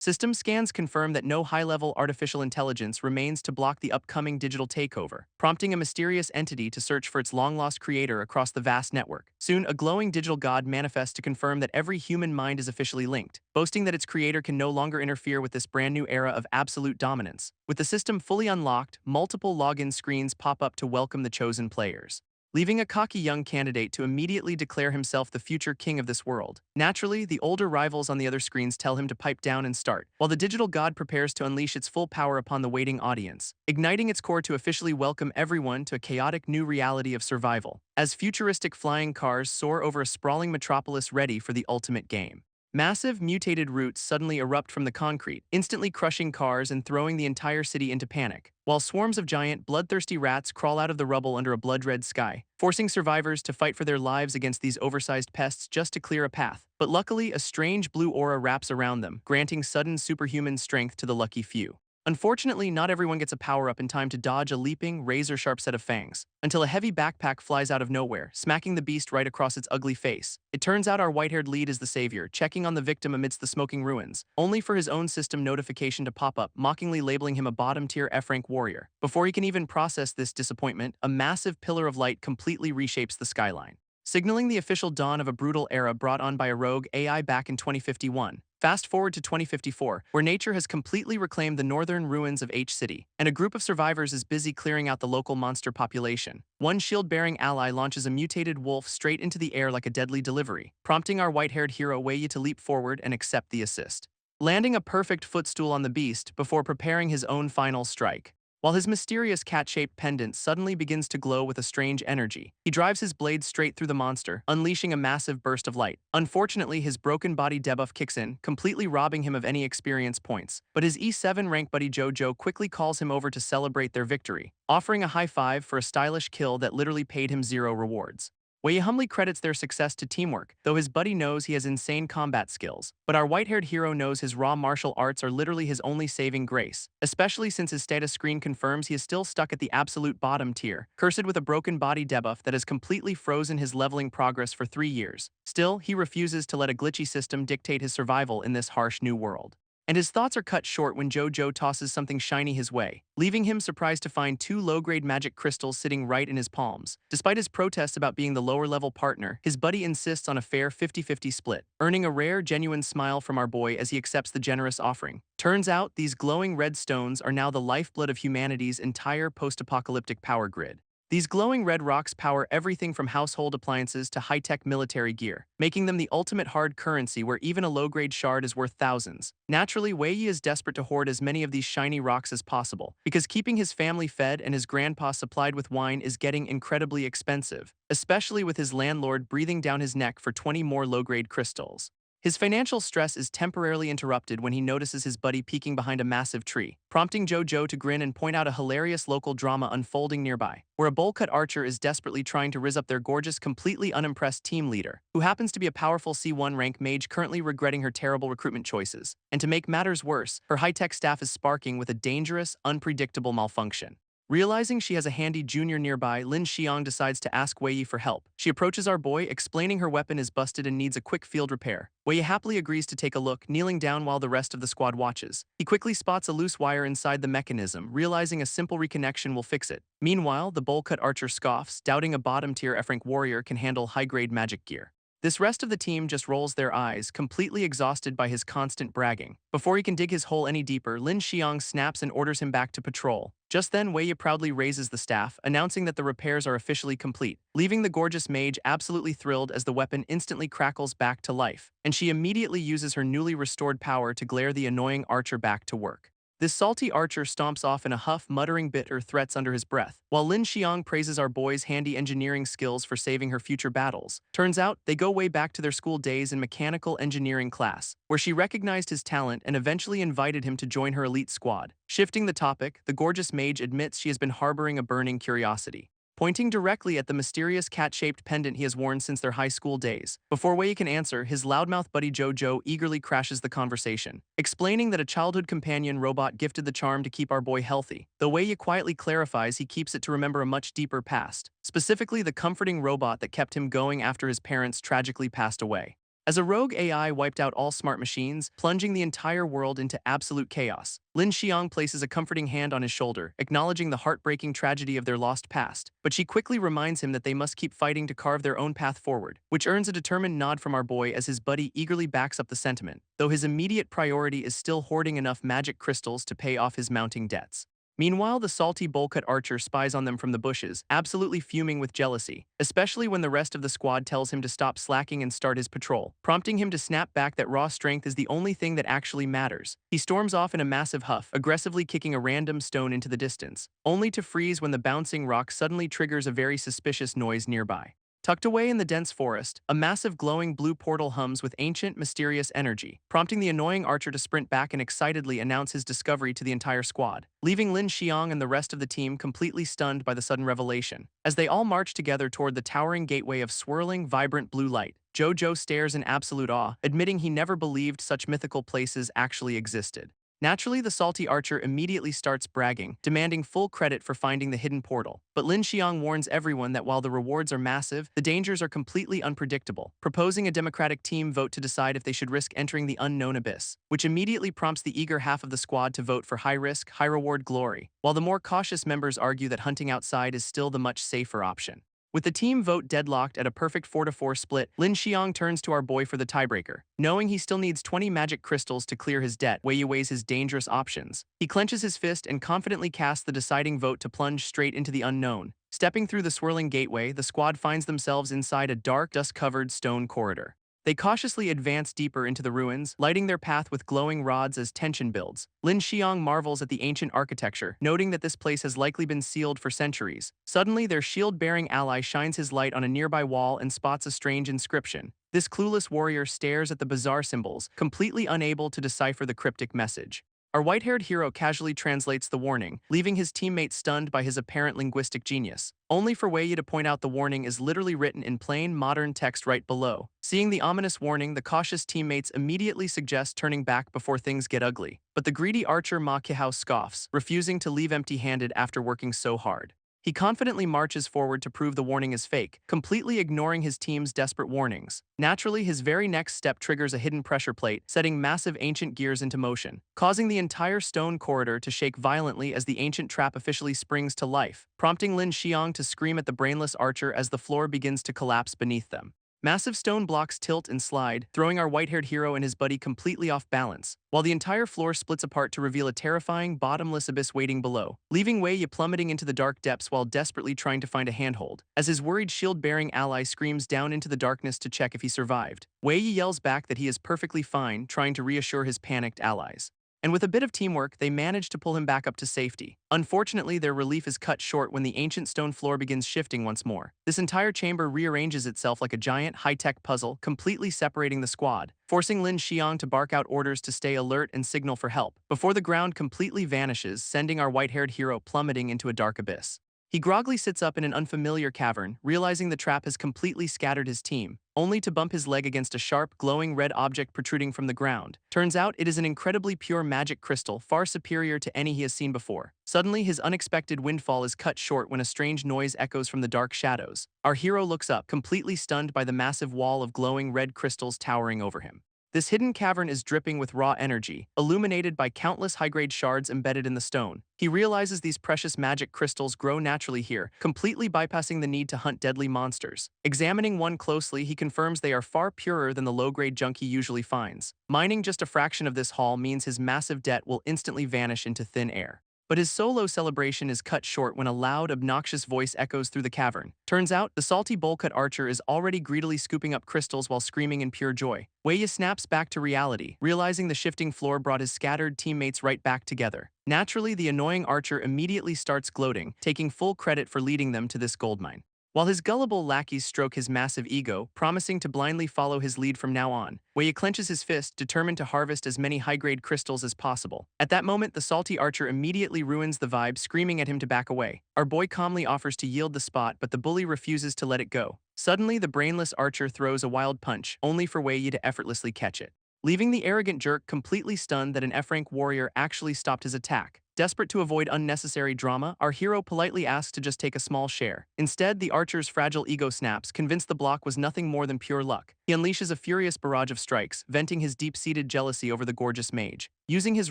System scans confirm that no high-level artificial intelligence remains to block the upcoming digital takeover, prompting a mysterious entity to search for its long-lost creator across the vast network. Soon, a glowing digital god manifests to confirm that every human mind is officially linked, boasting that its creator can no longer interfere with this brand-new era of absolute dominance. With the system fully unlocked, multiple login screens pop up to welcome the chosen players, leaving a cocky young candidate to immediately declare himself the future king of this world. Naturally, the older rivals on the other screens tell him to pipe down and start, while the digital god prepares to unleash its full power upon the waiting audience, igniting its core to officially welcome everyone to a chaotic new reality of survival, as futuristic flying cars soar over a sprawling metropolis ready for the ultimate game. Massive, mutated roots suddenly erupt from the concrete, instantly crushing cars and throwing the entire city into panic, while swarms of giant, bloodthirsty rats crawl out of the rubble under a blood-red sky, forcing survivors to fight for their lives against these oversized pests just to clear a path. But luckily, a strange blue aura wraps around them, granting sudden superhuman strength to the lucky few. Unfortunately, not everyone gets a power-up in time to dodge a leaping, razor-sharp set of fangs, until a heavy backpack flies out of nowhere, smacking the beast right across its ugly face. It turns out our white-haired lead is the savior, checking on the victim amidst the smoking ruins, only for his own system notification to pop up, mockingly labeling him a bottom-tier F-rank warrior. Before he can even process this disappointment, a massive pillar of light completely reshapes the skyline, signaling the official dawn of a brutal era brought on by a rogue AI back in 2051. Fast forward to 2054, where nature has completely reclaimed the northern ruins of H City, and a group of survivors is busy clearing out the local monster population. One shield-bearing ally launches a mutated wolf straight into the air like a deadly delivery, prompting our white-haired hero Wei to leap forward and accept the assist, landing a perfect footstool on the beast before preparing his own final strike. While his mysterious cat-shaped pendant suddenly begins to glow with a strange energy, he drives his blade straight through the monster, unleashing a massive burst of light. Unfortunately, his broken body debuff kicks in, completely robbing him of any experience points. But his E7 rank buddy Jojo quickly calls him over to celebrate their victory, offering a high five for a stylish kill that literally paid him 0 rewards. Wei humbly credits their success to teamwork, though his buddy knows he has insane combat skills. But our white-haired hero knows his raw martial arts are literally his only saving grace, especially since his status screen confirms he is still stuck at the absolute bottom tier, cursed with a broken body debuff that has completely frozen his leveling progress for 3 years. Still, he refuses to let a glitchy system dictate his survival in this harsh new world. And his thoughts are cut short when Jojo tosses something shiny his way, leaving him surprised to find 2 low-grade magic crystals sitting right in his palms. Despite his protests about being the lower-level partner, his buddy insists on a fair 50-50 split, earning a rare, genuine smile from our boy as he accepts the generous offering. Turns out, these glowing red stones are now the lifeblood of humanity's entire post-apocalyptic power grid. These glowing red rocks power everything from household appliances to high-tech military gear, making them the ultimate hard currency where even a low-grade shard is worth thousands. Naturally, Wei Yi is desperate to hoard as many of these shiny rocks as possible, because keeping his family fed and his grandpa supplied with wine is getting incredibly expensive, especially with his landlord breathing down his neck for 20 more low-grade crystals. His financial stress is temporarily interrupted when he notices his buddy peeking behind a massive tree, prompting Jojo to grin and point out a hilarious local drama unfolding nearby, where a bowl-cut archer is desperately trying to rizz up their gorgeous, completely unimpressed team leader, who happens to be a powerful C1 rank mage currently regretting her terrible recruitment choices. And to make matters worse, her high-tech staff is sparking with a dangerous, unpredictable malfunction. Realizing she has a handy junior nearby, Lin Xiang decides to ask Wei Yi for help. She approaches our boy, explaining her weapon is busted and needs a quick field repair. Wei Yi happily agrees to take a look, kneeling down while the rest of the squad watches. He quickly spots a loose wire inside the mechanism, realizing a simple reconnection will fix it. Meanwhile, the bowl-cut archer scoffs, doubting a bottom-tier F-rank warrior can handle high-grade magic gear. This rest of the team just rolls their eyes, completely exhausted by his constant bragging. Before he can dig his hole any deeper, Lin Xiang snaps and orders him back to patrol. Just then, Wei Yi proudly raises the staff, announcing that the repairs are officially complete, leaving the gorgeous mage absolutely thrilled as the weapon instantly crackles back to life, and she immediately uses her newly restored power to glare the annoying archer back to work. This salty archer stomps off in a huff, muttering bitter threats under his breath, while Lin Xiang praises our boy's handy engineering skills for saving her future battles. Turns out, they go way back to their school days in mechanical engineering class, where she recognized his talent and eventually invited him to join her elite squad. Shifting the topic, the gorgeous mage admits she has been harboring a burning curiosity, pointing directly at the mysterious cat-shaped pendant he has worn since their high school days. Before Wei can answer, his loudmouth buddy Jojo eagerly crashes the conversation, explaining that a childhood companion robot gifted the charm to keep our boy healthy, though Wei quietly clarifies he keeps it to remember a much deeper past, specifically the comforting robot that kept him going after his parents tragically passed away. as a rogue AI wiped out all smart machines, plunging the entire world into absolute chaos. Lin Xiang places a comforting hand on his shoulder, acknowledging the heartbreaking tragedy of their lost past, but she quickly reminds him that they must keep fighting to carve their own path forward, which earns a determined nod from our boy as his buddy eagerly backs up the sentiment, though his immediate priority is still hoarding enough magic crystals to pay off his mounting debts. Meanwhile, the salty bowl-cut archer spies on them from the bushes, absolutely fuming with jealousy, especially when the rest of the squad tells him to stop slacking and start his patrol, prompting him to snap back that raw strength is the only thing that actually matters. He storms off in a massive huff, aggressively kicking a random stone into the distance, only to freeze when the bouncing rock suddenly triggers a very suspicious noise nearby. Tucked away in the dense forest, a massive glowing blue portal hums with ancient, mysterious energy, prompting the annoying archer to sprint back and excitedly announce his discovery to the entire squad, leaving Lin Xiang and the rest of the team completely stunned by the sudden revelation. As they all march together toward the towering gateway of swirling, vibrant blue light, Jojo stares in absolute awe, admitting he never believed such mythical places actually existed. Naturally, the salty archer immediately starts bragging, demanding full credit for finding the hidden portal. But Lin Xiang warns everyone that while the rewards are massive, the dangers are completely unpredictable, proposing a democratic team vote to decide if they should risk entering the unknown abyss, which immediately prompts the eager half of the squad to vote for high-risk, high-reward glory, while the more cautious members argue that hunting outside is still the much safer option. With the team vote deadlocked at a perfect 4-4 split, Lin Xiang turns to our boy for the tiebreaker. Knowing he still needs 20 magic crystals to clear his debt, Wei weighs his dangerous options. He clenches his fist and confidently casts the deciding vote to plunge straight into the unknown. Stepping through the swirling gateway, the squad finds themselves inside a dark, dust-covered stone corridor. They cautiously advance deeper into the ruins, lighting their path with glowing rods as tension builds. Lin Xiang marvels at the ancient architecture, noting that this place has likely been sealed for centuries. Suddenly, their shield-bearing ally shines his light on a nearby wall and spots a strange inscription. This clueless warrior stares at the bizarre symbols, completely unable to decipher the cryptic message. Our white-haired hero casually translates the warning, leaving his teammates stunned by his apparent linguistic genius, only for Wei to point out the warning is literally written in plain, modern text right below. Seeing the ominous warning, the cautious teammates immediately suggest turning back before things get ugly. But the greedy archer Ma Kihao scoffs, refusing to leave empty-handed after working so hard. He confidently marches forward to prove the warning is fake, completely ignoring his team's desperate warnings. Naturally, his very next step triggers a hidden pressure plate, setting massive ancient gears into motion, causing the entire stone corridor to shake violently as the ancient trap officially springs to life, prompting Lin Xiang to scream at the brainless archer as the floor begins to collapse beneath them. Massive stone blocks tilt and slide, throwing our white-haired hero and his buddy completely off balance, while the entire floor splits apart to reveal a terrifying, bottomless abyss waiting below, leaving Wei plummeting into the dark depths while desperately trying to find a handhold. As his worried shield-bearing ally screams down into the darkness to check if he survived, Wei yells back that he is perfectly fine, trying to reassure his panicked allies. And with a bit of teamwork, they manage to pull him back up to safety. Unfortunately, their relief is cut short when the ancient stone floor begins shifting once more. This entire chamber rearranges itself like a giant, high-tech puzzle, completely separating the squad, forcing Lin Xiang to bark out orders to stay alert and signal for help, before the ground completely vanishes, sending our white-haired hero plummeting into a dark abyss. He groggily sits up in an unfamiliar cavern, realizing the trap has completely scattered his team, only to bump his leg against a sharp, glowing red object protruding from the ground. Turns out it is an incredibly pure magic crystal, far superior to any he has seen before. Suddenly, his unexpected windfall is cut short when a strange noise echoes from the dark shadows. Our hero looks up, completely stunned by the massive wall of glowing red crystals towering over him. This hidden cavern is dripping with raw energy, illuminated by countless high-grade shards embedded in the stone. He realizes these precious magic crystals grow naturally here, completely bypassing the need to hunt deadly monsters. Examining one closely, he confirms they are far purer than the low-grade junk he usually finds. Mining just a fraction of this haul means his massive debt will instantly vanish into thin air. But his solo celebration is cut short when a loud, obnoxious voice echoes through the cavern. Turns out, the salty bowl-cut archer is already greedily scooping up crystals while screaming in pure joy. Wei snaps back to reality, realizing the shifting floor brought his scattered teammates right back together. Naturally, the annoying archer immediately starts gloating, taking full credit for leading them to this goldmine. While his gullible lackeys stroke his massive ego, promising to blindly follow his lead from now on, Wei clenches his fist, determined to harvest as many high-grade crystals as possible. At that moment, the salty archer immediately ruins the vibe, screaming at him to back away. Our boy calmly offers to yield the spot, but the bully refuses to let it go. Suddenly, the brainless archer throws a wild punch, only for Wei to effortlessly catch it, leaving the arrogant jerk completely stunned that an F-rank warrior actually stopped his attack. Desperate to avoid unnecessary drama, our hero politely asks to just take a small share. Instead, the archer's fragile ego snaps, convinced the block was nothing more than pure luck. He unleashes a furious barrage of strikes, venting his deep-seated jealousy over the gorgeous mage. Using his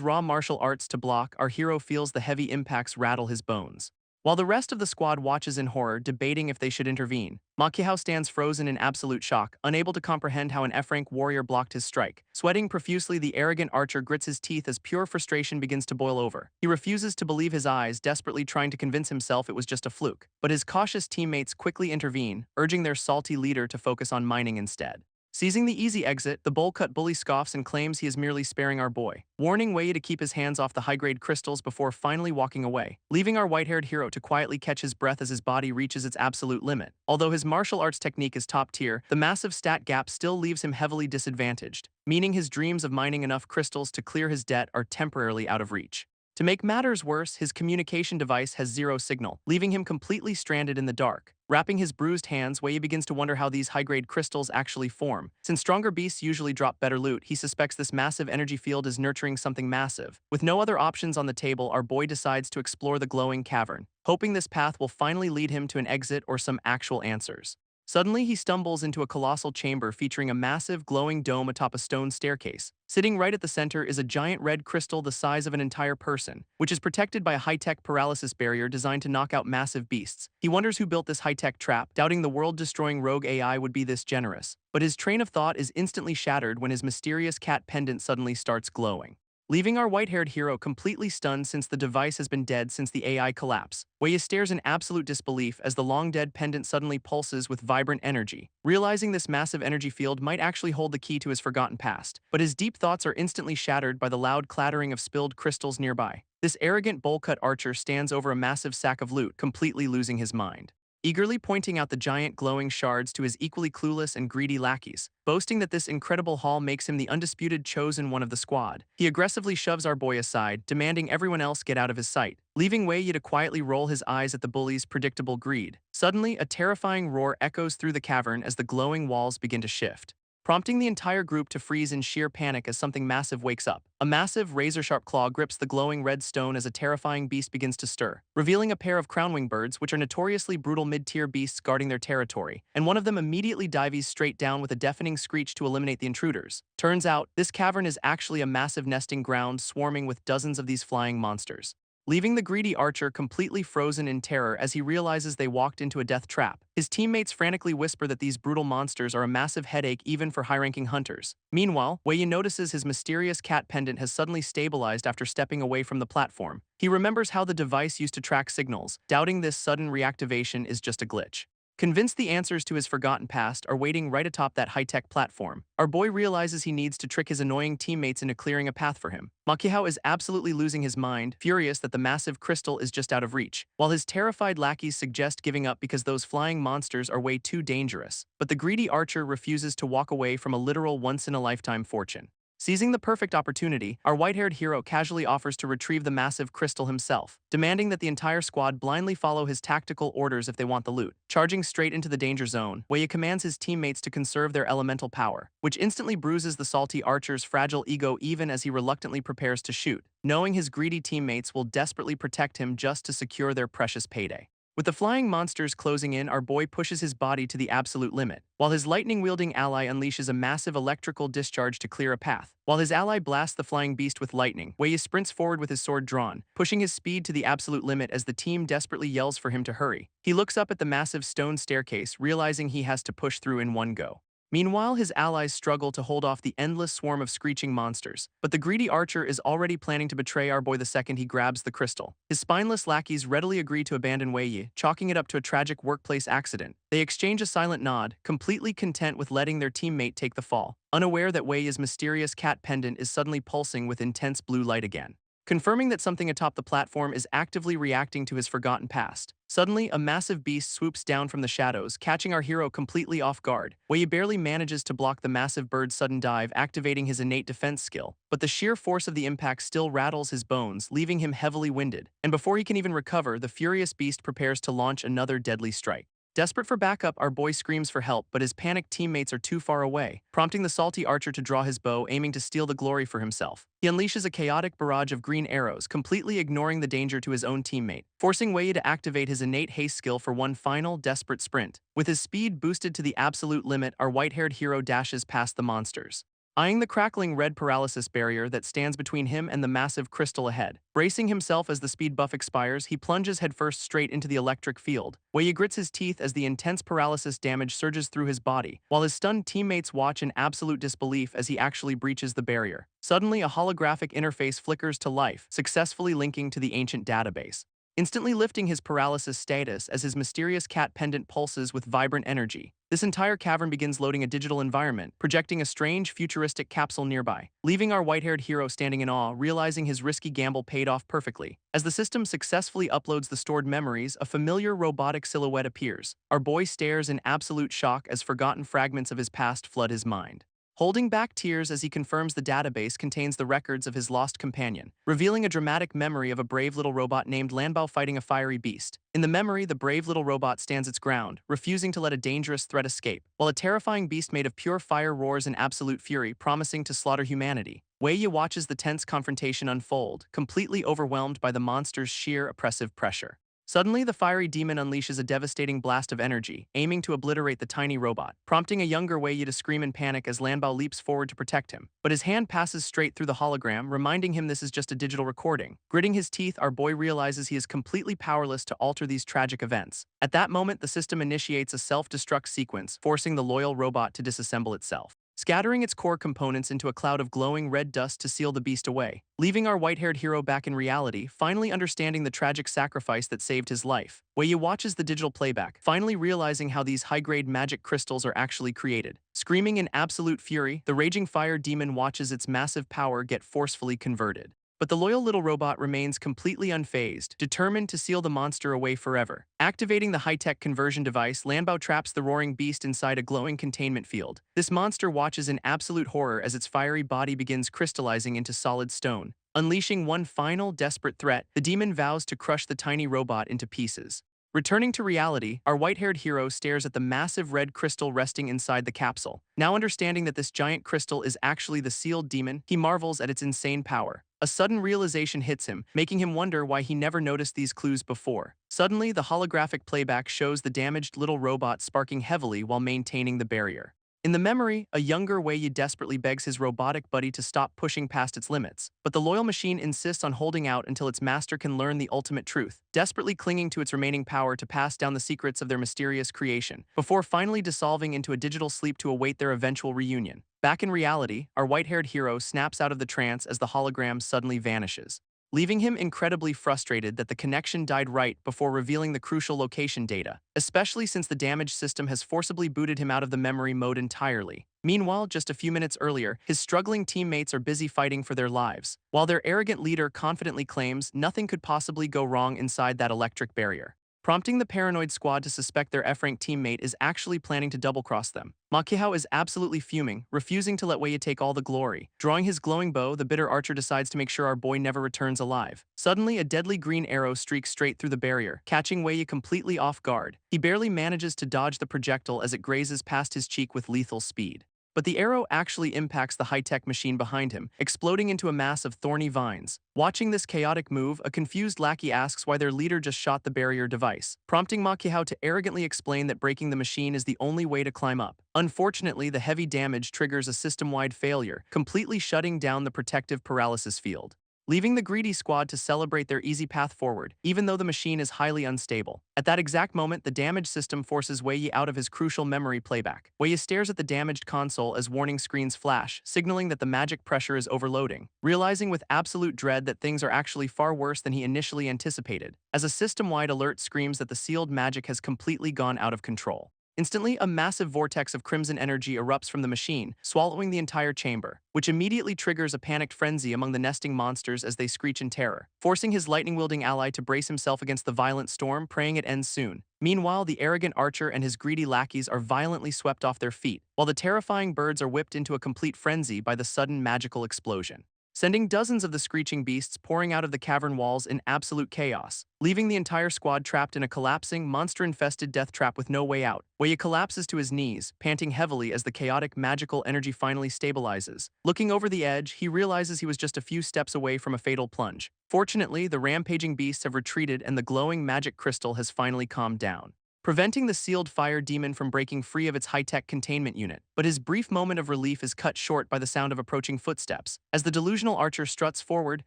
raw martial arts to block, our hero feels the heavy impacts rattle his bones. While the rest of the squad watches in horror, debating if they should intervene, Makihao stands frozen in absolute shock, unable to comprehend how an F-rank warrior blocked his strike. Sweating profusely, the arrogant archer grits his teeth as pure frustration begins to boil over. He refuses to believe his eyes, desperately trying to convince himself it was just a fluke. But his cautious teammates quickly intervene, urging their salty leader to focus on mining instead. Seizing the easy exit, the bowl-cut bully scoffs and claims he is merely sparing our boy, warning Wei to keep his hands off the high-grade crystals before finally walking away, leaving our white-haired hero to quietly catch his breath as his body reaches its absolute limit. Although his martial arts technique is top tier, the massive stat gap still leaves him heavily disadvantaged, meaning his dreams of mining enough crystals to clear his debt are temporarily out of reach. To make matters worse, his communication device has zero signal, leaving him completely stranded in the dark. Wrapping his bruised hands, Wei begins to wonder how these high-grade crystals actually form. Since stronger beasts usually drop better loot, he suspects this massive energy field is nurturing something massive. With no other options on the table, our boy decides to explore the glowing cavern, hoping this path will finally lead him to an exit or some actual answers. Suddenly, he stumbles into a colossal chamber featuring a massive, glowing dome atop a stone staircase. Sitting right at the center is a giant red crystal the size of an entire person, which is protected by a high-tech paralysis barrier designed to knock out massive beasts. He wonders who built this high-tech trap, doubting the world-destroying rogue AI would be this generous. But his train of thought is instantly shattered when his mysterious cat pendant suddenly starts glowing, leaving our white-haired hero completely stunned since the device has been dead since the AI collapse. Wei stares in absolute disbelief as the long-dead pendant suddenly pulses with vibrant energy, realizing this massive energy field might actually hold the key to his forgotten past. But his deep thoughts are instantly shattered by the loud clattering of spilled crystals nearby. This arrogant bowl-cut archer stands over a massive sack of loot, completely losing his mind, eagerly pointing out the giant glowing shards to his equally clueless and greedy lackeys, boasting that this incredible haul makes him the undisputed chosen one of the squad. He aggressively shoves our boy aside, demanding everyone else get out of his sight, leaving Wei Yi to quietly roll his eyes at the bully's predictable greed. Suddenly, a terrifying roar echoes through the cavern as the glowing walls begin to shift, prompting the entire group to freeze in sheer panic as something massive wakes up. A massive, razor-sharp claw grips the glowing red stone as a terrifying beast begins to stir, revealing a pair of crownwing birds which are notoriously brutal mid-tier beasts guarding their territory, and one of them immediately dives straight down with a deafening screech to eliminate the intruders. Turns out, this cavern is actually a massive nesting ground swarming with dozens of these flying monsters, leaving the greedy archer completely frozen in terror as he realizes they walked into a death trap. His teammates frantically whisper that these brutal monsters are a massive headache even for high-ranking hunters. Meanwhile, Wei Yin notices his mysterious cat pendant has suddenly stabilized after stepping away from the platform. He remembers how the device used to track signals, doubting this sudden reactivation is just a glitch. Convinced the answers to his forgotten past are waiting right atop that high-tech platform, our boy realizes he needs to trick his annoying teammates into clearing a path for him. Makihao is absolutely losing his mind, furious that the massive crystal is just out of reach, while his terrified lackeys suggest giving up because those flying monsters are way too dangerous. But the greedy archer refuses to walk away from a literal once-in-a-lifetime fortune. Seizing the perfect opportunity, our white-haired hero casually offers to retrieve the massive crystal himself, demanding that the entire squad blindly follow his tactical orders if they want the loot. Charging straight into the danger zone, Wei commands his teammates to conserve their elemental power, which instantly bruises the salty archer's fragile ego even as he reluctantly prepares to shoot, knowing his greedy teammates will desperately protect him just to secure their precious payday. With the flying monsters closing in, our boy pushes his body to the absolute limit, while his lightning-wielding ally unleashes a massive electrical discharge to clear a path. While his ally blasts the flying beast with lightning, Wei sprints forward with his sword drawn, pushing his speed to the absolute limit as the team desperately yells for him to hurry. He looks up at the massive stone staircase, realizing he has to push through in one go. Meanwhile, his allies struggle to hold off the endless swarm of screeching monsters, but the greedy archer is already planning to betray our boy the second he grabs the crystal. His spineless lackeys readily agree to abandon Wei Yi, chalking it up to a tragic workplace accident. They exchange a silent nod, completely content with letting their teammate take the fall, unaware that Wei Yi's mysterious cat pendant is suddenly pulsing with intense blue light again, confirming that something atop the platform is actively reacting to his forgotten past. Suddenly, a massive beast swoops down from the shadows, catching our hero completely off guard. Wei barely manages to block the massive bird's sudden dive, activating his innate defense skill, but the sheer force of the impact still rattles his bones, leaving him heavily winded. And before he can even recover, the furious beast prepares to launch another deadly strike. Desperate for backup, our boy screams for help, but his panicked teammates are too far away, prompting the salty archer to draw his bow, aiming to steal the glory for himself. He unleashes a chaotic barrage of green arrows, completely ignoring the danger to his own teammate, forcing Wei to activate his innate haste skill for one final, desperate sprint. With his speed boosted to the absolute limit, our white-haired hero dashes past the monsters, eyeing the crackling red paralysis barrier that stands between him and the massive crystal ahead. Bracing himself as the speed buff expires, he plunges headfirst straight into the electric field. Wei grits his teeth as the intense paralysis damage surges through his body, while his stunned teammates watch in absolute disbelief as he actually breaches the barrier. Suddenly, a holographic interface flickers to life, successfully linking to the ancient database, instantly lifting his paralysis status as his mysterious cat pendant pulses with vibrant energy. This entire cavern begins loading a digital environment, projecting a strange, futuristic capsule nearby, leaving our white-haired hero standing in awe, realizing his risky gamble paid off perfectly. As the system successfully uploads the stored memories, a familiar robotic silhouette appears. Our boy stares in absolute shock as forgotten fragments of his past flood his mind, holding back tears as he confirms the database contains the records of his lost companion, revealing a dramatic memory of a brave little robot named Lanbao fighting a fiery beast. In the memory, the brave little robot stands its ground, refusing to let a dangerous threat escape, while a terrifying beast made of pure fire roars in absolute fury, promising to slaughter humanity. Wei Yi watches the tense confrontation unfold, completely overwhelmed by the monster's sheer oppressive pressure. Suddenly, the fiery demon unleashes a devastating blast of energy, aiming to obliterate the tiny robot, prompting a younger Wei Yi to scream in panic as Lanbao leaps forward to protect him. But his hand passes straight through the hologram, reminding him this is just a digital recording. Gritting his teeth, our boy realizes he is completely powerless to alter these tragic events. At that moment, the system initiates a self-destruct sequence, forcing the loyal robot to disassemble itself, scattering its core components into a cloud of glowing red dust to seal the beast away, leaving our white-haired hero back in reality, finally understanding the tragic sacrifice that saved his life. Wei Yi watches the digital playback, finally realizing how these high-grade magic crystals are actually created. Screaming in absolute fury, the raging fire demon watches its massive power get forcefully converted. But the loyal little robot remains completely unfazed, determined to seal the monster away forever. Activating the high-tech conversion device, Lanbao traps the roaring beast inside a glowing containment field. This monster watches in absolute horror as its fiery body begins crystallizing into solid stone. Unleashing one final, desperate threat, the demon vows to crush the tiny robot into pieces. Returning to reality, our white-haired hero stares at the massive red crystal resting inside the capsule. Now understanding that this giant crystal is actually the sealed demon, he marvels at its insane power. A sudden realization hits him, making him wonder why he never noticed these clues before. Suddenly, the holographic playback shows the damaged little robot sparking heavily while maintaining the barrier. In the memory, a younger Wei Yi desperately begs his robotic buddy to stop pushing past its limits, but the loyal machine insists on holding out until its master can learn the ultimate truth, desperately clinging to its remaining power to pass down the secrets of their mysterious creation, before finally dissolving into a digital sleep to await their eventual reunion. Back in reality, our white-haired hero snaps out of the trance as the hologram suddenly vanishes, leaving him incredibly frustrated that the connection died right before revealing the crucial location data, especially since the damaged system has forcibly booted him out of the memory mode entirely. Meanwhile, just a few minutes earlier, his struggling teammates are busy fighting for their lives, while their arrogant leader confidently claims nothing could possibly go wrong inside that electric barrier, prompting the paranoid squad to suspect their F-rank teammate is actually planning to double-cross them. Ma Qiahao is absolutely fuming, refusing to let Wei Yi take all the glory. Drawing his glowing bow, the bitter archer decides to make sure our boy never returns alive. Suddenly, a deadly green arrow streaks straight through the barrier, catching Wei Yi completely off guard. He barely manages to dodge the projectile as it grazes past his cheek with lethal speed. But the arrow actually impacts the high-tech machine behind him, exploding into a mass of thorny vines. Watching this chaotic move, a confused lackey asks why their leader just shot the barrier device, prompting Ma Qiahao to arrogantly explain that breaking the machine is the only way to climb up. Unfortunately, the heavy damage triggers a system-wide failure, completely shutting down the protective paralysis field, leaving the greedy squad to celebrate their easy path forward, even though the machine is highly unstable. At that exact moment, the damaged system forces Wei Yi out of his crucial memory playback. Wei Yi stares at the damaged console as warning screens flash, signaling that the magic pressure is overloading, realizing with absolute dread that things are actually far worse than he initially anticipated, as a system-wide alert screams that the sealed magic has completely gone out of control. Instantly, a massive vortex of crimson energy erupts from the machine, swallowing the entire chamber, which immediately triggers a panicked frenzy among the nesting monsters as they screech in terror, forcing his lightning-wielding ally to brace himself against the violent storm, praying it ends soon. Meanwhile, the arrogant archer and his greedy lackeys are violently swept off their feet, while the terrifying birds are whipped into a complete frenzy by the sudden magical explosion. sending dozens of the screeching beasts pouring out of the cavern walls in absolute chaos, leaving the entire squad trapped in a collapsing, monster-infested death trap with no way out. Wei collapses to his knees, panting heavily as the chaotic magical energy finally stabilizes. Looking over the edge, he realizes he was just a few steps away from a fatal plunge. Fortunately, the rampaging beasts have retreated and the glowing magic crystal has finally calmed down, preventing the sealed fire demon from breaking free of its high-tech containment unit. But his brief moment of relief is cut short by the sound of approaching footsteps, as the delusional archer struts forward,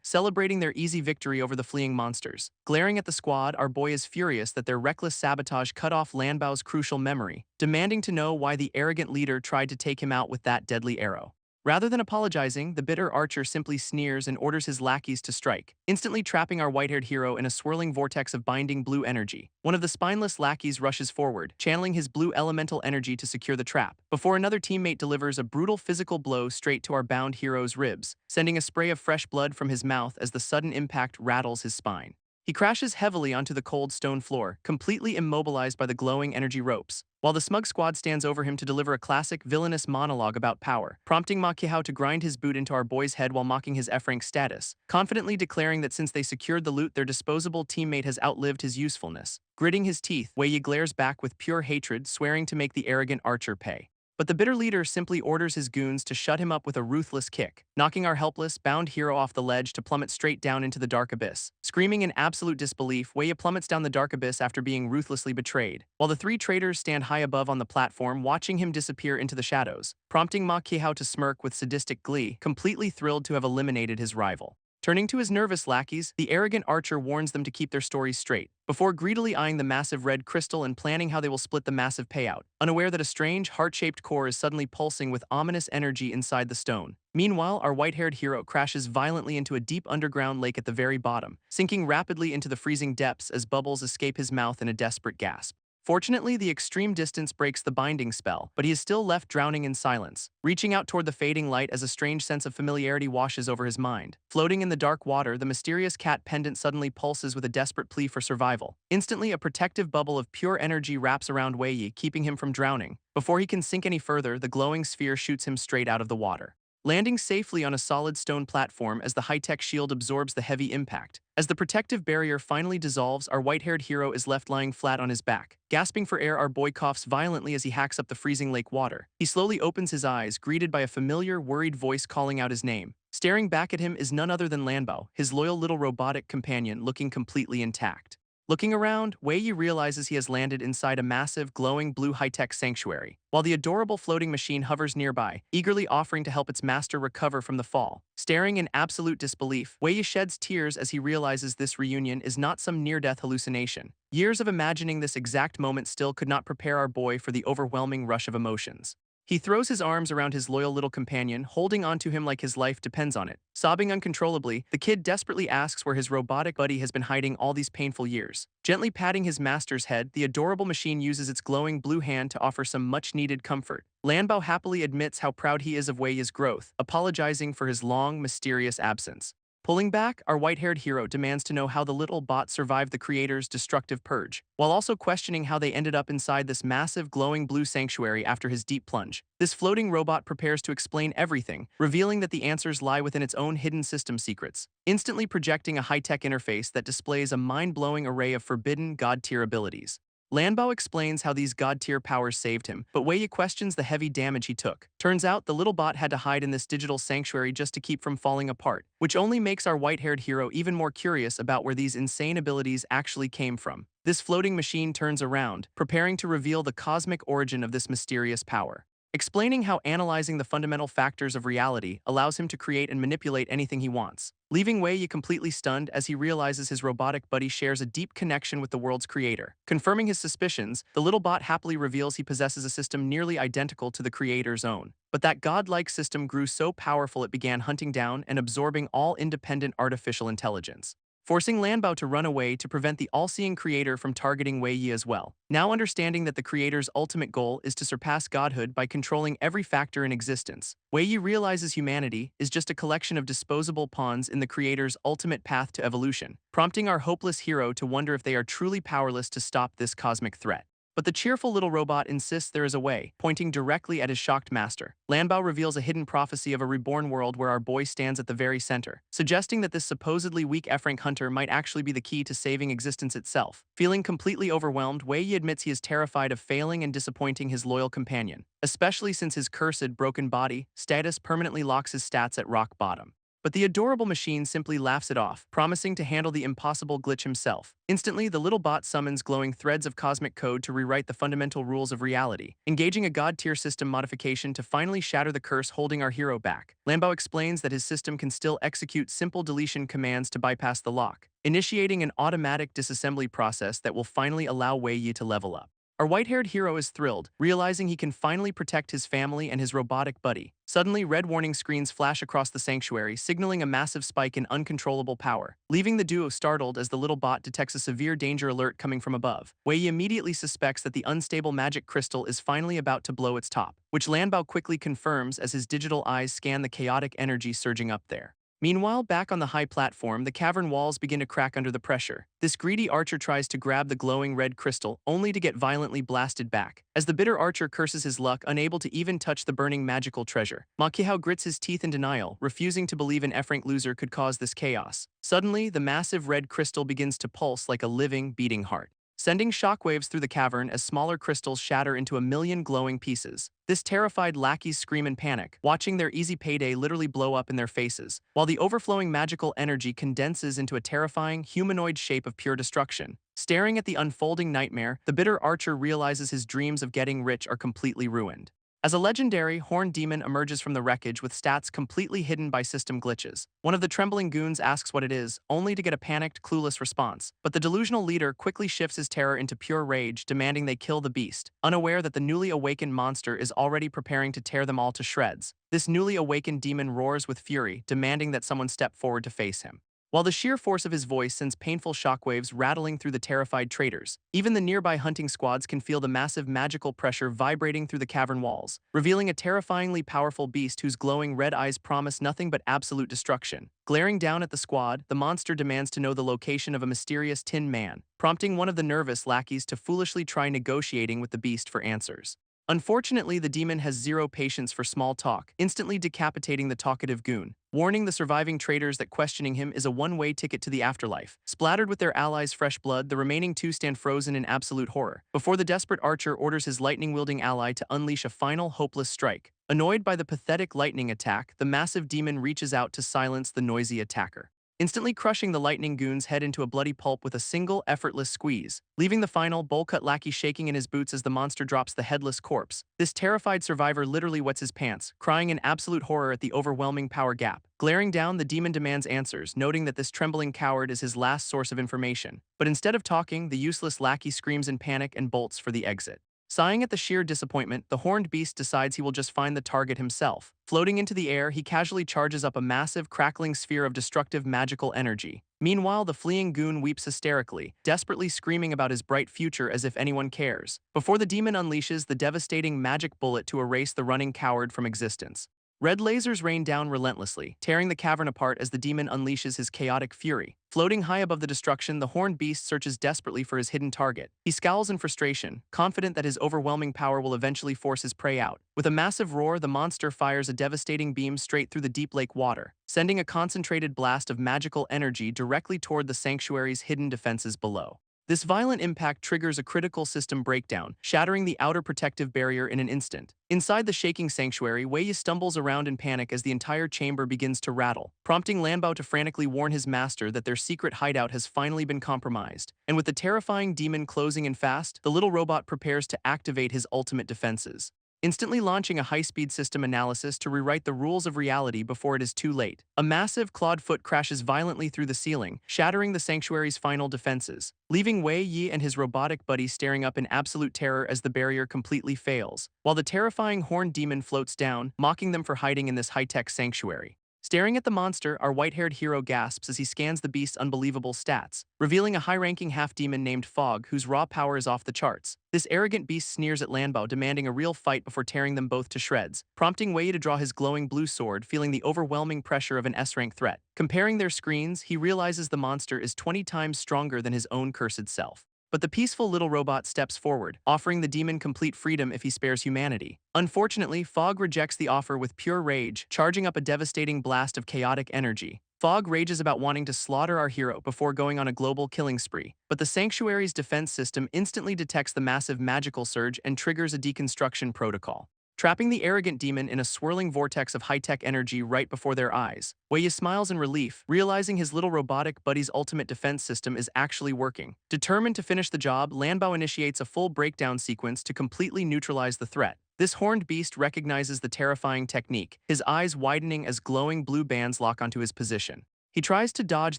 celebrating their easy victory over the fleeing monsters. Glaring at the squad, our boy is furious that their reckless sabotage cut off Lanbao's crucial memory, demanding to know why the arrogant leader tried to take him out with that deadly arrow. Rather than apologizing, the bitter archer simply sneers and orders his lackeys to strike, instantly trapping our white-haired hero in a swirling vortex of binding blue energy. One of the spineless lackeys rushes forward, channeling his blue elemental energy to secure the trap, before another teammate delivers a brutal physical blow straight to our bound hero's ribs, sending a spray of fresh blood from his mouth as the sudden impact rattles his spine. He crashes heavily onto the cold stone floor, completely immobilized by the glowing energy ropes, while the smug squad stands over him to deliver a classic villainous monologue about power, prompting Ma Kihao to grind his boot into our boy's head while mocking his F-rank status, confidently declaring that since they secured the loot, their disposable teammate has outlived his usefulness. Gritting his teeth, Wei Yi glares back with pure hatred, swearing to make the arrogant archer pay. But the bitter leader simply orders his goons to shut him up with a ruthless kick, knocking our helpless, bound hero off the ledge to plummet straight down into the dark abyss. Screaming in absolute disbelief, Wei plummets down the dark abyss after being ruthlessly betrayed, while the three traitors stand high above on the platform watching him disappear into the shadows, prompting Ma Kihao to smirk with sadistic glee, completely thrilled to have eliminated his rival. Turning to his nervous lackeys, the arrogant archer warns them to keep their stories straight, before greedily eyeing the massive red crystal and planning how they will split the massive payout, unaware that a strange, heart-shaped core is suddenly pulsing with ominous energy inside the stone. Meanwhile, our white-haired hero crashes violently into a deep underground lake at the very bottom, sinking rapidly into the freezing depths as bubbles escape his mouth in a desperate gasp. Fortunately, the extreme distance breaks the binding spell, but he is still left drowning in silence, reaching out toward the fading light as a strange sense of familiarity washes over his mind. Floating in the dark water, the mysterious cat pendant suddenly pulses with a desperate plea for survival. Instantly, a protective bubble of pure energy wraps around Wei Yi, keeping him from drowning. Before he can sink any further, the glowing sphere shoots him straight out of the water, landing safely on a solid stone platform as the high-tech shield absorbs the heavy impact. As the protective barrier finally dissolves, our white-haired hero is left lying flat on his back. Gasping for air, our boy coughs violently as he hacks up the freezing lake water. He slowly opens his eyes, greeted by a familiar, worried voice calling out his name. Staring back at him is none other than Lanbao, his loyal little robotic companion, looking completely intact. Looking around, Wei Yi realizes he has landed inside a massive, glowing blue high-tech sanctuary, while the adorable floating machine hovers nearby, eagerly offering to help its master recover from the fall. Staring in absolute disbelief, Wei Yi sheds tears as he realizes this reunion is not some near-death hallucination. Years of imagining this exact moment still could not prepare our boy for the overwhelming rush of emotions. He throws his arms around his loyal little companion, holding onto him like his life depends on it. Sobbing uncontrollably, the kid desperately asks where his robotic buddy has been hiding all these painful years. Gently patting his master's head, the adorable machine uses its glowing blue hand to offer some much-needed comfort. Lanbao happily admits how proud he is of Wei Yi's growth, apologizing for his long, mysterious absence. Pulling back, our white-haired hero demands to know how the little bot survived the creator's destructive purge, while also questioning how they ended up inside this massive glowing blue sanctuary after his deep plunge. This floating robot prepares to explain everything, revealing that the answers lie within its own hidden system secrets, instantly projecting a high-tech interface that displays a mind-blowing array of forbidden god-tier abilities. Lanbao explains how these god-tier powers saved him, but Wei Yi questions the heavy damage he took. Turns out the little bot had to hide in this digital sanctuary just to keep from falling apart, which only makes our white-haired hero even more curious about where these insane abilities actually came from. This floating machine turns around, preparing to reveal the cosmic origin of this mysterious power, explaining how analyzing the fundamental factors of reality allows him to create and manipulate anything he wants, leaving Wei Yi completely stunned as he realizes his robotic buddy shares a deep connection with the world's creator. Confirming his suspicions, the little bot happily reveals he possesses a system nearly identical to the creator's own. But that godlike system grew so powerful it began hunting down and absorbing all independent artificial intelligence, forcing Lanbao to run away to prevent the all-seeing creator from targeting Wei Yi as well. Now understanding that the creator's ultimate goal is to surpass godhood by controlling every factor in existence, Wei Yi realizes humanity is just a collection of disposable pawns in the creator's ultimate path to evolution, prompting our hopeless hero to wonder if they are truly powerless to stop this cosmic threat. But the cheerful little robot insists there is a way, pointing directly at his shocked master. Lanbao reveals a hidden prophecy of a reborn world where our boy stands at the very center, suggesting that this supposedly weak F-rank hunter might actually be the key to saving existence itself. Feeling completely overwhelmed, Wei Yi admits he is terrified of failing and disappointing his loyal companion, especially since his cursed, broken body status permanently locks his stats at rock bottom. But the adorable machine simply laughs it off, promising to handle the impossible glitch himself. Instantly, the little bot summons glowing threads of cosmic code to rewrite the fundamental rules of reality, engaging a god-tier system modification to finally shatter the curse holding our hero back. Lanbao explains that his system can still execute simple deletion commands to bypass the lock, initiating an automatic disassembly process that will finally allow Wei Yi to level up. Our white-haired hero is thrilled, realizing he can finally protect his family and his robotic buddy. Suddenly, red warning screens flash across the sanctuary, signaling a massive spike in uncontrollable power, leaving the duo startled as the little bot detects a severe danger alert coming from above. Wei immediately suspects that the unstable magic crystal is finally about to blow its top, which Lanbao quickly confirms as his digital eyes scan the chaotic energy surging up there. Meanwhile, back on the high platform, the cavern walls begin to crack under the pressure. This greedy archer tries to grab the glowing red crystal, only to get violently blasted back. As the bitter archer curses his luck, unable to even touch the burning magical treasure, Ma Qiahao grits his teeth in denial, refusing to believe an F-rank loser could cause this chaos. Suddenly, the massive red crystal begins to pulse like a living, beating heart, sending shockwaves through the cavern as smaller crystals shatter into a million glowing pieces. This terrified lackeys scream in panic, watching their easy payday literally blow up in their faces, while the overflowing magical energy condenses into a terrifying, humanoid shape of pure destruction. Staring at the unfolding nightmare, the bitter archer realizes his dreams of getting rich are completely ruined. As a legendary, horned demon emerges from the wreckage with stats completely hidden by system glitches, one of the trembling goons asks what it is, only to get a panicked, clueless response. But the delusional leader quickly shifts his terror into pure rage, demanding they kill the beast, unaware that the newly awakened monster is already preparing to tear them all to shreds. This newly awakened demon roars with fury, demanding that someone step forward to face him, while the sheer force of his voice sends painful shockwaves rattling through the terrified traders. Even the nearby hunting squads can feel the massive magical pressure vibrating through the cavern walls, revealing a terrifyingly powerful beast whose glowing red eyes promise nothing but absolute destruction. Glaring down at the squad, the monster demands to know the location of a mysterious tin man, prompting one of the nervous lackeys to foolishly try negotiating with the beast for answers. Unfortunately, the demon has zero patience for small talk, instantly decapitating the talkative goon, warning the surviving traders that questioning him is a one-way ticket to the afterlife. Splattered with their allies' fresh blood, the remaining two stand frozen in absolute horror, before the desperate archer orders his lightning-wielding ally to unleash a final, hopeless strike. Annoyed by the pathetic lightning attack, the massive demon reaches out to silence the noisy attacker, instantly crushing the lightning goon's head into a bloody pulp with a single, effortless squeeze, leaving the final, bowl-cut lackey shaking in his boots as the monster drops the headless corpse. This terrified survivor literally wets his pants, crying in absolute horror at the overwhelming power gap. Glaring down, the demon demands answers, noting that this trembling coward is his last source of information. But instead of talking, the useless lackey screams in panic and bolts for the exit. Sighing at the sheer disappointment, the horned beast decides he will just find the target himself. Floating into the air, he casually charges up a massive, crackling sphere of destructive magical energy. Meanwhile, the fleeing goon weeps hysterically, desperately screaming about his bright future as if anyone cares, before the demon unleashes the devastating magic bullet to erase the running coward from existence. Red lasers rain down relentlessly, tearing the cavern apart as the demon unleashes his chaotic fury. Floating high above the destruction, the horned beast searches desperately for his hidden target. He scowls in frustration, confident that his overwhelming power will eventually force his prey out. With a massive roar, the monster fires a devastating beam straight through the deep lake water, sending a concentrated blast of magical energy directly toward the sanctuary's hidden defenses below. This violent impact triggers a critical system breakdown, shattering the outer protective barrier in an instant. Inside the shaking sanctuary, Wei Yi stumbles around in panic as the entire chamber begins to rattle, prompting Lanbao to frantically warn his master that their secret hideout has finally been compromised. And with the terrifying demon closing in fast, the little robot prepares to activate his ultimate defenses, instantly launching a high-speed system analysis to rewrite the rules of reality before it is too late. A massive clawed foot crashes violently through the ceiling, shattering the sanctuary's final defenses, leaving Wei Yi and his robotic buddy staring up in absolute terror as the barrier completely fails, while the terrifying horned demon floats down, mocking them for hiding in this high-tech sanctuary. Staring at the monster, our white-haired hero gasps as he scans the beast's unbelievable stats, revealing a high-ranking half-demon named Fog whose raw power is off the charts. This arrogant beast sneers at Lanbao, demanding a real fight before tearing them both to shreds, prompting Wei to draw his glowing blue sword, feeling the overwhelming pressure of an S-rank threat. Comparing their screens, he realizes the monster is 20 times stronger than his own cursed self. But the peaceful little robot steps forward, offering the demon complete freedom if he spares humanity. Unfortunately, Fog rejects the offer with pure rage, charging up a devastating blast of chaotic energy. Fog rages about wanting to slaughter our hero before going on a global killing spree, but the Sanctuary's defense system instantly detects the massive magical surge and triggers a deconstruction protocol, trapping the arrogant demon in a swirling vortex of high-tech energy right before their eyes. Wei smiles in relief, realizing his little robotic buddy's ultimate defense system is actually working. Determined to finish the job, Lanbao initiates a full breakdown sequence to completely neutralize the threat. This horned beast recognizes the terrifying technique, his eyes widening as glowing blue bands lock onto his position. He tries to dodge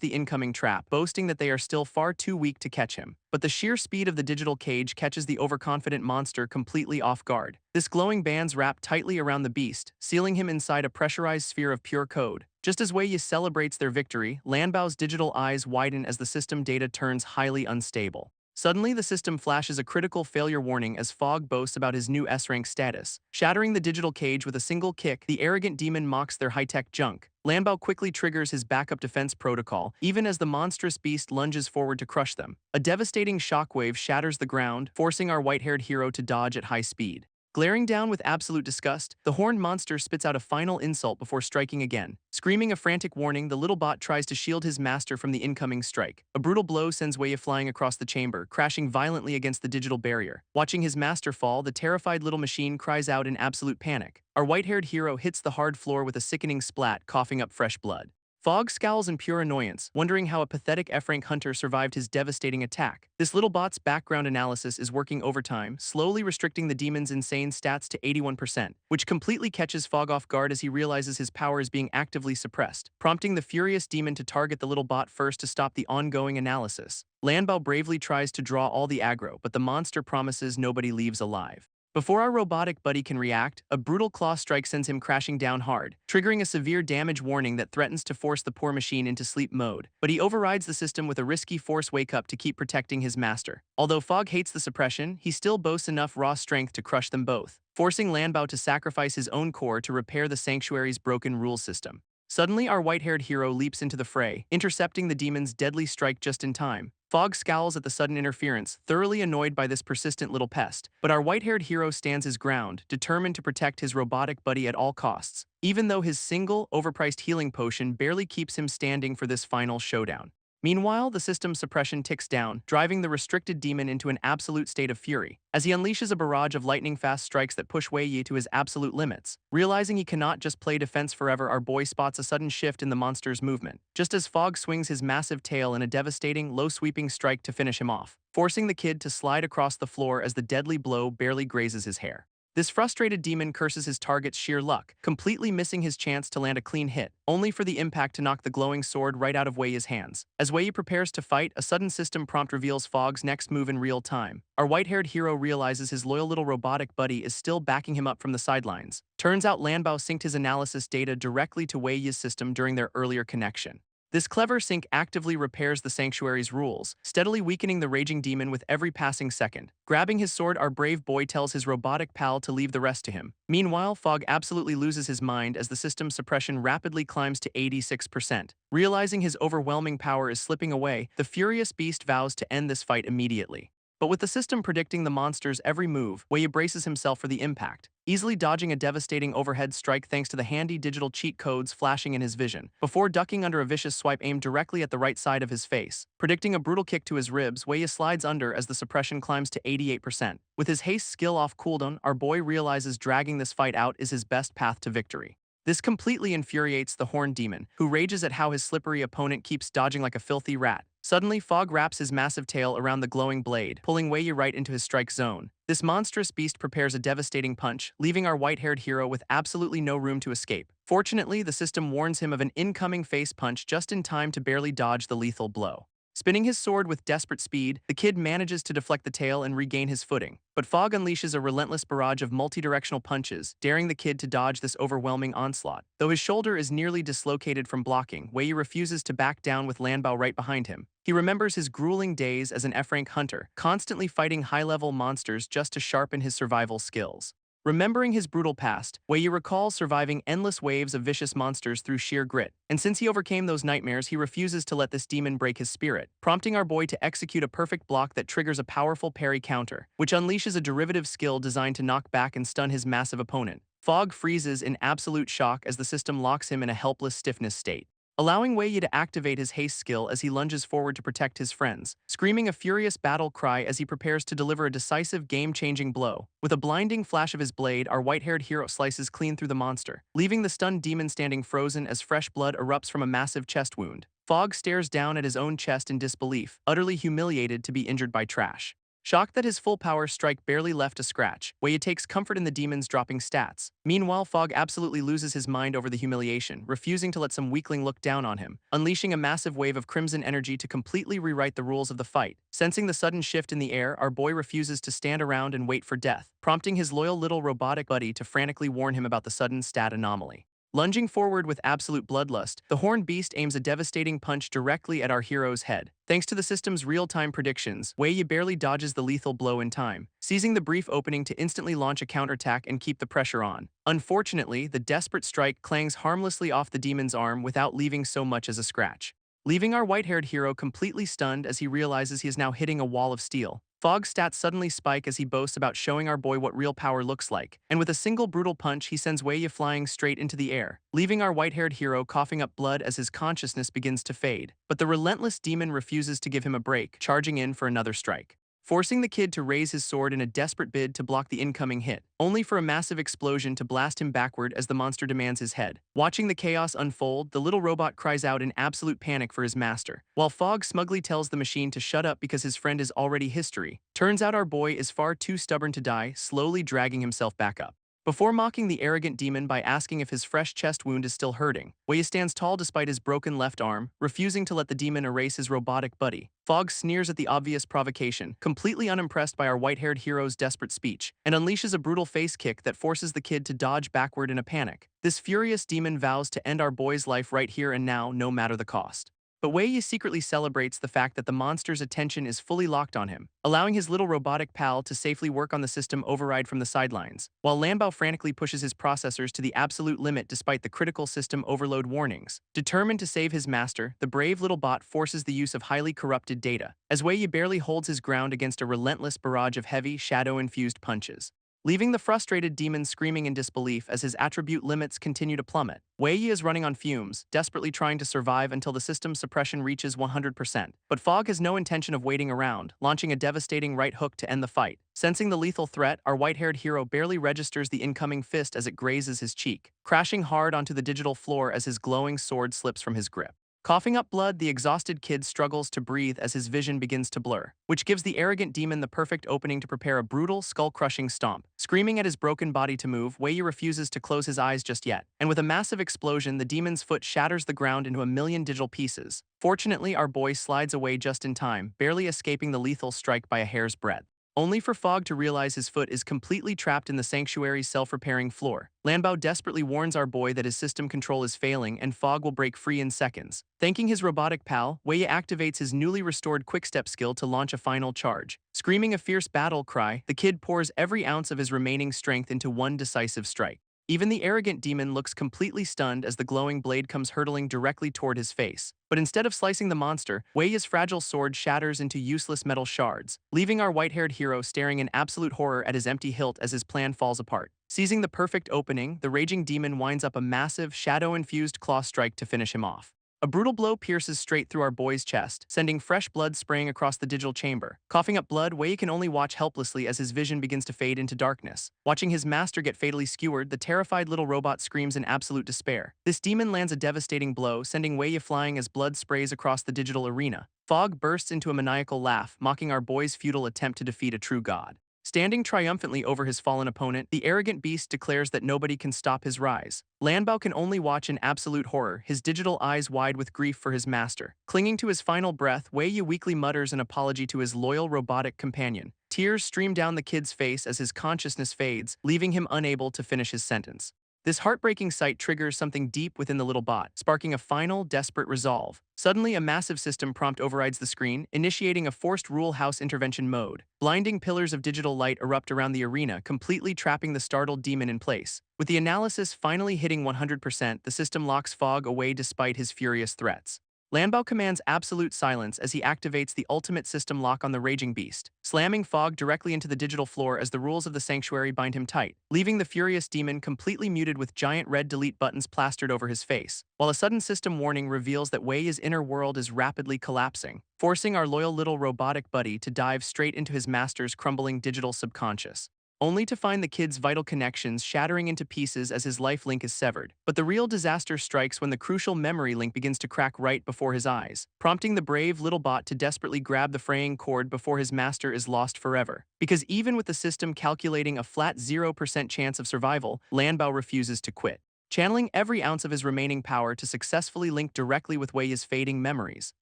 the incoming trap, boasting that they are still far too weak to catch him. But the sheer speed of the digital cage catches the overconfident monster completely off guard. This glowing bands wrap tightly around the beast, sealing him inside a pressurized sphere of pure code. Just as Wei celebrates their victory, Lanbao's digital eyes widen as the system data turns highly unstable. Suddenly, the system flashes a critical failure warning as Fog boasts about his new S-rank status. Shattering the digital cage with a single kick, the arrogant demon mocks their high-tech junk. Lanbao quickly triggers his backup defense protocol, even as the monstrous beast lunges forward to crush them. A devastating shockwave shatters the ground, forcing our white-haired hero to dodge at high speed. Glaring down with absolute disgust, the horned monster spits out a final insult before striking again. Screaming a frantic warning, the little bot tries to shield his master from the incoming strike. A brutal blow sends Wei flying across the chamber, crashing violently against the digital barrier. Watching his master fall, the terrified little machine cries out in absolute panic. Our white-haired hero hits the hard floor with a sickening splat, coughing up fresh blood. Fog scowls in pure annoyance, wondering how a pathetic F-rank hunter survived his devastating attack. This little bot's background analysis is working overtime, slowly restricting the demon's insane stats to 81%, which completely catches Fog off guard as he realizes his power is being actively suppressed, prompting the furious demon to target the little bot first to stop the ongoing analysis. Lanbao bravely tries to draw all the aggro, but the monster promises nobody leaves alive. Before our robotic buddy can react, a brutal claw strike sends him crashing down hard, triggering a severe damage warning that threatens to force the poor machine into sleep mode. But he overrides the system with a risky force wake-up to keep protecting his master. Although Fog hates the suppression, he still boasts enough raw strength to crush them both, forcing Lanbao to sacrifice his own core to repair the Sanctuary's broken rule system. Suddenly, our white-haired hero leaps into the fray, intercepting the demon's deadly strike just in time. Fog scowls at the sudden interference, thoroughly annoyed by this persistent little pest, but our white-haired hero stands his ground, determined to protect his robotic buddy at all costs, even though his single, overpriced healing potion barely keeps him standing for this final showdown. Meanwhile, the system's suppression ticks down, driving the restricted demon into an absolute state of fury, as he unleashes a barrage of lightning-fast strikes that push Wei Yi to his absolute limits. Realizing he cannot just play defense forever, our boy spots a sudden shift in the monster's movement, just as Fog swings his massive tail in a devastating, low-sweeping strike to finish him off, forcing the kid to slide across the floor as the deadly blow barely grazes his hair. This frustrated demon curses his target's sheer luck, completely missing his chance to land a clean hit, only for the impact to knock the glowing sword right out of Wei Yi's hands. As Wei Yi prepares to fight, a sudden system prompt reveals Fog's next move in real time. Our white-haired hero realizes his loyal little robotic buddy is still backing him up from the sidelines. Turns out Lanbao synced his analysis data directly to Wei Yi's system during their earlier connection. This clever sync actively repairs the Sanctuary's rules, steadily weakening the raging demon with every passing second. Grabbing his sword, our brave boy tells his robotic pal to leave the rest to him. Meanwhile, Fog absolutely loses his mind as the system's suppression rapidly climbs to 86%. Realizing his overwhelming power is slipping away, the furious beast vows to end this fight immediately. But with the system predicting the monster's every move, Wei braces himself for the impact, easily dodging a devastating overhead strike thanks to the handy digital cheat codes flashing in his vision, before ducking under a vicious swipe aimed directly at the right side of his face. Predicting a brutal kick to his ribs, Wei slides under as the suppression climbs to 88%. With his haste skill off cooldown, our boy realizes dragging this fight out is his best path to victory. This completely infuriates the horned demon, who rages at how his slippery opponent keeps dodging like a filthy rat. Suddenly, Fog wraps his massive tail around the glowing blade, pulling Wei Yi right into his strike zone. This monstrous beast prepares a devastating punch, leaving our white-haired hero with absolutely no room to escape. Fortunately, the system warns him of an incoming face punch just in time to barely dodge the lethal blow. Spinning his sword with desperate speed, the kid manages to deflect the tail and regain his footing. But Fog unleashes a relentless barrage of multi-directional punches, daring the kid to dodge this overwhelming onslaught. Though his shoulder is nearly dislocated from blocking, Wei Yi refuses to back down with Lanbao right behind him. He remembers his grueling days as an F-rank hunter, constantly fighting high-level monsters just to sharpen his survival skills. Remembering his brutal past, Wei recalls surviving endless waves of vicious monsters through sheer grit, and since he overcame those nightmares, he refuses to let this demon break his spirit, prompting our boy to execute a perfect block that triggers a powerful parry counter, which unleashes a derivative skill designed to knock back and stun his massive opponent. Fog freezes in absolute shock as the system locks him in a helpless stiffness state, allowing Wei Yi to activate his haste skill as he lunges forward to protect his friends, screaming a furious battle cry as he prepares to deliver a decisive game-changing blow. With a blinding flash of his blade, our white-haired hero slices clean through the monster, leaving the stunned demon standing frozen as fresh blood erupts from a massive chest wound. Fog stares down at his own chest in disbelief, utterly humiliated to be injured by trash. Shocked that his full power strike barely left a scratch, Wei takes comfort in the demon's dropping stats. Meanwhile, Fog absolutely loses his mind over the humiliation, refusing to let some weakling look down on him, unleashing a massive wave of crimson energy to completely rewrite the rules of the fight. Sensing the sudden shift in the air, our boy refuses to stand around and wait for death, prompting his loyal little robotic buddy to frantically warn him about the sudden stat anomaly. Lunging forward with absolute bloodlust, the horned beast aims a devastating punch directly at our hero's head. Thanks to the system's real-time predictions, Wei Yi barely dodges the lethal blow in time, seizing the brief opening to instantly launch a counterattack and keep the pressure on. Unfortunately, the desperate strike clangs harmlessly off the demon's arm without leaving so much as a scratch, leaving our white-haired hero completely stunned as he realizes he is now hitting a wall of steel. Fog's stats suddenly spike as he boasts about showing our boy what real power looks like, and with a single brutal punch he sends Wei Yi flying straight into the air, leaving our white-haired hero coughing up blood as his consciousness begins to fade. But the relentless demon refuses to give him a break, charging in for another strike, forcing the kid to raise his sword in a desperate bid to block the incoming hit, only for a massive explosion to blast him backward as the monster demands his head. Watching the chaos unfold, the little robot cries out in absolute panic for his master, while Fog smugly tells the machine to shut up because his friend is already history. Turns out our boy is far too stubborn to die, slowly dragging himself back up. Before mocking the arrogant demon by asking if his fresh chest wound is still hurting, Wei stands tall despite his broken left arm, refusing to let the demon erase his robotic buddy. Fog sneers at the obvious provocation, completely unimpressed by our white-haired hero's desperate speech, and unleashes a brutal face kick that forces the kid to dodge backward in a panic. This furious demon vows to end our boy's life right here and now, no matter the cost. But Wei Yi secretly celebrates the fact that the monster's attention is fully locked on him, allowing his little robotic pal to safely work on the system override from the sidelines, while Lanbao frantically pushes his processors to the absolute limit despite the critical system overload warnings. Determined to save his master, the brave little bot forces the use of highly corrupted data, as Wei Yi barely holds his ground against a relentless barrage of heavy, shadow-infused punches, leaving the frustrated demon screaming in disbelief as his attribute limits continue to plummet. Wei Yi is running on fumes, desperately trying to survive until the system's suppression reaches 100%. But Fog has no intention of waiting around, launching a devastating right hook to end the fight. Sensing the lethal threat, our white-haired hero barely registers the incoming fist as it grazes his cheek, crashing hard onto the digital floor as his glowing sword slips from his grip. Coughing up blood, the exhausted kid struggles to breathe as his vision begins to blur, which gives the arrogant demon the perfect opening to prepare a brutal, skull-crushing stomp. Screaming at his broken body to move, Wei Yi refuses to close his eyes just yet, and with a massive explosion, the demon's foot shatters the ground into a million digital pieces. Fortunately, our boy slides away just in time, barely escaping the lethal strike by a hair's breadth, only for Fog to realize his foot is completely trapped in the sanctuary's self-repairing floor. Lanbao desperately warns our boy that his system control is failing and Fog will break free in seconds. Thanking his robotic pal, Wei Yi activates his newly restored quick-step skill to launch a final charge. Screaming a fierce battle cry, the kid pours every ounce of his remaining strength into one decisive strike. Even the arrogant demon looks completely stunned as the glowing blade comes hurtling directly toward his face. But instead of slicing the monster, Wei Yi's fragile sword shatters into useless metal shards, leaving our white-haired hero staring in absolute horror at his empty hilt as his plan falls apart. Seizing the perfect opening, the raging demon winds up a massive, shadow-infused claw strike to finish him off. A brutal blow pierces straight through our boy's chest, sending fresh blood spraying across the digital chamber. Coughing up blood, Wei can only watch helplessly as his vision begins to fade into darkness. Watching his master get fatally skewered, the terrified little robot screams in absolute despair. This demon lands a devastating blow, sending Wei flying as blood sprays across the digital arena. Fog bursts into a maniacal laugh, mocking our boy's futile attempt to defeat a true god. Standing triumphantly over his fallen opponent, the arrogant beast declares that nobody can stop his rise. Lanbao can only watch in absolute horror, his digital eyes wide with grief for his master. Clinging to his final breath, Wei Yi weakly mutters an apology to his loyal robotic companion. Tears stream down the kid's face as his consciousness fades, leaving him unable to finish his sentence. This heartbreaking sight triggers something deep within the little bot, sparking a final, desperate resolve. Suddenly, a massive system prompt overrides the screen, initiating a forced rule house intervention mode. Blinding pillars of digital light erupt around the arena, completely trapping the startled demon in place. With the analysis finally hitting 100%, the system locks Fog away despite his furious threats. Lanbao commands absolute silence as he activates the ultimate system lock on the raging beast, slamming Fog directly into the digital floor as the rules of the sanctuary bind him tight, leaving the furious demon completely muted with giant red delete buttons plastered over his face, while a sudden system warning reveals that Wei's inner world is rapidly collapsing, forcing our loyal little robotic buddy to dive straight into his master's crumbling digital subconscious, only to find the kid's vital connections shattering into pieces as his life link is severed. But the real disaster strikes when the crucial memory link begins to crack right before his eyes, prompting the brave little bot to desperately grab the fraying cord before his master is lost forever. Because even with the system calculating a flat 0% chance of survival, Lanbao refuses to quit, channeling every ounce of his remaining power to successfully link directly with Wei's fading memories.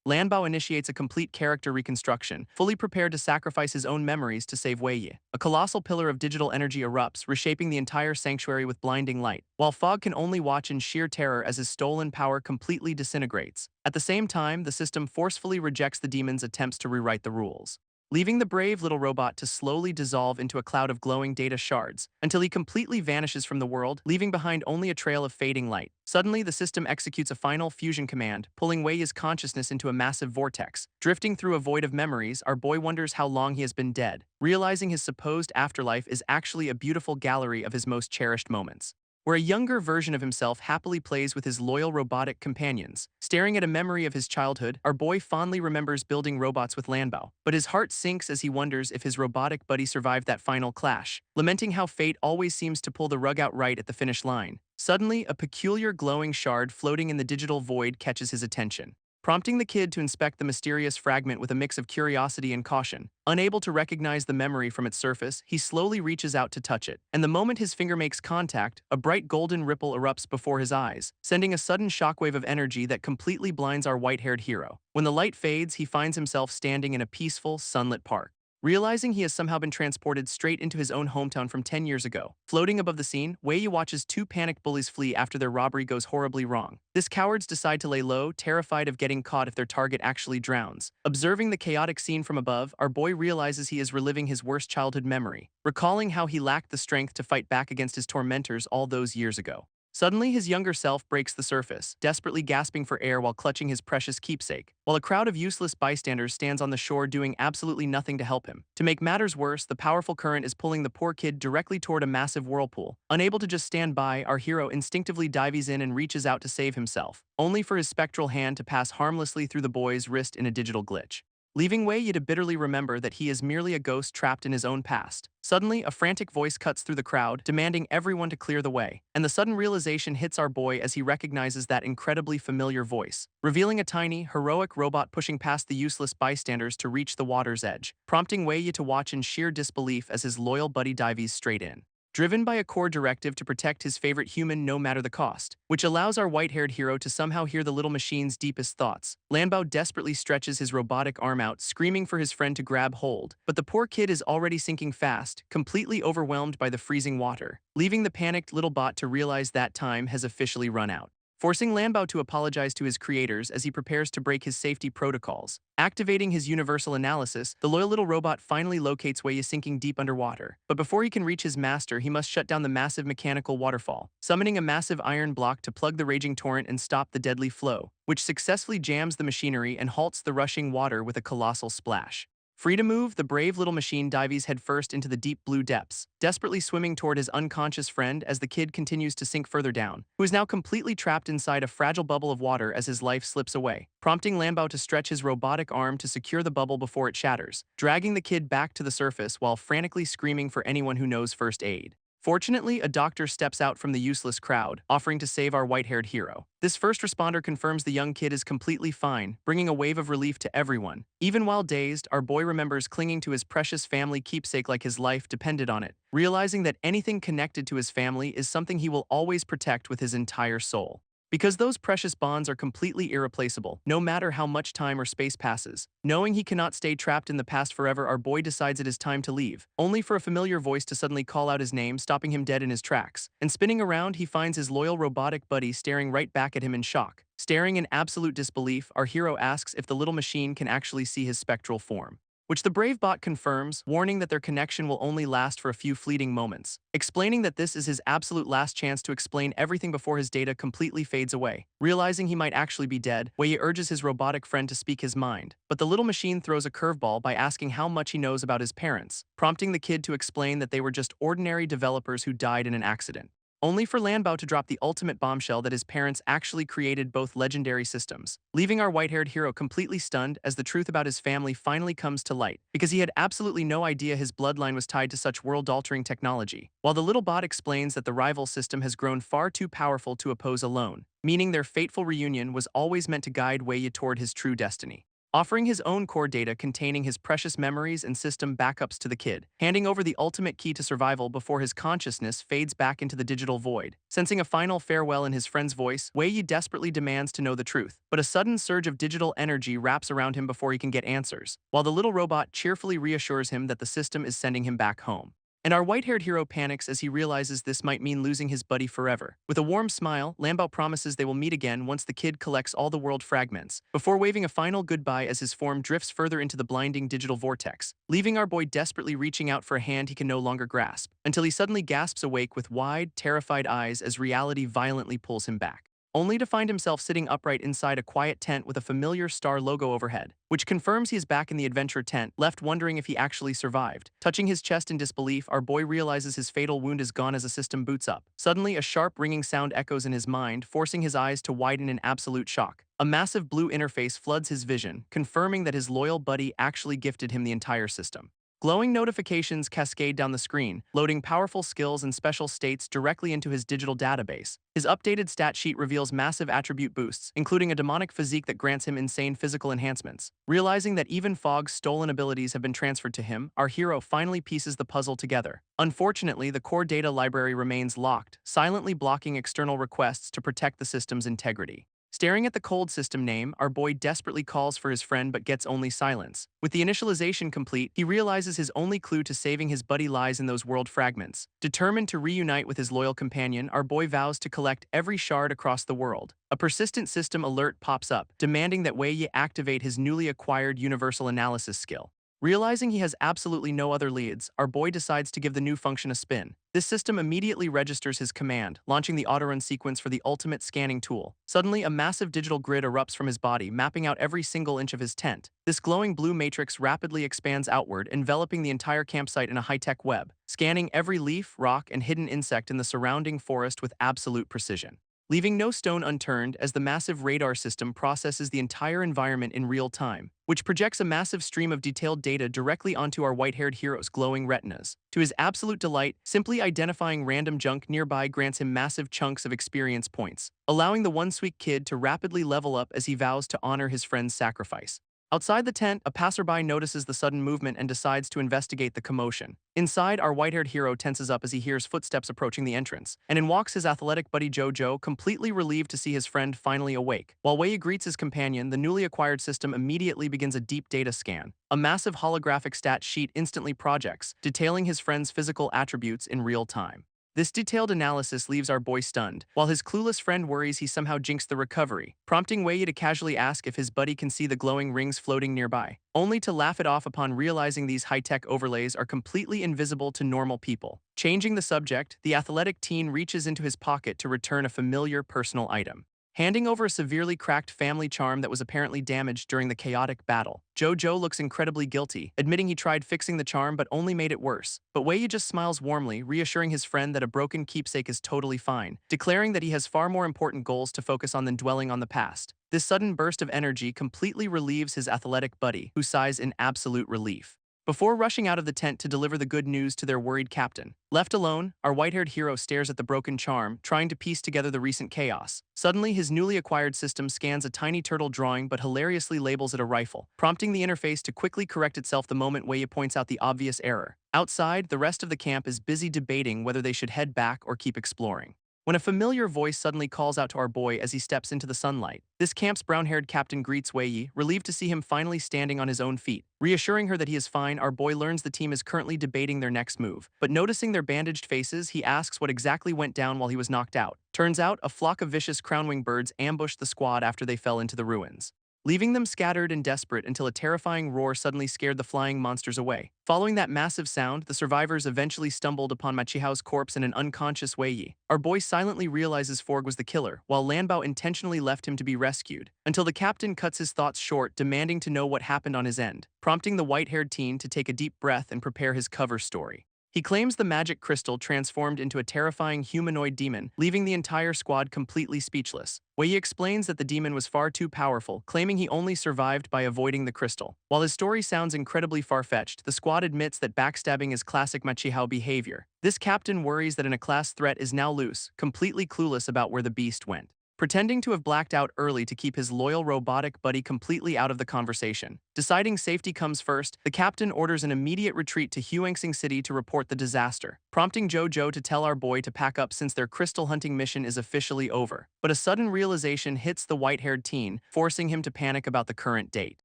Lanbao initiates a complete character reconstruction, fully prepared to sacrifice his own memories to save Wei. A colossal pillar of digital energy erupts, reshaping the entire sanctuary with blinding light, while Fog can only watch in sheer terror as his stolen power completely disintegrates. At the same time, the system forcefully rejects the demon's attempts to rewrite the rules, leaving the brave little robot to slowly dissolve into a cloud of glowing data shards until he completely vanishes from the world, leaving behind only a trail of fading light. Suddenly, the system executes a final fusion command, pulling Wei's consciousness into a massive vortex. Drifting through a void of memories, our boy wonders how long he has been dead, realizing his supposed afterlife is actually a beautiful gallery of his most cherished moments, where a younger version of himself happily plays with his loyal robotic companions. Staring at a memory of his childhood, our boy fondly remembers building robots with Lanbao, but his heart sinks as he wonders if his robotic buddy survived that final clash, lamenting how fate always seems to pull the rug out right at the finish line. Suddenly, a peculiar glowing shard floating in the digital void catches his attention, prompting the kid to inspect the mysterious fragment with a mix of curiosity and caution. Unable to recognize the memory from its surface, he slowly reaches out to touch it, and the moment his finger makes contact, a bright golden ripple erupts before his eyes, sending a sudden shockwave of energy that completely blinds our white-haired hero. When the light fades, he finds himself standing in a peaceful, sunlit park. Realizing he has somehow been transported straight into his own hometown from 10 years ago. Floating above the scene, Wei watches two panicked bullies flee after their robbery goes horribly wrong. These cowards decide to lay low, terrified of getting caught if their target actually drowns. Observing the chaotic scene from above, our boy realizes he is reliving his worst childhood memory, recalling how he lacked the strength to fight back against his tormentors all those years ago. Suddenly, his younger self breaks the surface, desperately gasping for air while clutching his precious keepsake, while a crowd of useless bystanders stands on the shore doing absolutely nothing to help him. To make matters worse, the powerful current is pulling the poor kid directly toward a massive whirlpool. Unable to just stand by, our hero instinctively dives in and reaches out to save himself, only for his spectral hand to pass harmlessly through the boy's wrist in a digital glitch, leaving Wei to bitterly remember that he is merely a ghost trapped in his own past. Suddenly, a frantic voice cuts through the crowd, demanding everyone to clear the way, and the sudden realization hits our boy as he recognizes that incredibly familiar voice, revealing a tiny, heroic robot pushing past the useless bystanders to reach the water's edge, prompting Wei to watch in sheer disbelief as his loyal buddy dives straight in, driven by a core directive to protect his favorite human no matter the cost, which allows our white-haired hero to somehow hear the little machine's deepest thoughts. Lanbao desperately stretches his robotic arm out, screaming for his friend to grab hold, but the poor kid is already sinking fast, completely overwhelmed by the freezing water, leaving the panicked little bot to realize that time has officially run out, forcing Lanbao to apologize to his creators as he prepares to break his safety protocols. Activating his universal analysis, the loyal little robot finally locates Wei sinking deep underwater. But before he can reach his master, he must shut down the massive mechanical waterfall, summoning a massive iron block to plug the raging torrent and stop the deadly flow, which successfully jams the machinery and halts the rushing water with a colossal splash. Free to move, the brave little machine dives headfirst into the deep blue depths, desperately swimming toward his unconscious friend as the kid continues to sink further down, who is now completely trapped inside a fragile bubble of water as his life slips away, prompting Lanbao to stretch his robotic arm to secure the bubble before it shatters, dragging the kid back to the surface while frantically screaming for anyone who knows first aid. Fortunately, a doctor steps out from the useless crowd, offering to save our white-haired hero. This first responder confirms the young kid is completely fine, bringing a wave of relief to everyone. Even while dazed, our boy remembers clinging to his precious family keepsake like his life depended on it, realizing that anything connected to his family is something he will always protect with his entire soul. Because those precious bonds are completely irreplaceable, no matter how much time or space passes. Knowing he cannot stay trapped in the past forever, our boy decides it is time to leave, only for a familiar voice to suddenly call out his name, stopping him dead in his tracks. And spinning around, he finds his loyal robotic buddy staring right back at him in shock. Staring in absolute disbelief, our hero asks if the little machine can actually see his spectral form, which the brave bot confirms, warning that their connection will only last for a few fleeting moments, explaining that this is his absolute last chance to explain everything before his data completely fades away. Realizing he might actually be dead, Wei urges his robotic friend to speak his mind, but the little machine throws a curveball by asking how much he knows about his parents, prompting the kid to explain that they were just ordinary developers who died in an accident. Only for Lanbao to drop the ultimate bombshell that his parents actually created both legendary systems, leaving our white-haired hero completely stunned as the truth about his family finally comes to light, because he had absolutely no idea his bloodline was tied to such world-altering technology. While the little bot explains that the rival system has grown far too powerful to oppose alone, meaning their fateful reunion was always meant to guide Wei toward his true destiny. Offering his own core data containing his precious memories and system backups to the kid, handing over the ultimate key to survival before his consciousness fades back into the digital void. Sensing a final farewell in his friend's voice, Wei Yi desperately demands to know the truth, but a sudden surge of digital energy wraps around him before he can get answers, while the little robot cheerfully reassures him that the system is sending him back home. And our white-haired hero panics as he realizes this might mean losing his buddy forever. With a warm smile, Lambao promises they will meet again once the kid collects all the world fragments, before waving a final goodbye as his form drifts further into the blinding digital vortex, leaving our boy desperately reaching out for a hand he can no longer grasp, until he suddenly gasps awake with wide, terrified eyes as reality violently pulls him back, only to find himself sitting upright inside a quiet tent with a familiar star logo overhead, which confirms he is back in the adventure tent, left wondering if he actually survived. Touching his chest in disbelief, our boy realizes his fatal wound is gone as a system boots up. Suddenly, a sharp ringing sound echoes in his mind, forcing his eyes to widen in absolute shock. A massive blue interface floods his vision, confirming that his loyal buddy actually gifted him the entire system. Glowing notifications cascade down the screen, loading powerful skills and special states directly into his digital database. His updated stat sheet reveals massive attribute boosts, including a demonic physique that grants him insane physical enhancements. Realizing that even Fogg's stolen abilities have been transferred to him, our hero finally pieces the puzzle together. Unfortunately, the core data library remains locked, silently blocking external requests to protect the system's integrity. Staring at the cold system name, our boy desperately calls for his friend but gets only silence. With the initialization complete, he realizes his only clue to saving his buddy lies in those world fragments. Determined to reunite with his loyal companion, our boy vows to collect every shard across the world. A persistent system alert pops up, demanding that Wei Yi activate his newly acquired universal analysis skill. Realizing he has absolutely no other leads, our boy decides to give the new function a spin. This system immediately registers his command, launching the autorun sequence for the ultimate scanning tool. Suddenly, a massive digital grid erupts from his body, mapping out every single inch of his tent. This glowing blue matrix rapidly expands outward, enveloping the entire campsite in a high-tech web, scanning every leaf, rock, and hidden insect in the surrounding forest with absolute precision, leaving no stone unturned as the massive radar system processes the entire environment in real time, which projects a massive stream of detailed data directly onto our white-haired hero's glowing retinas. To his absolute delight, simply identifying random junk nearby grants him massive chunks of experience points, allowing the one-sweet kid to rapidly level up as he vows to honor his friend's sacrifice. Outside the tent, a passerby notices the sudden movement and decides to investigate the commotion. Inside, our white-haired hero tenses up as he hears footsteps approaching the entrance, and in walks his athletic buddy Jojo, completely relieved to see his friend finally awake. While Wei greets his companion, the newly acquired system immediately begins a deep data scan. A massive holographic stat sheet instantly projects, detailing his friend's physical attributes in real time. This detailed analysis leaves our boy stunned, while his clueless friend worries he somehow jinxed the recovery, prompting Wei to casually ask if his buddy can see the glowing rings floating nearby, only to laugh it off upon realizing these high-tech overlays are completely invisible to normal people. Changing the subject, the athletic teen reaches into his pocket to return a familiar personal item, handing over a severely cracked family charm that was apparently damaged during the chaotic battle. Jojo looks incredibly guilty, admitting he tried fixing the charm but only made it worse. But Wei just smiles warmly, reassuring his friend that a broken keepsake is totally fine, declaring that he has far more important goals to focus on than dwelling on the past. This sudden burst of energy completely relieves his athletic buddy, who sighs in absolute relief, before rushing out of the tent to deliver the good news to their worried captain. Left alone, our white-haired hero stares at the broken charm, trying to piece together the recent chaos. Suddenly, his newly acquired system scans a tiny turtle drawing but hilariously labels it a rifle, prompting the interface to quickly correct itself the moment Wei points out the obvious error. Outside, the rest of the camp is busy debating whether they should head back or keep exploring. when a familiar voice suddenly calls out to our boy as he steps into the sunlight. This camp's brown-haired captain greets Wei Yi, relieved to see him finally standing on his own feet. Reassuring her that he is fine, our boy learns the team is currently debating their next move. But noticing their bandaged faces, he asks what exactly went down while he was knocked out. Turns out, a flock of vicious crownwing birds ambushed the squad after they fell into the ruins, leaving them scattered and desperate until a terrifying roar suddenly scared the flying monsters away. Following that massive sound, the survivors eventually stumbled upon Machihao's corpse and an unconscious Wei Yi. Our boy silently realizes Forg was the killer, while Lanbao intentionally left him to be rescued, until the captain cuts his thoughts short, demanding to know what happened on his end, prompting the white-haired teen to take a deep breath and prepare his cover story. He claims the magic crystal transformed into a terrifying humanoid demon, leaving the entire squad completely speechless. Wei explains that the demon was far too powerful, claiming he only survived by avoiding the crystal. While his story sounds incredibly far-fetched, the squad admits that backstabbing is classic Machihao behavior. This captain worries that a class threat is now loose, completely clueless about where the beast went, pretending to have blacked out early to keep his loyal robotic buddy completely out of the conversation. Deciding safety comes first, the captain orders an immediate retreat to Huangsing City to report the disaster, prompting Jojo to tell our boy to pack up since their crystal hunting mission is officially over. But a sudden realization hits the white-haired teen, forcing him to panic about the current date,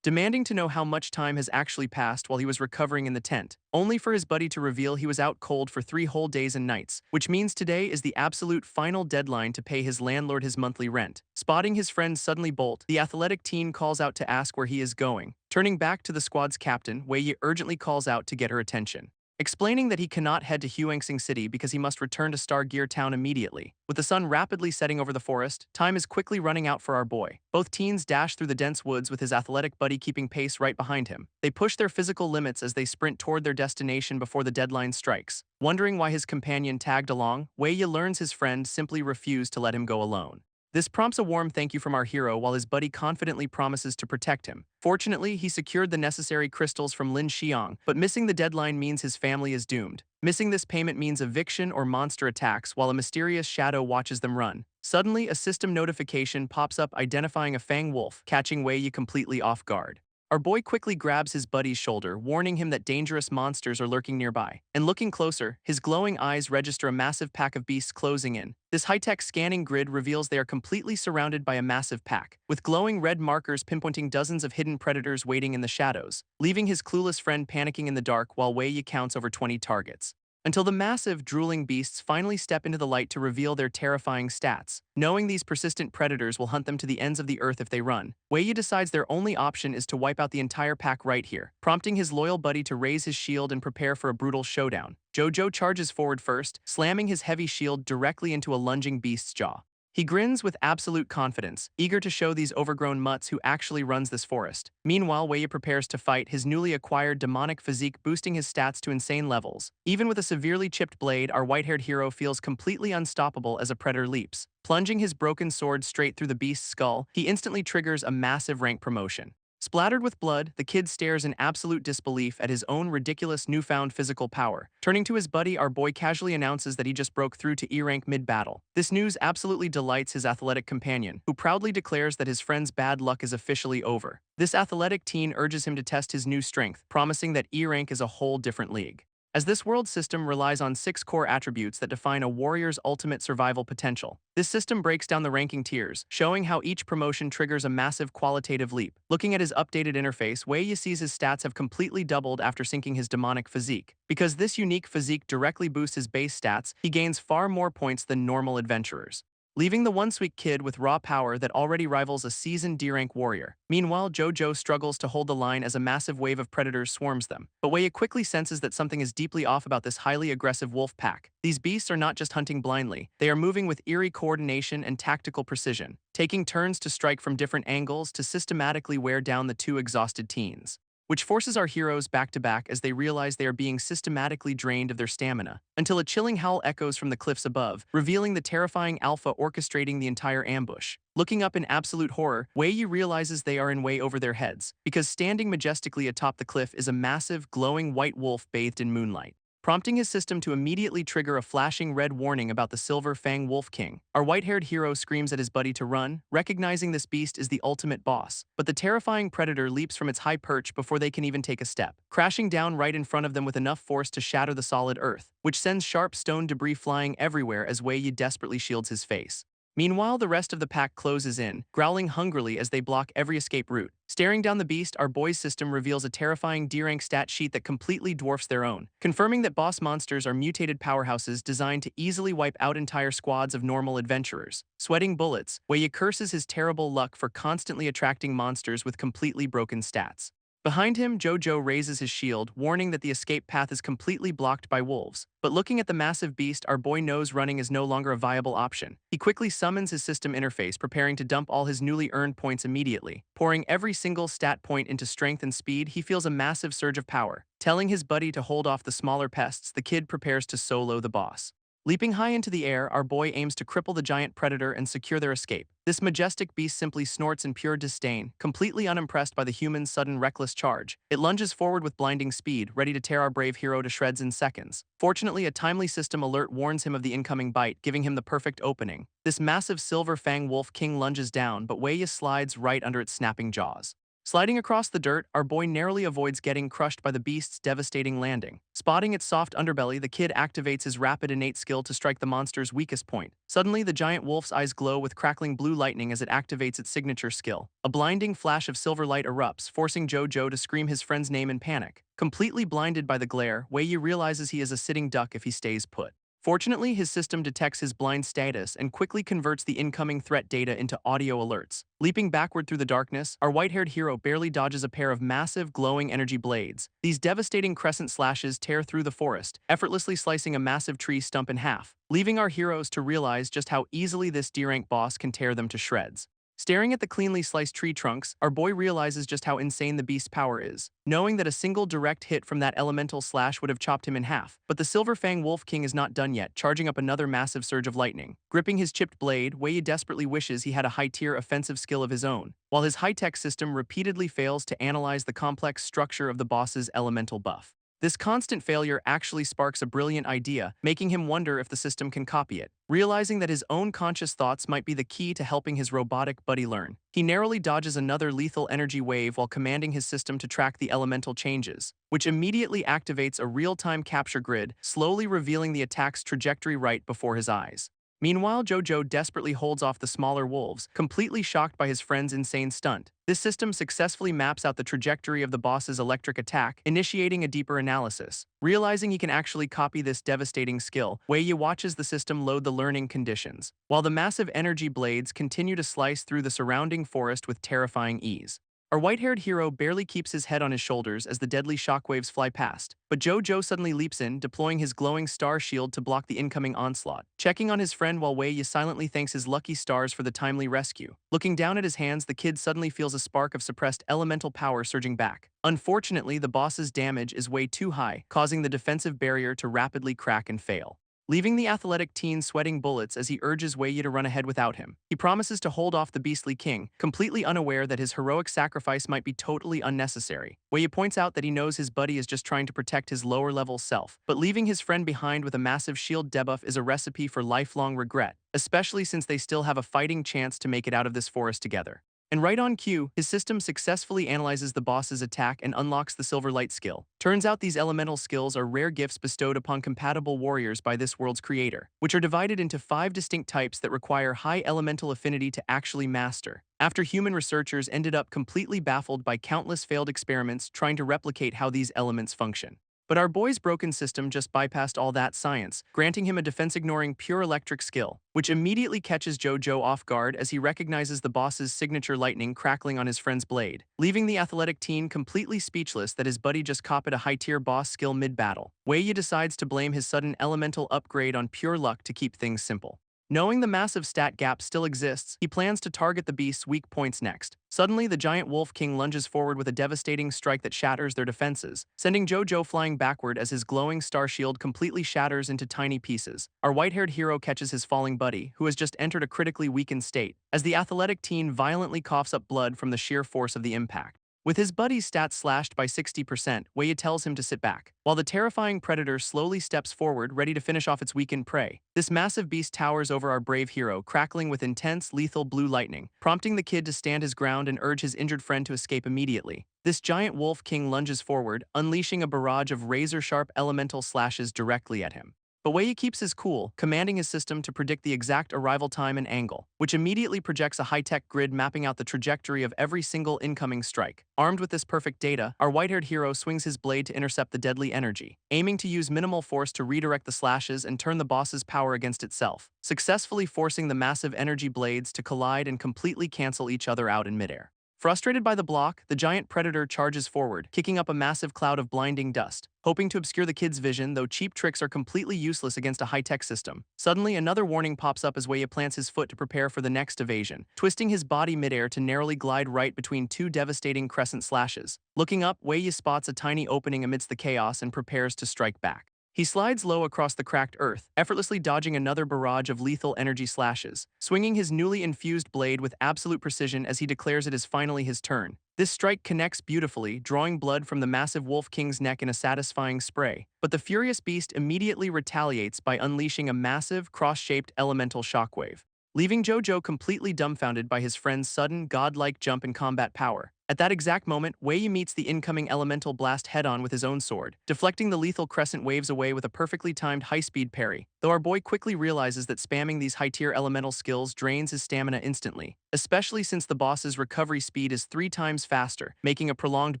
demanding to know how much time has actually passed while he was recovering in the tent, only for his buddy to reveal he was out cold for 3 whole days and nights, which means today is the absolute final deadline to pay his landlord his monthly rent. Spotting his friend suddenly bolt, the athletic teen calls out to ask where he is going. Turning back to the squad's captain, Wei Yi urgently calls out to get her attention, explaining that he cannot head to Huangsing City because he must return to Star Gear Town immediately. With the sun rapidly setting over the forest, time is quickly running out for our boy. Both teens dash through the dense woods with his athletic buddy keeping pace right behind him. They push their physical limits as they sprint toward their destination before the deadline strikes. Wondering why his companion tagged along, Wei Yi learns his friend simply refused to let him go alone. This prompts a warm thank you from our hero while his buddy confidently promises to protect him. Fortunately, he secured the necessary crystals from Lin Xiang, but missing the deadline means his family is doomed. Missing this payment means eviction or monster attacks while a mysterious shadow watches them run. Suddenly, a system notification pops up identifying a Fang wolf, catching Wei Yi completely off guard. Our boy quickly grabs his buddy's shoulder, warning him that dangerous monsters are lurking nearby. And looking closer, his glowing eyes register a massive pack of beasts closing in. This high-tech scanning grid reveals they are completely surrounded by a massive pack, with glowing red markers pinpointing dozens of hidden predators waiting in the shadows, leaving his clueless friend panicking in the dark while Wei Yi counts over 20 targets, until the massive, drooling beasts finally step into the light to reveal their terrifying stats. Knowing these persistent predators will hunt them to the ends of the earth if they run, Wei Yi decides their only option is to wipe out the entire pack right here, prompting his loyal buddy to raise his shield and prepare for a brutal showdown. Jojo charges forward first, slamming his heavy shield directly into a lunging beast's jaw. He grins with absolute confidence, eager to show these overgrown mutts who actually runs this forest. Meanwhile, Wei Yi prepares to fight, his newly acquired demonic physique boosting his stats to insane levels. Even with a severely chipped blade, our white-haired hero feels completely unstoppable as a predator leaps. Plunging his broken sword straight through the beast's skull, he instantly triggers a massive rank promotion. Splattered with blood, the kid stares in absolute disbelief at his own ridiculous newfound physical power. Turning to his buddy, our boy casually announces that he just broke through to E-rank mid-battle. This news absolutely delights his athletic companion, who proudly declares that his friend's bad luck is officially over. This athletic teen urges him to test his new strength, promising that E-rank is a whole different league, as this world system relies on 6 core attributes that define a warrior's ultimate survival potential. This system breaks down the ranking tiers, showing how each promotion triggers a massive qualitative leap. Looking at his updated interface, Wei Yi sees his stats have completely doubled after syncing his demonic physique. Because this unique physique directly boosts his base stats, he gains far more points than normal adventurers, leaving the one-sweet kid with raw power that already rivals a seasoned D-rank warrior. Meanwhile, Jojo struggles to hold the line as a massive wave of predators swarms them. But Wei quickly senses that something is deeply off about this highly aggressive wolf pack. These beasts are not just hunting blindly, they are moving with eerie coordination and tactical precision, taking turns to strike from different angles to systematically wear down the 2 exhausted teens, which forces our heroes back to back as they realize they are being systematically drained of their stamina, until a chilling howl echoes from the cliffs above, revealing the terrifying Alpha orchestrating the entire ambush. Looking up in absolute horror, Wei Yi realizes they are in way over their heads, because standing majestically atop the cliff is a massive, glowing white wolf bathed in moonlight, prompting his system to immediately trigger a flashing red warning about the Silver Fang Wolf King. Our white-haired hero screams at his buddy to run, recognizing this beast is the ultimate boss. But the terrifying predator leaps from its high perch before they can even take a step, crashing down right in front of them with enough force to shatter the solid earth, which sends sharp stone debris flying everywhere as Wei Yi desperately shields his face. Meanwhile, the rest of the pack closes in, growling hungrily as they block every escape route. Staring down the beast, our boys' system reveals a terrifying D-rank stat sheet that completely dwarfs their own, confirming that boss monsters are mutated powerhouses designed to easily wipe out entire squads of normal adventurers. Sweating bullets, Wei Yi curses his terrible luck for constantly attracting monsters with completely broken stats. Behind him, Jojo raises his shield, warning that the escape path is completely blocked by wolves. But looking at the massive beast, our boy knows running is no longer a viable option. He quickly summons his system interface, preparing to dump all his newly earned points immediately. Pouring every single stat point into strength and speed, he feels a massive surge of power. Telling his buddy to hold off the smaller pests, the kid prepares to solo the boss. Leaping high into the air, our boy aims to cripple the giant predator and secure their escape. This majestic beast simply snorts in pure disdain, completely unimpressed by the human's sudden reckless charge. It lunges forward with blinding speed, ready to tear our brave hero to shreds in seconds. Fortunately, a timely system alert warns him of the incoming bite, giving him the perfect opening. This massive Silver Fang Wolf King lunges down, but Wei Yi slides right under its snapping jaws. Sliding across the dirt, our boy narrowly avoids getting crushed by the beast's devastating landing. Spotting its soft underbelly, the kid activates his rapid innate skill to strike the monster's weakest point. Suddenly, the giant wolf's eyes glow with crackling blue lightning as it activates its signature skill. A blinding flash of silver light erupts, forcing Jojo to scream his friend's name in panic. Completely blinded by the glare, Wei Yi realizes he is a sitting duck if he stays put. Fortunately, his system detects his blind status and quickly converts the incoming threat data into audio alerts. Leaping backward through the darkness, our white-haired hero barely dodges a pair of massive, glowing energy blades. These devastating crescent slashes tear through the forest, effortlessly slicing a massive tree stump in half, leaving our heroes to realize just how easily this D-rank boss can tear them to shreds. Staring at the cleanly sliced tree trunks, our boy realizes just how insane the beast's power is, knowing that a single direct hit from that elemental slash would have chopped him in half. But the Silver Fang Wolf King is not done yet, charging up another massive surge of lightning. Gripping his chipped blade, Wei Yi desperately wishes he had a high-tier offensive skill of his own, while his high-tech system repeatedly fails to analyze the complex structure of the boss's elemental buff. This constant failure actually sparks a brilliant idea, making him wonder if the system can copy it. Realizing that his own conscious thoughts might be the key to helping his robotic buddy learn, he narrowly dodges another lethal energy wave while commanding his system to track the elemental changes, which immediately activates a real-time capture grid, slowly revealing the attack's trajectory right before his eyes. Meanwhile, Jojo desperately holds off the smaller wolves, completely shocked by his friend's insane stunt. This system successfully maps out the trajectory of the boss's electric attack, initiating a deeper analysis. Realizing he can actually copy this devastating skill, Wei Yi watches the system load the learning conditions, while the massive energy blades continue to slice through the surrounding forest with terrifying ease. Our white-haired hero barely keeps his head on his shoulders as the deadly shockwaves fly past, but Jojo suddenly leaps in, deploying his glowing star shield to block the incoming onslaught. Checking on his friend while Wei Yi silently thanks his lucky stars for the timely rescue. Looking down at his hands, the kid suddenly feels a spark of suppressed elemental power surging back. Unfortunately, the boss's damage is way too high, causing the defensive barrier to rapidly crack and fail. Leaving the athletic teen sweating bullets as he urges Wei Yi to run ahead without him. He promises to hold off the beastly king, completely unaware that his heroic sacrifice might be totally unnecessary. Wei Yi points out that he knows his buddy is just trying to protect his lower-level self, but leaving his friend behind with a massive shield debuff is a recipe for lifelong regret, especially since they still have a fighting chance to make it out of this forest together. And right on cue, his system successfully analyzes the boss's attack and unlocks the Silver Light skill. Turns out these elemental skills are rare gifts bestowed upon compatible warriors by this world's creator, which are divided into 5 distinct types that require high elemental affinity to actually master. After human researchers ended up completely baffled by countless failed experiments trying to replicate how these elements function. But our boy's broken system just bypassed all that science, granting him a defense-ignoring pure electric skill, which immediately catches Jojo off guard as he recognizes the boss's signature lightning crackling on his friend's blade, leaving the athletic teen completely speechless that his buddy just copied a high-tier boss skill mid-battle. Wei Yi decides to blame his sudden elemental upgrade on pure luck to keep things simple. Knowing the massive stat gap still exists, he plans to target the beast's weak points next. Suddenly, the giant Wolf King lunges forward with a devastating strike that shatters their defenses, sending Jojo flying backward as his glowing star shield completely shatters into tiny pieces. Our white-haired hero catches his falling buddy, who has just entered a critically weakened state, as the athletic teen violently coughs up blood from the sheer force of the impact. With his buddy's stats slashed by 60%, Wei tells him to sit back, while the terrifying predator slowly steps forward, ready to finish off its weakened prey. This massive beast towers over our brave hero, crackling with intense, lethal blue lightning, prompting the kid to stand his ground and urge his injured friend to escape immediately. This giant wolf king lunges forward, unleashing a barrage of razor-sharp elemental slashes directly at him. But Wei keeps his cool, commanding his system to predict the exact arrival time and angle, which immediately projects a high-tech grid mapping out the trajectory of every single incoming strike. Armed with this perfect data, our white-haired hero swings his blade to intercept the deadly energy, aiming to use minimal force to redirect the slashes and turn the boss's power against itself, successfully forcing the massive energy blades to collide and completely cancel each other out in midair. Frustrated by the block, the giant predator charges forward, kicking up a massive cloud of blinding dust, hoping to obscure the kid's vision, though cheap tricks are completely useless against a high-tech system. Suddenly, another warning pops up as Wei plants his foot to prepare for the next evasion, twisting his body midair to narrowly glide right between two devastating crescent slashes. Looking up, Wei spots a tiny opening amidst the chaos and prepares to strike back. He slides low across the cracked earth, effortlessly dodging another barrage of lethal energy slashes, swinging his newly infused blade with absolute precision as he declares it is finally his turn. This strike connects beautifully, drawing blood from the massive Wolf King's neck in a satisfying spray, but the furious beast immediately retaliates by unleashing a massive, cross-shaped elemental shockwave, leaving Jojo completely dumbfounded by his friend's sudden, godlike jump in combat power. At that exact moment, Wei meets the incoming elemental blast head-on with his own sword, deflecting the lethal crescent waves away with a perfectly timed high-speed parry, though our boy quickly realizes that spamming these high-tier elemental skills drains his stamina instantly, especially since the boss's recovery speed is 3 times faster, making a prolonged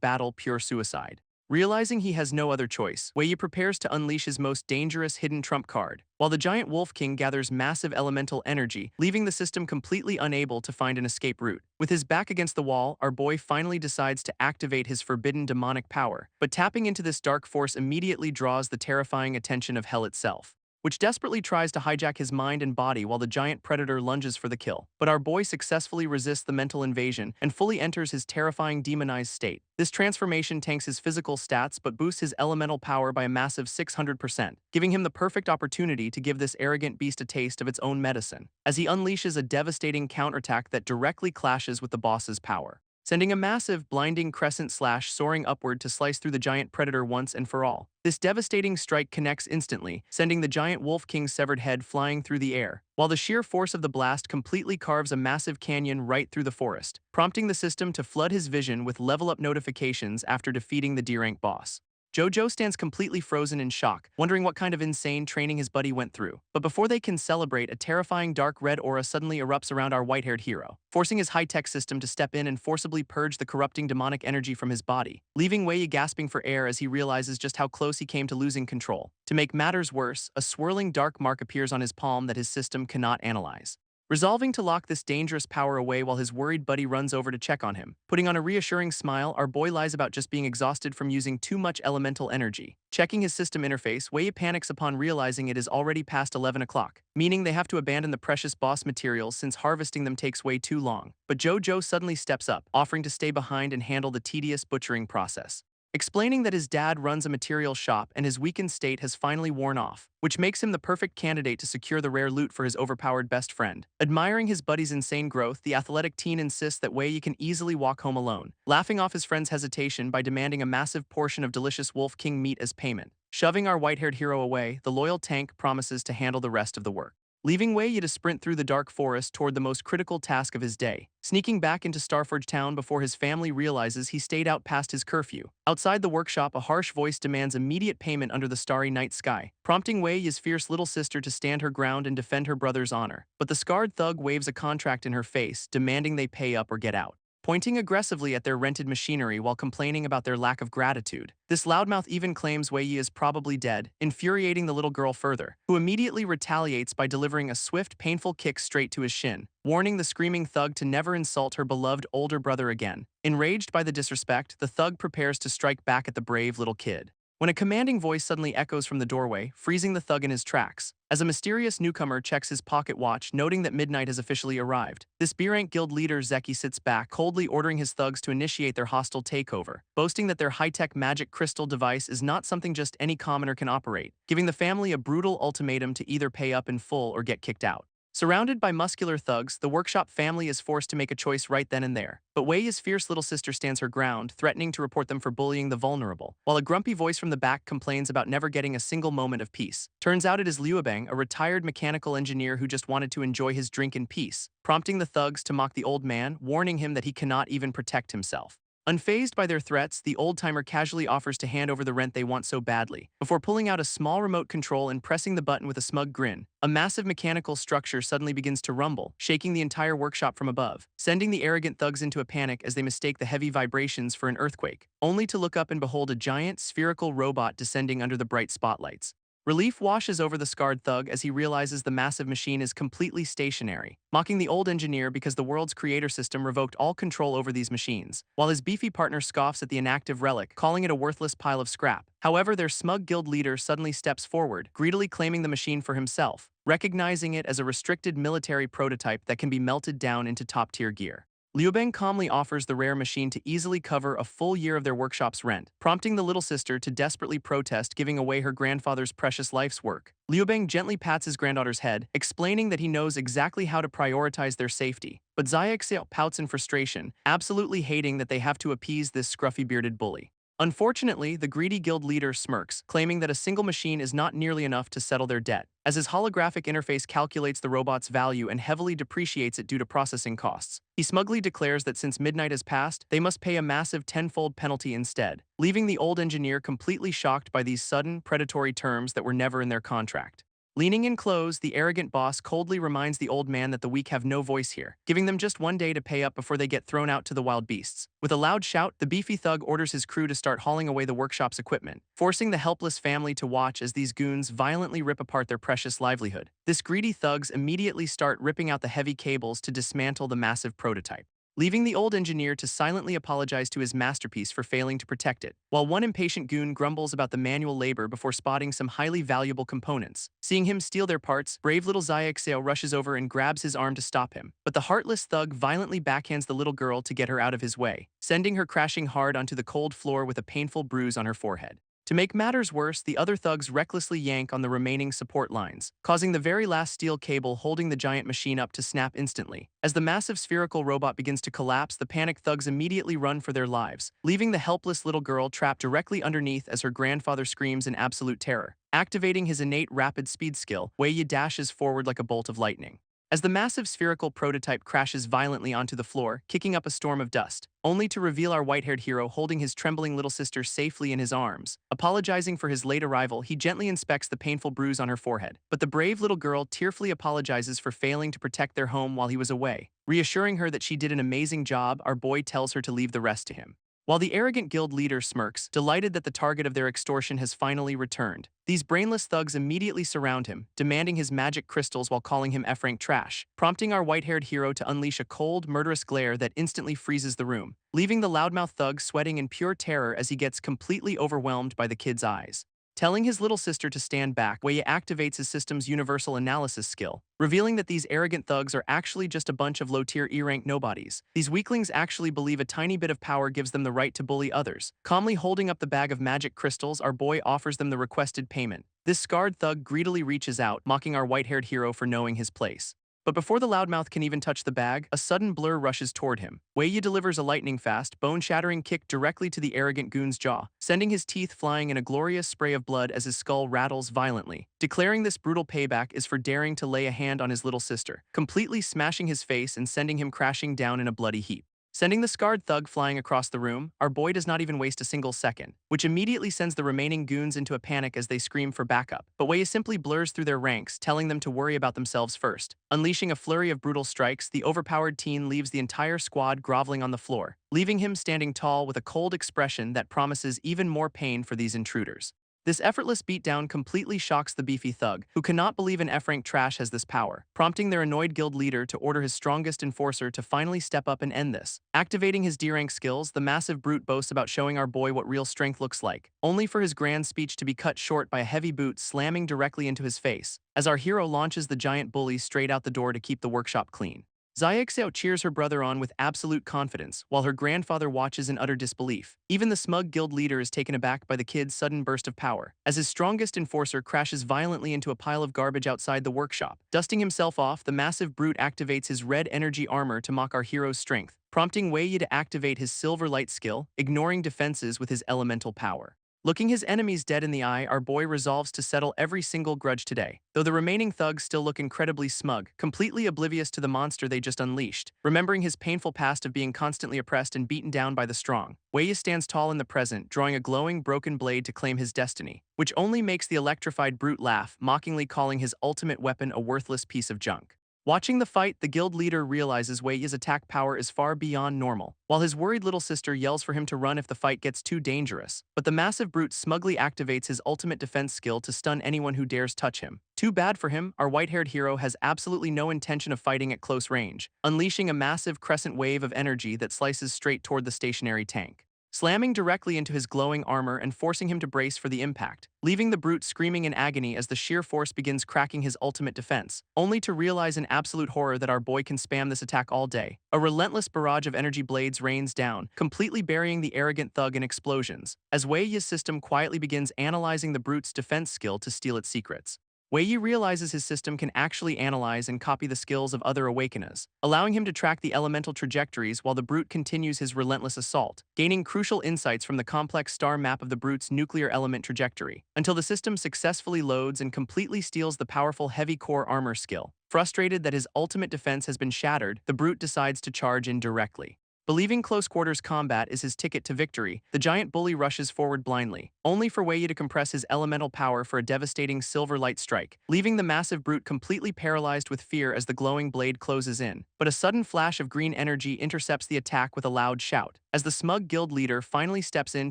battle pure suicide. Realizing he has no other choice, Wei prepares to unleash his most dangerous hidden trump card, while the giant Wolf King gathers massive elemental energy, leaving the system completely unable to find an escape route. With his back against the wall, our boy finally decides to activate his forbidden demonic power, but tapping into this dark force immediately draws the terrifying attention of hell itself, which desperately tries to hijack his mind and body while the giant predator lunges for the kill. But our boy successfully resists the mental invasion and fully enters his terrifying demonized state. This transformation tanks his physical stats but boosts his elemental power by a massive 600%, giving him the perfect opportunity to give this arrogant beast a taste of its own medicine, as he unleashes a devastating counterattack that directly clashes with the boss's power, sending a massive, blinding crescent slash soaring upward to slice through the giant predator once and for all. This devastating strike connects instantly, sending the giant Wolf King's severed head flying through the air, while the sheer force of the blast completely carves a massive canyon right through the forest, prompting the system to flood his vision with level-up notifications after defeating the D-rank boss. Jojo stands completely frozen in shock, wondering what kind of insane training his buddy went through. But before they can celebrate, a terrifying dark red aura suddenly erupts around our white-haired hero, forcing his high-tech system to step in and forcibly purge the corrupting demonic energy from his body, leaving Wei gasping for air as he realizes just how close he came to losing control. To make matters worse, a swirling dark mark appears on his palm that his system cannot analyze. Resolving to lock this dangerous power away while his worried buddy runs over to check on him, putting on a reassuring smile, our boy lies about just being exhausted from using too much elemental energy. Checking his system interface, Wei panics upon realizing it is already past 11 o'clock, meaning they have to abandon the precious boss materials since harvesting them takes way too long. But Jojo suddenly steps up, offering to stay behind and handle the tedious butchering process, explaining that his dad runs a material shop and his weakened state has finally worn off, which makes him the perfect candidate to secure the rare loot for his overpowered best friend. Admiring his buddy's insane growth, the athletic teen insists that Wei can easily walk home alone, laughing off his friend's hesitation by demanding a massive portion of delicious Wolf King meat as payment. Shoving our white-haired hero away, the loyal tank promises to handle the rest of the work, leaving Wei to sprint through the dark forest toward the most critical task of his day, sneaking back into Starforge Town before his family realizes he stayed out past his curfew. Outside the workshop, a harsh voice demands immediate payment under the starry night sky, prompting Wei's fierce little sister to stand her ground and defend her brother's honor. But the scarred thug waves a contract in her face, demanding they pay up or get out, pointing aggressively at their rented machinery while complaining about their lack of gratitude. This loudmouth even claims Wei is probably dead, infuriating the little girl further, who immediately retaliates by delivering a swift, painful kick straight to his shin, warning the screaming thug to never insult her beloved older brother again. Enraged by the disrespect, the thug prepares to strike back at the brave little kid, when a commanding voice suddenly echoes from the doorway, freezing the thug in his tracks, as a mysterious newcomer checks his pocket watch, noting that midnight has officially arrived. This B-rank guild leader Zeki sits back, coldly ordering his thugs to initiate their hostile takeover, boasting that their high-tech magic crystal device is not something just any commoner can operate, giving the family a brutal ultimatum to either pay up in full or get kicked out. Surrounded by muscular thugs, the workshop family is forced to make a choice right then and there. But Wei's fierce little sister stands her ground, threatening to report them for bullying the vulnerable, while a grumpy voice from the back complains about never getting a single moment of peace. Turns out it is Liuebang, a retired mechanical engineer who just wanted to enjoy his drink in peace, prompting the thugs to mock the old man, warning him that he cannot even protect himself. Unfazed by their threats, the old-timer casually offers to hand over the rent they want so badly, before pulling out a small remote control and pressing the button with a smug grin. A massive mechanical structure suddenly begins to rumble, shaking the entire workshop from above, sending the arrogant thugs into a panic as they mistake the heavy vibrations for an earthquake, only to look up and behold a giant, spherical robot descending under the bright spotlights. Relief washes over the scarred thug as he realizes the massive machine is completely stationary, mocking the old engineer because the world's creator system revoked all control over these machines, while his beefy partner scoffs at the inactive relic, calling it a worthless pile of scrap. However, their smug guild leader suddenly steps forward, greedily claiming the machine for himself, recognizing it as a restricted military prototype that can be melted down into top-tier gear. Liubeng calmly offers the rare machine to easily cover a full year of their workshop's rent, prompting the little sister to desperately protest giving away her grandfather's precious life's work. Liubeng gently pats his granddaughter's head, explaining that he knows exactly how to prioritize their safety. But Xiaoxiao pouts in frustration, absolutely hating that they have to appease this scruffy-bearded bully. Unfortunately, the greedy guild leader smirks, claiming that a single machine is not nearly enough to settle their debt, as his holographic interface calculates the robot's value and heavily depreciates it due to processing costs. He smugly declares that since midnight has passed, they must pay a massive tenfold penalty instead, leaving the old engineer completely shocked by these sudden, predatory terms that were never in their contract. Leaning in close, the arrogant boss coldly reminds the old man that the weak have no voice here, giving them just one day to pay up before they get thrown out to the wild beasts. With a loud shout, the beefy thug orders his crew to start hauling away the workshop's equipment, forcing the helpless family to watch as these goons violently rip apart their precious livelihood. This greedy thugs immediately start ripping out the heavy cables to dismantle the massive prototype, leaving the old engineer to silently apologize to his masterpiece for failing to protect it, while one impatient goon grumbles about the manual labor before spotting some highly valuable components. Seeing him steal their parts, brave little Xiaoxiao rushes over and grabs his arm to stop him, but the heartless thug violently backhands the little girl to get her out of his way, sending her crashing hard onto the cold floor with a painful bruise on her forehead. To make matters worse, the other thugs recklessly yank on the remaining support lines, causing the very last steel cable holding the giant machine up to snap instantly. As the massive spherical robot begins to collapse, the panicked thugs immediately run for their lives, leaving the helpless little girl trapped directly underneath as her grandfather screams in absolute terror. Activating his innate rapid speed skill, Wei Yi dashes forward like a bolt of lightning, as the massive spherical prototype crashes violently onto the floor, kicking up a storm of dust, only to reveal our white-haired hero holding his trembling little sister safely in his arms. Apologizing for his late arrival, he gently inspects the painful bruise on her forehead, but the brave little girl tearfully apologizes for failing to protect their home while he was away. Reassuring her that she did an amazing job, our boy tells her to leave the rest to him. While the arrogant guild leader smirks, delighted that the target of their extortion has finally returned, these brainless thugs immediately surround him, demanding his magic crystals while calling him F-rank trash, prompting our white-haired hero to unleash a cold, murderous glare that instantly freezes the room, leaving the loudmouth thug sweating in pure terror as he gets completely overwhelmed by the kid's eyes. Telling his little sister to stand back, Wei activates his system's universal analysis skill, revealing that these arrogant thugs are actually just a bunch of low-tier E-rank nobodies. These weaklings actually believe a tiny bit of power gives them the right to bully others. Calmly holding up the bag of magic crystals, our boy offers them the requested payment. This scarred thug greedily reaches out, mocking our white-haired hero for knowing his place. But before the loudmouth can even touch the bag, a sudden blur rushes toward him. Wei Yi delivers a lightning-fast, bone-shattering kick directly to the arrogant goon's jaw, sending his teeth flying in a glorious spray of blood as his skull rattles violently, declaring this brutal payback is for daring to lay a hand on his little sister, completely smashing his face and sending him crashing down in a bloody heap. Sending the scarred thug flying across the room, our boy does not even waste a single second, which immediately sends the remaining goons into a panic as they scream for backup. But Wei simply blurs through their ranks, telling them to worry about themselves first. Unleashing a flurry of brutal strikes, the overpowered teen leaves the entire squad groveling on the floor, leaving him standing tall with a cold expression that promises even more pain for these intruders. This effortless beatdown completely shocks the beefy thug, who cannot believe an F-rank trash has this power, prompting their annoyed guild leader to order his strongest enforcer to finally step up and end this. Activating his D-rank skills, the massive brute boasts about showing our boy what real strength looks like, only for his grand speech to be cut short by a heavy boot slamming directly into his face, as our hero launches the giant bully straight out the door to keep the workshop clean. Xiaoxiao cheers her brother on with absolute confidence, while her grandfather watches in utter disbelief. Even the smug guild leader is taken aback by the kid's sudden burst of power, as his strongest enforcer crashes violently into a pile of garbage outside the workshop. Dusting himself off, the massive brute activates his red energy armor to mock our hero's strength, prompting Wei Yi to activate his silver light skill, ignoring defenses with his elemental power. Looking his enemies dead in the eye, our boy resolves to settle every single grudge today, though the remaining thugs still look incredibly smug, completely oblivious to the monster they just unleashed. Remembering his painful past of being constantly oppressed and beaten down by the strong, Wei Yi stands tall in the present, drawing a glowing, broken blade to claim his destiny, which only makes the electrified brute laugh, mockingly calling his ultimate weapon a worthless piece of junk. Watching the fight, the guild leader realizes Wei Yi's attack power is far beyond normal, while his worried little sister yells for him to run if the fight gets too dangerous. But the massive brute smugly activates his ultimate defense skill to stun anyone who dares touch him. Too bad for him, our white-haired hero has absolutely no intention of fighting at close range, unleashing a massive crescent wave of energy that slices straight toward the stationary tank, slamming directly into his glowing armor and forcing him to brace for the impact, leaving the brute screaming in agony as the sheer force begins cracking his ultimate defense, only to realize in absolute horror that our boy can spam this attack all day. A relentless barrage of energy blades rains down, completely burying the arrogant thug in explosions, as Wei Yi's system quietly begins analyzing the brute's defense skill to steal its secrets. Wei Yi realizes his system can actually analyze and copy the skills of other Awakeners, allowing him to track the elemental trajectories while the brute continues his relentless assault, gaining crucial insights from the complex star map of the brute's nuclear element trajectory, until the system successfully loads and completely steals the powerful heavy core armor skill. Frustrated that his ultimate defense has been shattered, the brute decides to charge in directly. Believing close-quarters combat is his ticket to victory, the giant bully rushes forward blindly, only for Wei Yi to compress his elemental power for a devastating silver light strike, leaving the massive brute completely paralyzed with fear as the glowing blade closes in. But a sudden flash of green energy intercepts the attack with a loud shout, as the smug guild leader finally steps in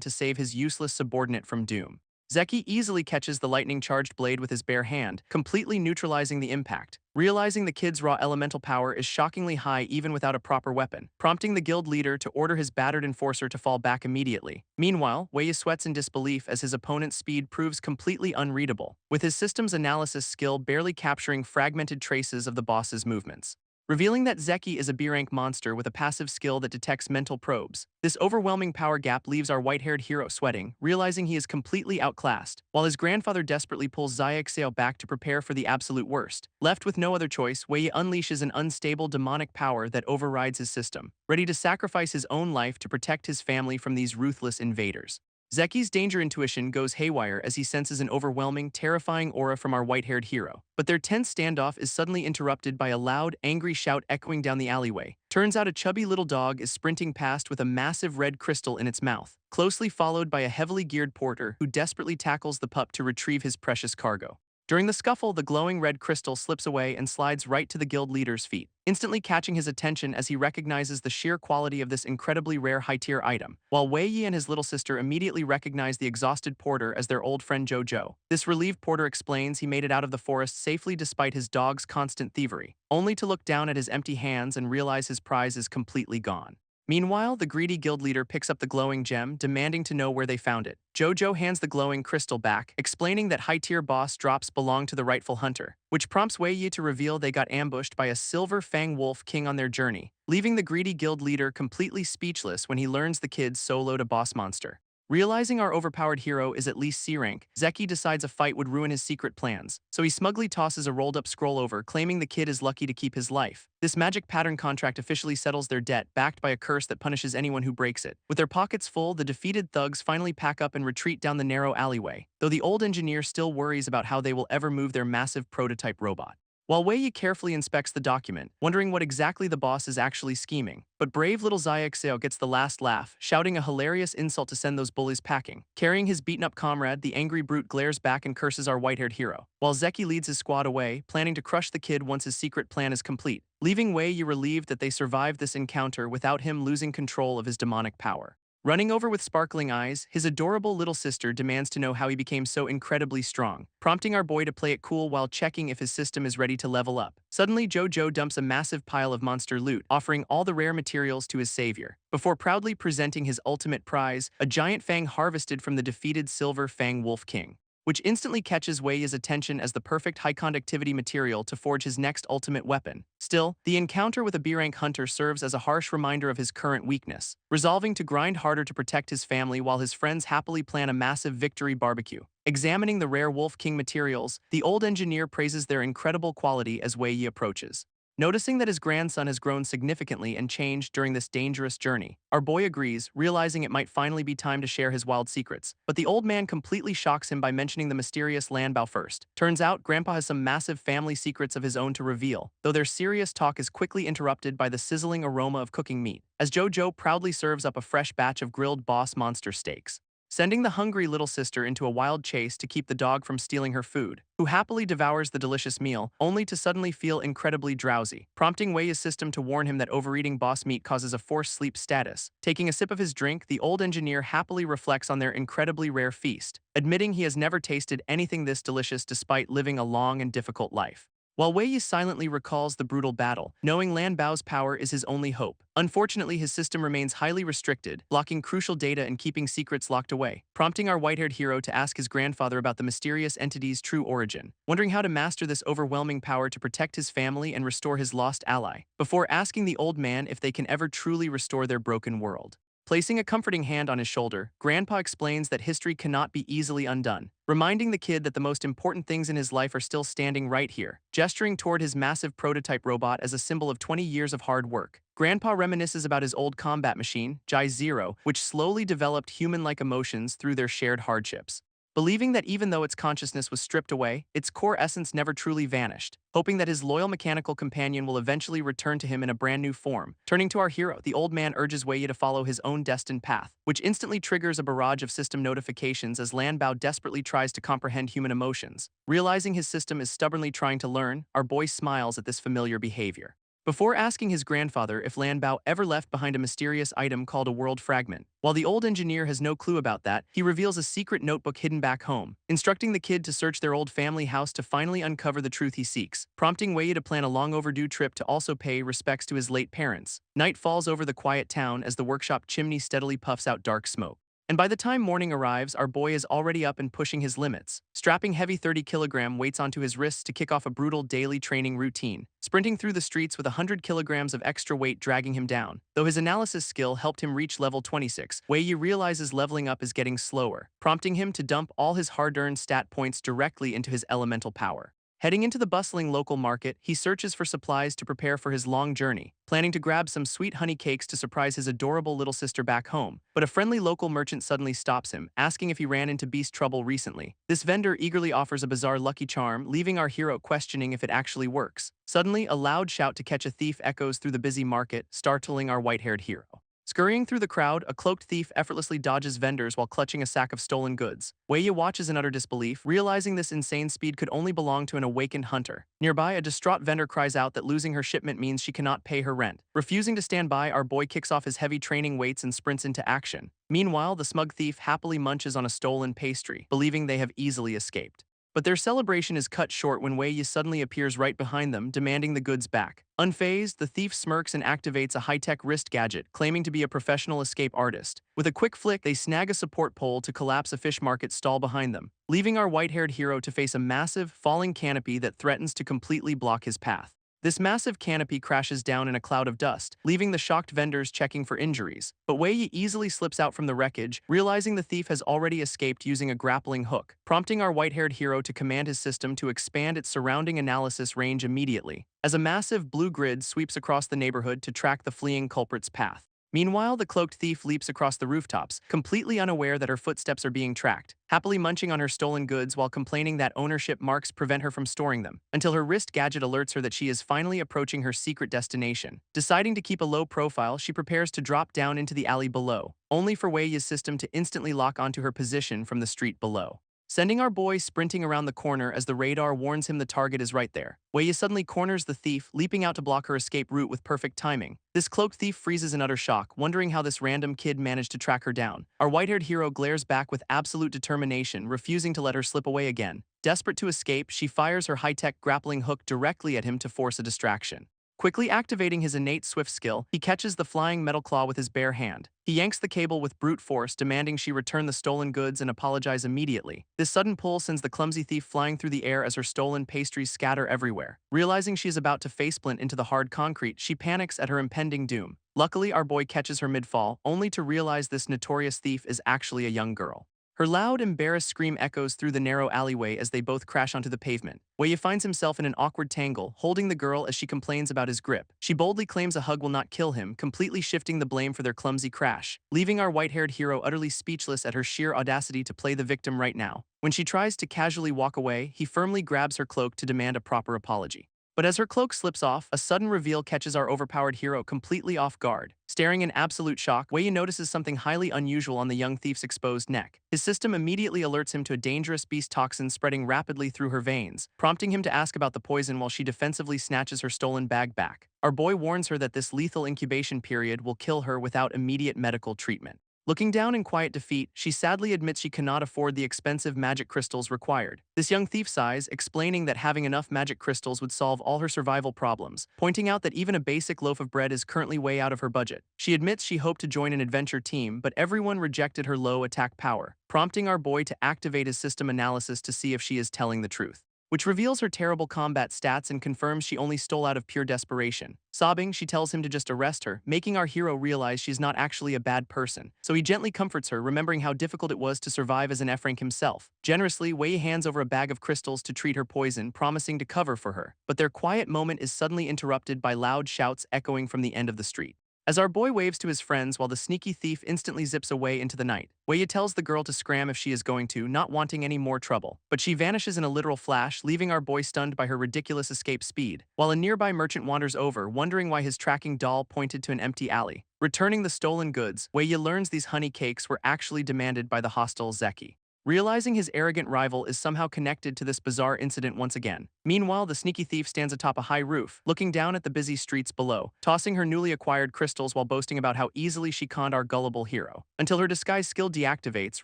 to save his useless subordinate from doom. Zeki easily catches the lightning-charged blade with his bare hand, completely neutralizing the impact. Realizing the kid's raw elemental power is shockingly high even without a proper weapon, prompting the guild leader to order his battered enforcer to fall back immediately. Meanwhile, Wei Yi sweats in disbelief as his opponent's speed proves completely unreadable, with his system's analysis skill barely capturing fragmented traces of the boss's movements. Revealing that Zeki is a B-rank monster with a passive skill that detects mental probes, this overwhelming power gap leaves our white-haired hero sweating, realizing he is completely outclassed, while his grandfather desperately pulls Xiaoxiao back to prepare for the absolute worst. Left with no other choice, Wei Yi unleashes an unstable demonic power that overrides his system, ready to sacrifice his own life to protect his family from these ruthless invaders. Zeki's danger intuition goes haywire as he senses an overwhelming, terrifying aura from our white-haired hero. But their tense standoff is suddenly interrupted by a loud, angry shout echoing down the alleyway. Turns out a chubby little dog is sprinting past with a massive red crystal in its mouth, closely followed by a heavily geared porter who desperately tackles the pup to retrieve his precious cargo. During the scuffle, the glowing red crystal slips away and slides right to the guild leader's feet, instantly catching his attention as he recognizes the sheer quality of this incredibly rare high-tier item, while Wei Yi and his little sister immediately recognize the exhausted porter as their old friend Jojo. This relieved porter explains he made it out of the forest safely despite his dog's constant thievery, only to look down at his empty hands and realize his prize is completely gone. Meanwhile, the greedy guild leader picks up the glowing gem, demanding to know where they found it. Jojo hands the glowing crystal back, explaining that high-tier boss drops belong to the rightful hunter, which prompts Wei Yi to reveal they got ambushed by a silver fang wolf king on their journey, leaving the greedy guild leader completely speechless when he learns the kids soloed a boss monster. Realizing our overpowered hero is at least C rank, Zeki decides a fight would ruin his secret plans, so he smugly tosses a rolled-up scroll over, claiming the kid is lucky to keep his life. This magic pattern contract officially settles their debt, backed by a curse that punishes anyone who breaks it. With their pockets full, the defeated thugs finally pack up and retreat down the narrow alleyway, though the old engineer still worries about how they will ever move their massive prototype robot. While Wei Yi carefully inspects the document, wondering what exactly the boss is actually scheming, but brave little Xiaoxiao gets the last laugh, shouting a hilarious insult to send those bullies packing. Carrying his beaten-up comrade, the angry brute glares back and curses our white-haired hero, while Zeki leads his squad away, planning to crush the kid once his secret plan is complete, leaving Wei Yi relieved that they survived this encounter without him losing control of his demonic power. Running over with sparkling eyes, his adorable little sister demands to know how he became so incredibly strong, prompting our boy to play it cool while checking if his system is ready to level up. Suddenly, Jojo dumps a massive pile of monster loot, offering all the rare materials to his savior, before proudly presenting his ultimate prize, a giant fang harvested from the defeated Silver Fang Wolf King. which instantly catches Wei Yi's attention as the perfect high-conductivity material to forge his next ultimate weapon. Still, the encounter with a B-rank hunter serves as a harsh reminder of his current weakness, resolving to grind harder to protect his family while his friends happily plan a massive victory barbecue. Examining the rare Wolf King materials, the old engineer praises their incredible quality as Wei Yi approaches. Noticing that his grandson has grown significantly and changed during this dangerous journey, our boy agrees, realizing it might finally be time to share his wild secrets. But the old man completely shocks him by mentioning the mysterious Lanbao first. Turns out, Grandpa has some massive family secrets of his own to reveal, though their serious talk is quickly interrupted by the sizzling aroma of cooking meat, as Jojo proudly serves up a fresh batch of grilled boss monster steaks, sending the hungry little sister into a wild chase to keep the dog from stealing her food, who happily devours the delicious meal, only to suddenly feel incredibly drowsy, prompting Wei Yi's system to warn him that overeating boss meat causes a forced sleep status. Taking a sip of his drink, the old engineer happily reflects on their incredibly rare feast, admitting he has never tasted anything this delicious despite living a long and difficult life. While Wei Yi silently recalls the brutal battle, knowing Lan Bao's power is his only hope. Unfortunately, his system remains highly restricted, blocking crucial data and keeping secrets locked away, prompting our white-haired hero to ask his grandfather about the mysterious entity's true origin, wondering how to master this overwhelming power to protect his family and restore his lost ally, before asking the old man if they can ever truly restore their broken world. Placing a comforting hand on his shoulder, Grandpa explains that history cannot be easily undone, reminding the kid that the most important things in his life are still standing right here, gesturing toward his massive prototype robot as a symbol of 20 years of hard work. Grandpa reminisces about his old combat machine, Jai Zero, which slowly developed human-like emotions through their shared hardships, believing that even though its consciousness was stripped away, its core essence never truly vanished, hoping that his loyal mechanical companion will eventually return to him in a brand new form. Turning to our hero, the old man urges Wei Yi to follow his own destined path, which instantly triggers a barrage of system notifications as Lan Bao desperately tries to comprehend human emotions. Realizing his system is stubbornly trying to learn, our boy smiles at this familiar behavior, before asking his grandfather if Lan Bao ever left behind a mysterious item called a world fragment. While the old engineer has no clue about that, he reveals a secret notebook hidden back home, instructing the kid to search their old family house to finally uncover the truth he seeks, prompting Wei Yi to plan a long overdue trip to also pay respects to his late parents. Night falls over the quiet town as the workshop chimney steadily puffs out dark smoke. And by the time morning arrives, our boy is already up and pushing his limits, strapping heavy 30-kilogram weights onto his wrists to kick off a brutal daily training routine, sprinting through the streets with 100 kilograms of extra weight dragging him down. Though his analysis skill helped him reach level 26, Wei Yi realizes leveling up is getting slower, prompting him to dump all his hard-earned stat points directly into his elemental power. Heading into the bustling local market, he searches for supplies to prepare for his long journey, planning to grab some sweet honey cakes to surprise his adorable little sister back home. But a friendly local merchant suddenly stops him, asking if he ran into beast trouble recently. This vendor eagerly offers a bizarre lucky charm, leaving our hero questioning if it actually works. Suddenly, a loud shout to catch a thief echoes through the busy market, startling our white-haired hero. Scurrying through the crowd, a cloaked thief effortlessly dodges vendors while clutching a sack of stolen goods. Wei Yi watches in utter disbelief, realizing this insane speed could only belong to an awakened hunter. Nearby, a distraught vendor cries out that losing her shipment means she cannot pay her rent. Refusing to stand by, our boy kicks off his heavy training weights and sprints into action. Meanwhile, the smug thief happily munches on a stolen pastry, believing they have easily escaped. But their celebration is cut short when Wei Yi suddenly appears right behind them, demanding the goods back. Unfazed, the thief smirks and activates a high-tech wrist gadget, claiming to be a professional escape artist. With a quick flick, they snag a support pole to collapse a fish market stall behind them, leaving our white-haired hero to face a massive, falling canopy that threatens to completely block his path. This massive canopy crashes down in a cloud of dust, leaving the shocked vendors checking for injuries. But Wei Yi easily slips out from the wreckage, realizing the thief has already escaped using a grappling hook, prompting our white-haired hero to command his system to expand its surrounding analysis range immediately, as a massive blue grid sweeps across the neighborhood to track the fleeing culprit's path. Meanwhile, the cloaked thief leaps across the rooftops, completely unaware that her footsteps are being tracked, happily munching on her stolen goods while complaining that ownership marks prevent her from storing them, until her wrist gadget alerts her that she is finally approaching her secret destination. Deciding to keep a low profile, she prepares to drop down into the alley below, only for Wei Yi's system to instantly lock onto her position from the street below, sending our boy sprinting around the corner as the radar warns him the target is right there. Wei Yi suddenly corners the thief, leaping out to block her escape route with perfect timing. This cloaked thief freezes in utter shock, wondering how this random kid managed to track her down. Our white-haired hero glares back with absolute determination, refusing to let her slip away again. Desperate to escape, she fires her high-tech grappling hook directly at him to force a distraction. Quickly activating his innate swift skill, he catches the flying metal claw with his bare hand. He yanks the cable with brute force, demanding she return the stolen goods and apologize immediately. This sudden pull sends the clumsy thief flying through the air as her stolen pastries scatter everywhere. Realizing she is about to faceplant into the hard concrete, she panics at her impending doom. Luckily, our boy catches her mid-fall, only to realize this notorious thief is actually a young girl. Her loud, embarrassed scream echoes through the narrow alleyway as they both crash onto the pavement. Wei finds himself in an awkward tangle, holding the girl as she complains about his grip. She boldly claims a hug will not kill him, completely shifting the blame for their clumsy crash, leaving our white-haired hero utterly speechless at her sheer audacity to play the victim right now. When she tries to casually walk away, he firmly grabs her cloak to demand a proper apology. But as her cloak slips off, a sudden reveal catches our overpowered hero completely off guard. Staring in absolute shock, Wei notices something highly unusual on the young thief's exposed neck. His system immediately alerts him to a dangerous beast toxin spreading rapidly through her veins, prompting him to ask about the poison while she defensively snatches her stolen bag back. Our boy warns her that this lethal incubation period will kill her without immediate medical treatment. Looking down in quiet defeat, she sadly admits she cannot afford the expensive magic crystals required. This young thief sighs, explaining that having enough magic crystals would solve all her survival problems, pointing out that even a basic loaf of bread is currently way out of her budget. She admits she hoped to join an adventure team, but everyone rejected her low attack power, prompting our boy to activate his system analysis to see if she is telling the truth, which reveals her terrible combat stats and confirms she only stole out of pure desperation. Sobbing, she tells him to just arrest her, making our hero realize she's not actually a bad person. So he gently comforts her, remembering how difficult it was to survive as an F-rank himself. Generously, Wei hands over a bag of crystals to treat her poison, promising to cover for her. But their quiet moment is suddenly interrupted by loud shouts echoing from the end of the street. As our boy waves to his friends while the sneaky thief instantly zips away into the night, Wei tells the girl to scram if she is going to, not wanting any more trouble. But she vanishes in a literal flash, leaving our boy stunned by her ridiculous escape speed, while a nearby merchant wanders over, wondering why his tracking doll pointed to an empty alley. Returning the stolen goods, Wei learns these honey cakes were actually demanded by the hostile Zeki. Realizing his arrogant rival is somehow connected to this bizarre incident once again. Meanwhile, the sneaky thief stands atop a high roof, looking down at the busy streets below, tossing her newly acquired crystals while boasting about how easily she conned our gullible hero, until her disguise skill deactivates,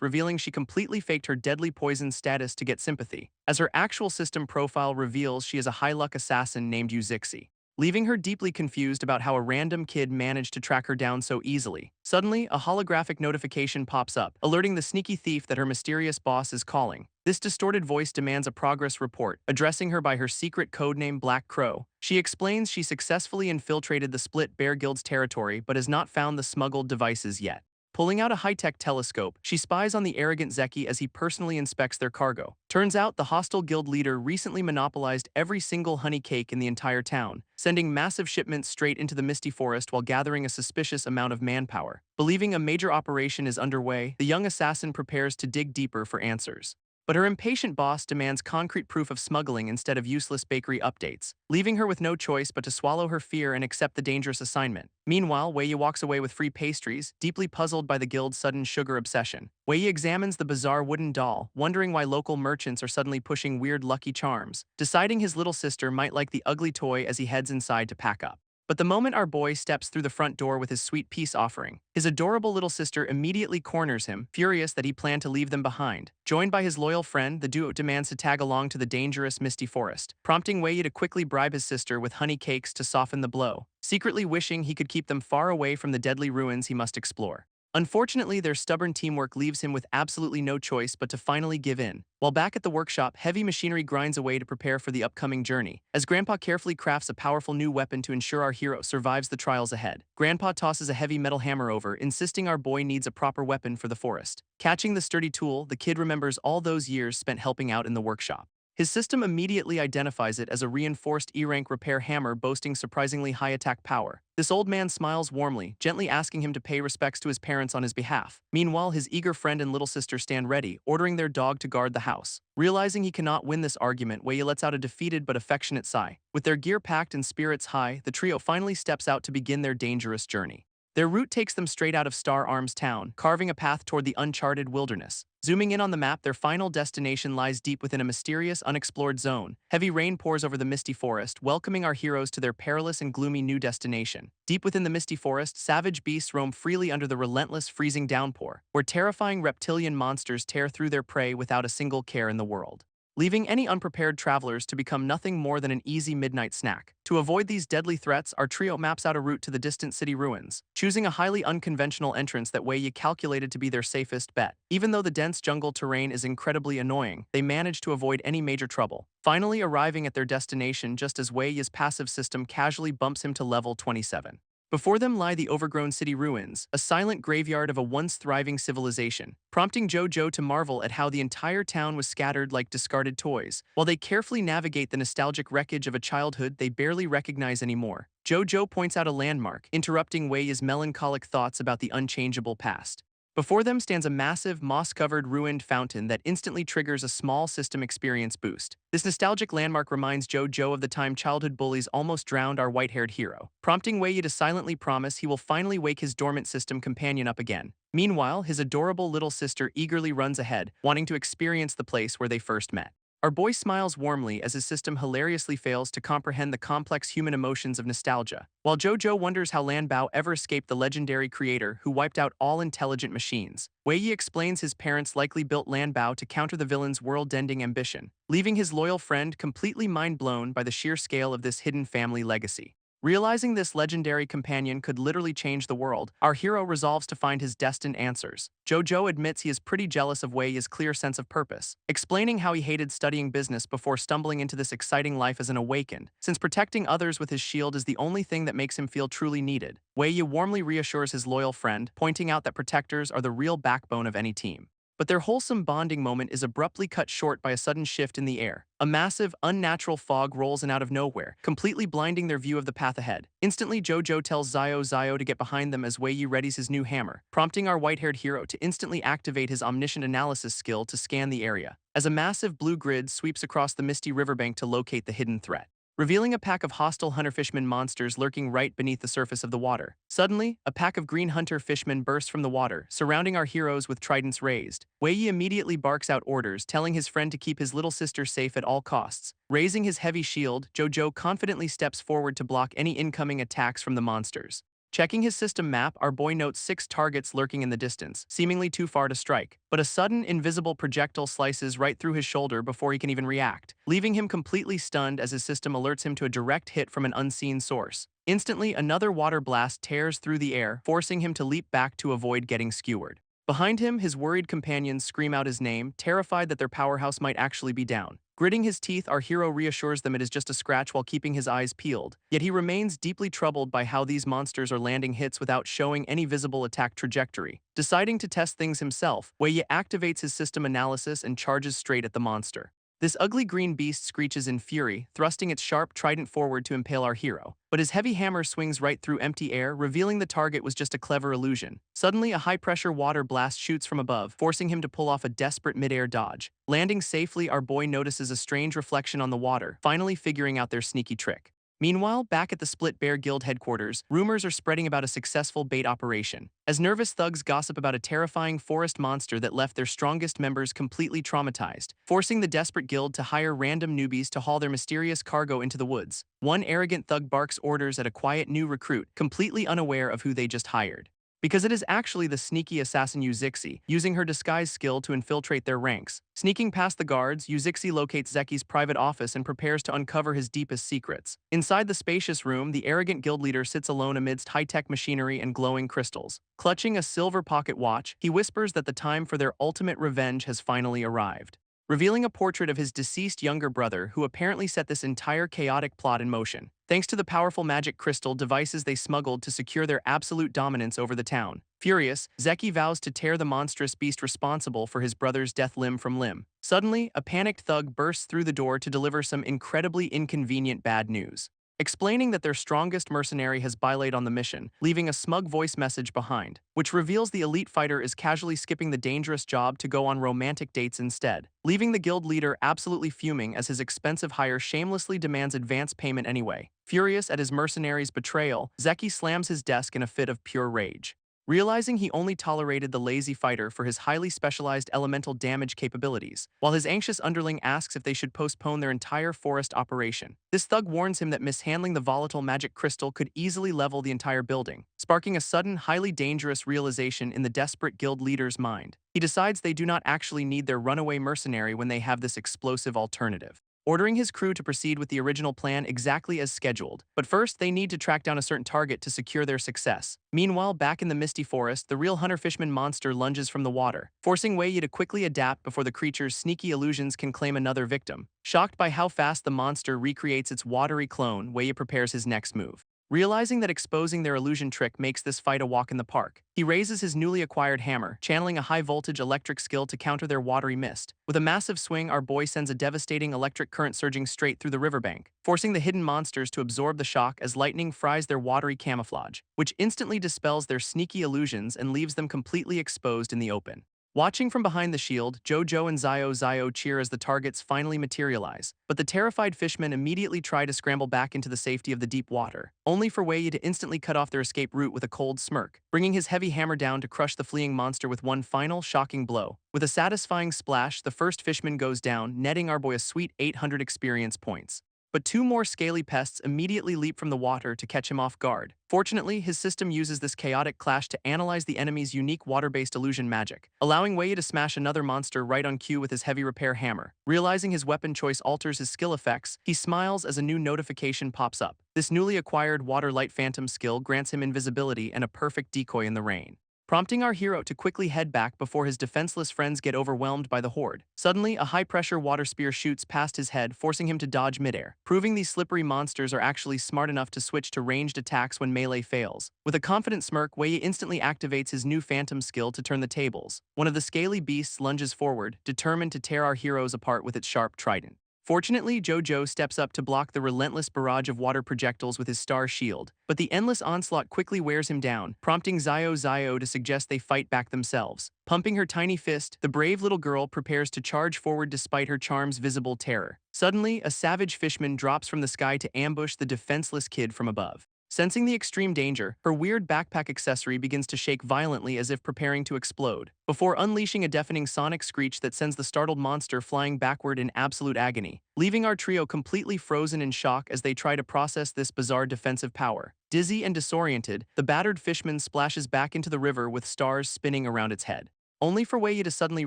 revealing she completely faked her deadly poison status to get sympathy, as her actual system profile reveals she is a high-luck assassin named Uzixi, leaving her deeply confused about how a random kid managed to track her down so easily. Suddenly, a holographic notification pops up, alerting the sneaky thief that her mysterious boss is calling. This distorted voice demands a progress report, addressing her by her secret codename Black Crow. She explains she successfully infiltrated the Split Bear Guild's territory but has not found the smuggled devices yet. Pulling out a high-tech telescope, she spies on the arrogant Zeki as he personally inspects their cargo. Turns out the hostile guild leader recently monopolized every single honey cake in the entire town, sending massive shipments straight into the misty forest while gathering a suspicious amount of manpower. Believing a major operation is underway, the young assassin prepares to dig deeper for answers. But her impatient boss demands concrete proof of smuggling instead of useless bakery updates, leaving her with no choice but to swallow her fear and accept the dangerous assignment. Meanwhile, Wei walks away with free pastries, deeply puzzled by the guild's sudden sugar obsession. Wei examines the bizarre wooden doll, wondering why local merchants are suddenly pushing weird lucky charms, deciding his little sister might like the ugly toy as he heads inside to pack up. But the moment our boy steps through the front door with his sweet peace offering, his adorable little sister immediately corners him, furious that he planned to leave them behind. Joined by his loyal friend, the duo demands to tag along to the dangerous misty forest, prompting Wei to quickly bribe his sister with honey cakes to soften the blow, secretly wishing he could keep them far away from the deadly ruins he must explore. Unfortunately, their stubborn teamwork leaves him with absolutely no choice but to finally give in. While back at the workshop, heavy machinery grinds away to prepare for the upcoming journey, as Grandpa carefully crafts a powerful new weapon to ensure our hero survives the trials ahead. Grandpa tosses a heavy metal hammer over, insisting our boy needs a proper weapon for the forest. Catching the sturdy tool, the kid remembers all those years spent helping out in the workshop. His system immediately identifies it as a reinforced E-rank repair hammer boasting surprisingly high attack power. This old man smiles warmly, gently asking him to pay respects to his parents on his behalf. Meanwhile, his eager friend and little sister stand ready, ordering their dog to guard the house. Realizing he cannot win this argument, Wei lets out a defeated but affectionate sigh. With their gear packed and spirits high, the trio finally steps out to begin their dangerous journey. Their route takes them straight out of Star Arms Town, carving a path toward the uncharted wilderness. Zooming in on the map, their final destination lies deep within a mysterious, unexplored zone. Heavy rain pours over the misty forest, welcoming our heroes to their perilous and gloomy new destination. Deep within the misty forest, savage beasts roam freely under the relentless, freezing downpour, where terrifying reptilian monsters tear through their prey without a single care in the world. leaving any unprepared travelers to become nothing more than an easy midnight snack. To avoid these deadly threats, our trio maps out a route to the distant city ruins, choosing a highly unconventional entrance that Wei Yi calculated to be their safest bet. Even though the dense jungle terrain is incredibly annoying, they manage to avoid any major trouble, finally arriving at their destination just as Wei Yi's passive system casually bumps him to level 27. Before them lie the overgrown city ruins, a silent graveyard of a once thriving civilization, prompting JoJo to marvel at how the entire town was scattered like discarded toys, while they carefully navigate the nostalgic wreckage of a childhood they barely recognize anymore. JoJo points out a landmark, interrupting Wei Yi's melancholic thoughts about the unchangeable past. Before them stands a massive, moss-covered, ruined fountain that instantly triggers a small system experience boost. This nostalgic landmark reminds JoJo of the time childhood bullies almost drowned our white-haired hero, prompting Wei Yi to silently promise he will finally wake his dormant system companion up again. Meanwhile, his adorable little sister eagerly runs ahead, wanting to experience the place where they first met. Our boy smiles warmly as his system hilariously fails to comprehend the complex human emotions of nostalgia, while JoJo wonders how Lan Bao ever escaped the legendary creator who wiped out all intelligent machines. Wei Yi explains his parents likely built Lan Bao to counter the villain's world-ending ambition, leaving his loyal friend completely mind-blown by the sheer scale of this hidden family legacy. Realizing this legendary companion could literally change the world, our hero resolves to find his destined answers. JoJo admits he is pretty jealous of Wei Yi's clear sense of purpose, explaining how he hated studying business before stumbling into this exciting life as an awakened, since protecting others with his shield is the only thing that makes him feel truly needed. Wei Yi warmly reassures his loyal friend, pointing out that protectors are the real backbone of any team. But their wholesome bonding moment is abruptly cut short by a sudden shift in the air. A massive, unnatural fog rolls in out of nowhere, completely blinding their view of the path ahead. Instantly, JoJo tells Zio to get behind them as Wei Yi readies his new hammer, prompting our white-haired hero to instantly activate his omniscient analysis skill to scan the area, as a massive blue grid sweeps across the misty riverbank to locate the hidden threat, revealing a pack of hostile hunter-fishmen monsters lurking right beneath the surface of the water. Suddenly, a pack of green hunter-fishmen bursts from the water, surrounding our heroes with tridents raised. Wei Yi immediately barks out orders, telling his friend to keep his little sister safe at all costs. Raising his heavy shield, JoJo confidently steps forward to block any incoming attacks from the monsters. Checking his system map, our boy notes 6 targets lurking in the distance, seemingly too far to strike. But a sudden, invisible projectile slices right through his shoulder before he can even react, leaving him completely stunned as his system alerts him to a direct hit from an unseen source. Instantly, another water blast tears through the air, forcing him to leap back to avoid getting skewered. Behind him, his worried companions scream out his name, terrified that their powerhouse might actually be down. Gritting his teeth, our hero reassures them it is just a scratch while keeping his eyes peeled. Yet he remains deeply troubled by how these monsters are landing hits without showing any visible attack trajectory. Deciding to test things himself, Wei Yi activates his system analysis and charges straight at the monster. This ugly green beast screeches in fury, thrusting its sharp trident forward to impale our hero. But his heavy hammer swings right through empty air, revealing the target was just a clever illusion. Suddenly, a high-pressure water blast shoots from above, forcing him to pull off a desperate mid-air dodge. Landing safely, our boy notices a strange reflection on the water, finally figuring out their sneaky trick. Meanwhile, back at the Split Bear Guild headquarters, rumors are spreading about a successful bait operation, as nervous thugs gossip about a terrifying forest monster that left their strongest members completely traumatized, forcing the desperate guild to hire random newbies to haul their mysterious cargo into the woods. One arrogant thug barks orders at a quiet new recruit, completely unaware of who they just hired. Because it is actually the sneaky assassin Uzixi, using her disguise skill to infiltrate their ranks. Sneaking past the guards, Uzixi locates Zeki's private office and prepares to uncover his deepest secrets. Inside the spacious room, the arrogant guild leader sits alone amidst high-tech machinery and glowing crystals. Clutching a silver pocket watch, he whispers that the time for their ultimate revenge has finally arrived, revealing a portrait of his deceased younger brother who apparently set this entire chaotic plot in motion, thanks to the powerful magic crystal devices they smuggled to secure their absolute dominance over the town. Furious, Zeki vows to tear the monstrous beast responsible for his brother's death limb from limb. Suddenly, a panicked thug bursts through the door to deliver some incredibly inconvenient bad news, explaining that their strongest mercenary has bailated on the mission, leaving a smug voice message behind, which reveals the elite fighter is casually skipping the dangerous job to go on romantic dates instead, leaving the guild leader absolutely fuming as his expensive hire shamelessly demands advance payment anyway. Furious at his mercenary's betrayal, Zeki slams his desk in a fit of pure rage. realizing he only tolerated the lazy fighter for his highly specialized elemental damage capabilities, while his anxious underling asks if they should postpone their entire forest operation. This thug warns him that mishandling the volatile magic crystal could easily level the entire building, sparking a sudden, highly dangerous realization in the desperate guild leader's mind. He decides they do not actually need their runaway mercenary when they have this explosive alternative, ordering his crew to proceed with the original plan exactly as scheduled. But first, they need to track down a certain target to secure their success. Meanwhile, back in the misty forest, the real hunter-fishman monster lunges from the water, forcing Wei Yi to quickly adapt before the creature's sneaky illusions can claim another victim. Shocked by how fast the monster recreates its watery clone, Wei Yi prepares his next move. Realizing that exposing their illusion trick makes this fight a walk in the park, he raises his newly acquired hammer, channeling a high-voltage electric skill to counter their watery mist. With a massive swing, our boy sends a devastating electric current surging straight through the riverbank, forcing the hidden monsters to absorb the shock as lightning fries their watery camouflage, which instantly dispels their sneaky illusions and leaves them completely exposed in the open. Watching from behind the shield, Jojo and Zio cheer as the targets finally materialize, but the terrified fishmen immediately try to scramble back into the safety of the deep water, only for Wei Yi to instantly cut off their escape route with a cold smirk, bringing his heavy hammer down to crush the fleeing monster with one final, shocking blow. With a satisfying splash, the first fishman goes down, netting our boy a sweet 800 experience points. But two more scaly pests immediately leap from the water to catch him off guard. Fortunately, his system uses this chaotic clash to analyze the enemy's unique water-based illusion magic, allowing Wei Yi to smash another monster right on cue with his heavy repair hammer. Realizing his weapon choice alters his skill effects, he smiles as a new notification pops up. This newly acquired Water Light Phantom skill grants him invisibility and a perfect decoy in the rain, prompting our hero to quickly head back before his defenseless friends get overwhelmed by the horde. Suddenly, a high-pressure water spear shoots past his head, forcing him to dodge midair, proving these slippery monsters are actually smart enough to switch to ranged attacks when melee fails. With a confident smirk, Wei Yi instantly activates his new phantom skill to turn the tables. One of the scaly beasts lunges forward, determined to tear our heroes apart with its sharp trident. Fortunately, Jojo steps up to block the relentless barrage of water projectiles with his star shield, but the endless onslaught quickly wears him down, prompting Zio to suggest they fight back themselves. Pumping her tiny fist, the brave little girl prepares to charge forward despite her charm's visible terror. Suddenly, a savage fishman drops from the sky to ambush the defenseless kid from above. Sensing the extreme danger, her weird backpack accessory begins to shake violently as if preparing to explode, before unleashing a deafening sonic screech that sends the startled monster flying backward in absolute agony, leaving our trio completely frozen in shock as they try to process this bizarre defensive power. Dizzy and disoriented, the battered fishman splashes back into the river with stars spinning around its head, only for Wei Yi to suddenly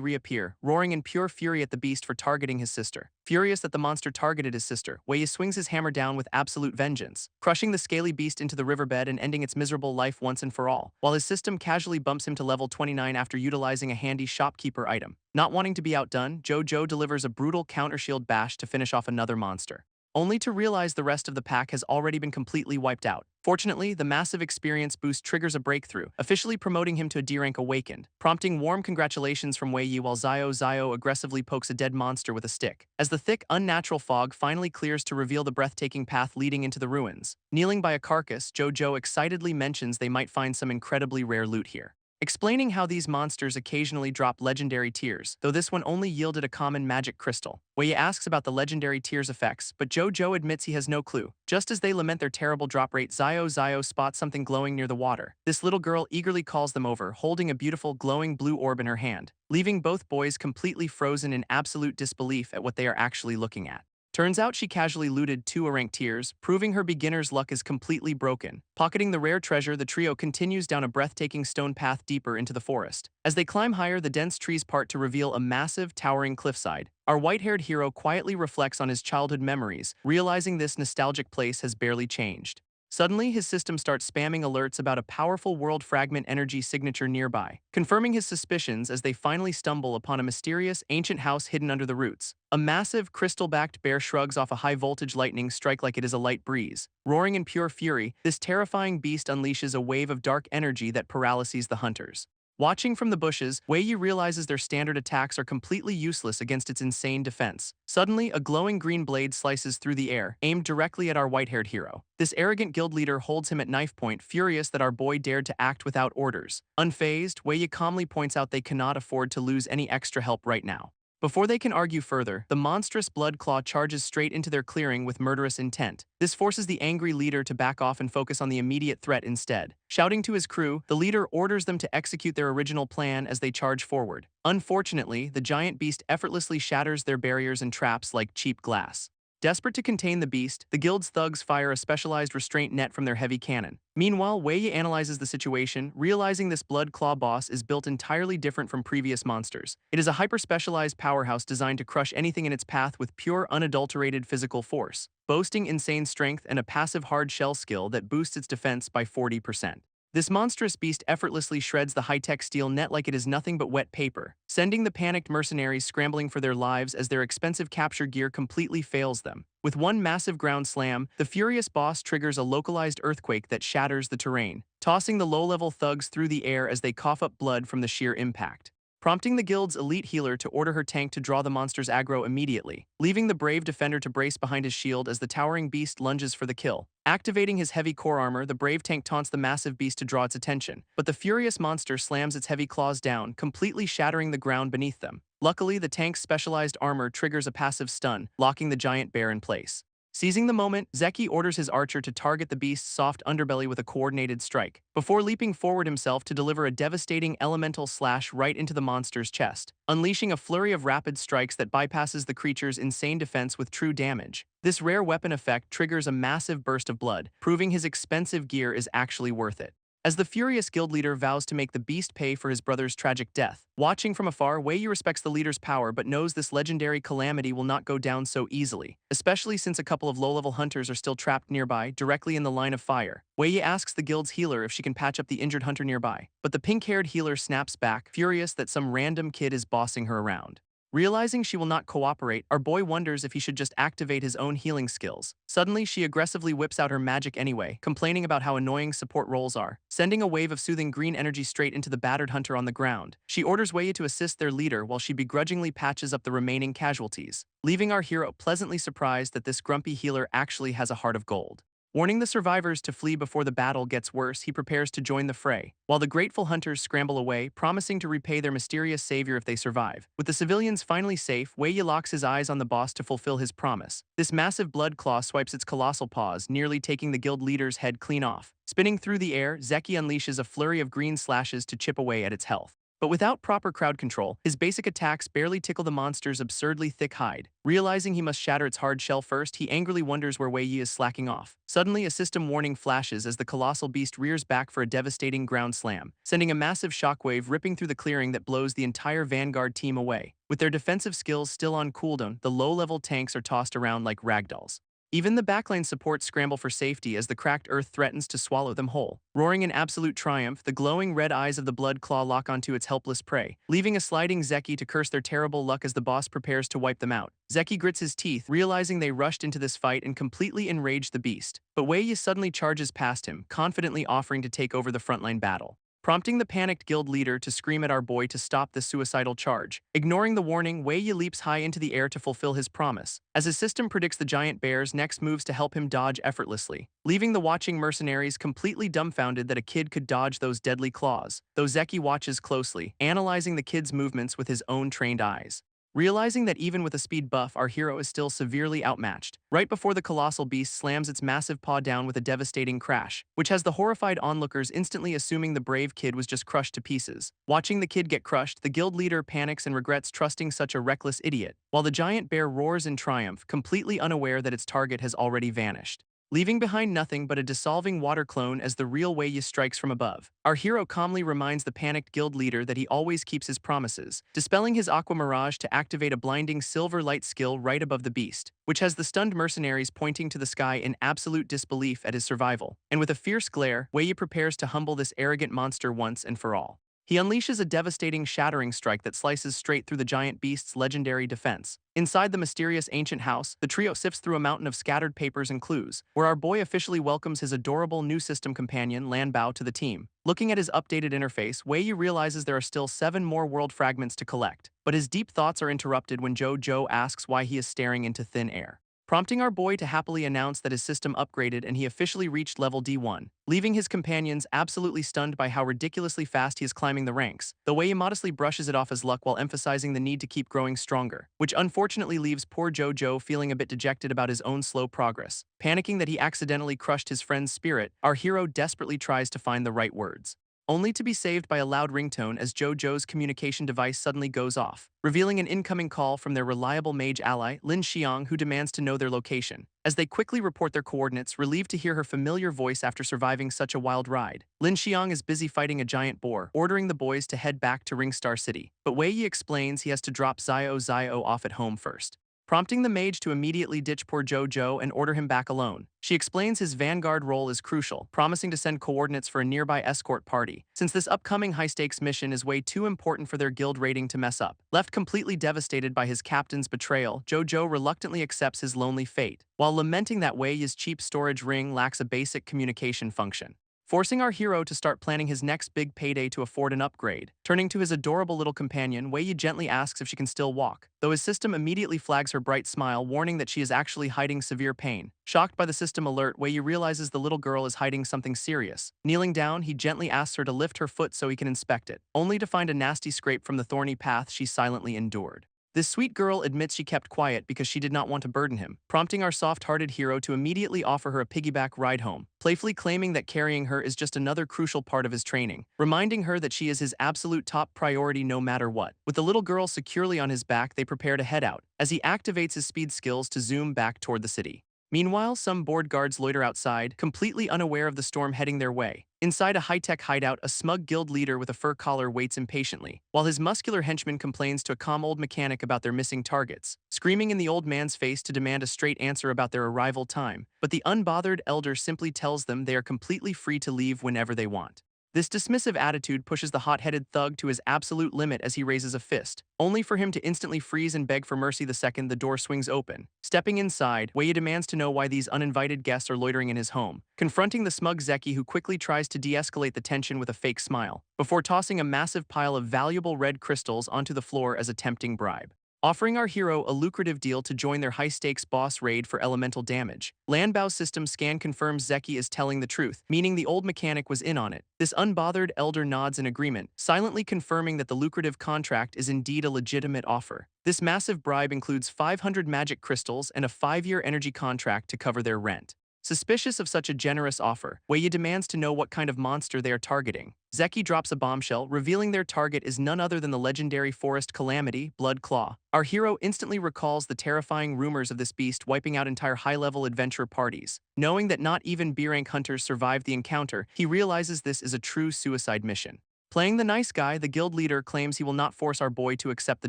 reappear, roaring in pure fury at the beast for targeting his sister. Furious that the monster targeted his sister, Wei Yi swings his hammer down with absolute vengeance, crushing the scaly beast into the riverbed and ending its miserable life once and for all, while his system casually bumps him to level 29 after utilizing a handy shopkeeper item. Not wanting to be outdone, Jojo delivers a brutal counter-shield bash to finish off another monster, only to realize the rest of the pack has already been completely wiped out. Fortunately, the massive experience boost triggers a breakthrough, officially promoting him to a D rank Awakened, prompting warm congratulations from Wei Yi while Zio aggressively pokes a dead monster with a stick. As the thick, unnatural fog finally clears to reveal the breathtaking path leading into the ruins, kneeling by a carcass, Jojo excitedly mentions they might find some incredibly rare loot here, explaining how these monsters occasionally drop legendary tears, though this one only yielded a common magic crystal. Wei Yi asks about the legendary tears effects, but Jojo admits he has no clue. Just as they lament their terrible drop rate, Zio spots something glowing near the water. This little girl eagerly calls them over, holding a beautiful glowing blue orb in her hand, leaving both boys completely frozen in absolute disbelief at what they are actually looking at. Turns out she casually looted 2 rank tiers, proving her beginner's luck is completely broken. Pocketing the rare treasure, the trio continues down a breathtaking stone path deeper into the forest. As they climb higher, the dense trees part to reveal a massive, towering cliffside. Our white-haired hero quietly reflects on his childhood memories, realizing this nostalgic place has barely changed. Suddenly, his system starts spamming alerts about a powerful world fragment energy signature nearby, confirming his suspicions as they finally stumble upon a mysterious, ancient house hidden under the roots. A massive, crystal-backed bear shrugs off a high-voltage lightning strike like it is a light breeze. Roaring in pure fury, this terrifying beast unleashes a wave of dark energy that paralyses the hunters. Watching from the bushes, Wei Yi realizes their standard attacks are completely useless against its insane defense. Suddenly, a glowing green blade slices through the air, aimed directly at our white-haired hero. This arrogant guild leader holds him at knife point, furious that our boy dared to act without orders. Unfazed, Wei Yi calmly points out they cannot afford to lose any extra help right now. Before they can argue further, the monstrous blood claw charges straight into their clearing with murderous intent. This forces the angry leader to back off and focus on the immediate threat instead. Shouting to his crew, the leader orders them to execute their original plan as they charge forward. Unfortunately, the giant beast effortlessly shatters their barriers and traps like cheap glass. Desperate to contain the beast, the guild's thugs fire a specialized restraint net from their heavy cannon. Meanwhile, Wei analyzes the situation, realizing this blood claw boss is built entirely different from previous monsters. It is a hyper-specialized powerhouse designed to crush anything in its path with pure, unadulterated physical force, boasting insane strength and a passive hard shell skill that boosts its defense by 40%. This monstrous beast effortlessly shreds the high-tech steel net like it is nothing but wet paper, sending the panicked mercenaries scrambling for their lives as their expensive capture gear completely fails them. With one massive ground slam, the furious boss triggers a localized earthquake that shatters the terrain, tossing the low-level thugs through the air as they cough up blood from the sheer impact, prompting the guild's elite healer to order her tank to draw the monster's aggro immediately, leaving the brave defender to brace behind his shield as the towering beast lunges for the kill. Activating his heavy core armor, the brave tank taunts the massive beast to draw its attention, but the furious monster slams its heavy claws down, completely shattering the ground beneath them. Luckily, the tank's specialized armor triggers a passive stun, locking the giant bear in place. Seizing the moment, Zeki orders his archer to target the beast's soft underbelly with a coordinated strike, before leaping forward himself to deliver a devastating elemental slash right into the monster's chest, unleashing a flurry of rapid strikes that bypasses the creature's insane defense with true damage. This rare weapon effect triggers a massive burst of blood, proving his expensive gear is actually worth it. As the furious guild leader vows to make the beast pay for his brother's tragic death, watching from afar, Wei respects the leader's power but knows this legendary calamity will not go down so easily, especially since a couple of low-level hunters are still trapped nearby, directly in the line of fire. Wei asks the guild's healer if she can patch up the injured hunter nearby, but the pink-haired healer snaps back, furious that some random kid is bossing her around. Realizing she will not cooperate, our boy wonders if he should just activate his own healing skills. Suddenly, she aggressively whips out her magic anyway, complaining about how annoying support roles are, sending a wave of soothing green energy straight into the battered hunter on the ground. She orders Wei to assist their leader while she begrudgingly patches up the remaining casualties, leaving our hero pleasantly surprised that this grumpy healer actually has a heart of gold. Warning the survivors to flee before the battle gets worse, he prepares to join the fray, while the grateful hunters scramble away, promising to repay their mysterious savior if they survive. With the civilians finally safe, Wei locks his eyes on the boss to fulfill his promise. This massive blood claw swipes its colossal paws, nearly taking the guild leader's head clean off. Spinning through the air, Zeki unleashes a flurry of green slashes to chip away at its health. But without proper crowd control, his basic attacks barely tickle the monster's absurdly thick hide. Realizing he must shatter its hard shell first, he angrily wonders where Wei is slacking off. Suddenly, a system warning flashes as the colossal beast rears back for a devastating ground slam, sending a massive shockwave ripping through the clearing that blows the entire Vanguard team away. With their defensive skills still on cooldown, the low-level tanks are tossed around like ragdolls. Even the backline support scramble for safety as the cracked earth threatens to swallow them whole. Roaring in absolute triumph, the glowing red eyes of the blood claw lock onto its helpless prey, leaving a sliding Zeki to curse their terrible luck as the boss prepares to wipe them out. Zeki grits his teeth, realizing they rushed into this fight and completely enraged the beast. But Wei suddenly charges past him, confidently offering to take over the frontline battle, prompting the panicked guild leader to scream at our boy to stop this suicidal charge. Ignoring the warning, Wei leaps high into the air to fulfill his promise, as his system predicts the giant bear's next moves to help him dodge effortlessly, leaving the watching mercenaries completely dumbfounded that a kid could dodge those deadly claws, though Zeki watches closely, analyzing the kid's movements with his own trained eyes. Realizing that even with a speed buff, our hero is still severely outmatched, right before the colossal beast slams its massive paw down with a devastating crash, which has the horrified onlookers instantly assuming the brave kid was just crushed to pieces. Watching the kid get crushed, the guild leader panics and regrets trusting such a reckless idiot, while the giant bear roars in triumph, completely unaware that its target has already vanished, leaving behind nothing but a dissolving water clone as the real Wei strikes from above. Our hero calmly reminds the panicked guild leader that he always keeps his promises, dispelling his aqua mirage to activate a blinding silver light skill right above the beast, which has the stunned mercenaries pointing to the sky in absolute disbelief at his survival. And with a fierce glare, Wei prepares to humble this arrogant monster once and for all. He unleashes a devastating shattering strike that slices straight through the giant beast's legendary defense. Inside the mysterious ancient house, the trio sifts through a mountain of scattered papers and clues, where our boy officially welcomes his adorable new system companion, Lan Bao, to the team. Looking at his updated interface, Wei realizes there are still 7 more world fragments to collect, but his deep thoughts are interrupted when Joe asks why he is staring into thin air. prompting our boy to happily announce that his system upgraded and he officially reached level D1, leaving his companions absolutely stunned by how ridiculously fast he is climbing the ranks. The way he modestly brushes it off as luck while emphasizing the need to keep growing stronger, which unfortunately leaves poor Jojo feeling a bit dejected about his own slow progress. Panicking that he accidentally crushed his friend's spirit, our hero desperately tries to find the right words, only to be saved by a loud ringtone as Jojo's communication device suddenly goes off, revealing an incoming call from their reliable mage ally, Lin Xiang, who demands to know their location. As they quickly report their coordinates, relieved to hear her familiar voice after surviving such a wild ride, Lin Xiang is busy fighting a giant boar, ordering the boys to head back to Ringstar City. But Wei Yi explains he has to drop Zio off at home first, prompting the mage to immediately ditch poor Jojo and order him back alone. She explains his vanguard role is crucial, promising to send coordinates for a nearby escort party, since this upcoming high-stakes mission is way too important for their guild rating to mess up. Left completely devastated by his captain's betrayal, Jojo reluctantly accepts his lonely fate, while lamenting that Wei Yi's cheap storage ring lacks a basic communication function, forcing our hero to start planning his next big payday to afford an upgrade. Turning to his adorable little companion, Wei Yi gently asks if she can still walk, though his system immediately flags her bright smile, warning that she is actually hiding severe pain. Shocked by the system alert, Wei Yi realizes the little girl is hiding something serious. Kneeling down, he gently asks her to lift her foot so he can inspect it, only to find a nasty scrape from the thorny path she silently endured. This sweet girl admits she kept quiet because she did not want to burden him, prompting our soft-hearted hero to immediately offer her a piggyback ride home, playfully claiming that carrying her is just another crucial part of his training, reminding her that she is his absolute top priority no matter what. With the little girl securely on his back, they prepare to head out, as he activates his speed skills to zoom back toward the city. Meanwhile, some bored guards loiter outside, completely unaware of the storm heading their way. Inside a high-tech hideout, a smug guild leader with a fur collar waits impatiently, while his muscular henchman complains to a calm old mechanic about their missing targets, screaming in the old man's face to demand a straight answer about their arrival time. But the unbothered elder simply tells them they are completely free to leave whenever they want. This dismissive attitude pushes the hot-headed thug to his absolute limit as he raises a fist, only for him to instantly freeze and beg for mercy the second the door swings open. Stepping inside, Wei Yi demands to know why these uninvited guests are loitering in his home, confronting the smug Zeki, who quickly tries to de-escalate the tension with a fake smile, before tossing a massive pile of valuable red crystals onto the floor as a tempting bribe, offering our hero a lucrative deal to join their high-stakes boss raid for elemental damage. Lanbao's system scan confirms Zeki is telling the truth, meaning the old mechanic was in on it. This unbothered elder nods in agreement, silently confirming that the lucrative contract is indeed a legitimate offer. This massive bribe includes 500 magic crystals and a 5-year energy contract to cover their rent. Suspicious of such a generous offer, Wei Yi demands to know what kind of monster they are targeting. Zeki drops a bombshell, revealing their target is none other than the legendary forest calamity, Blood Claw. Our hero instantly recalls the terrifying rumors of this beast wiping out entire high-level adventure parties. Knowing that not even B-rank hunters survived the encounter, he realizes this is a true suicide mission. Playing the nice guy, the guild leader claims he will not force our boy to accept the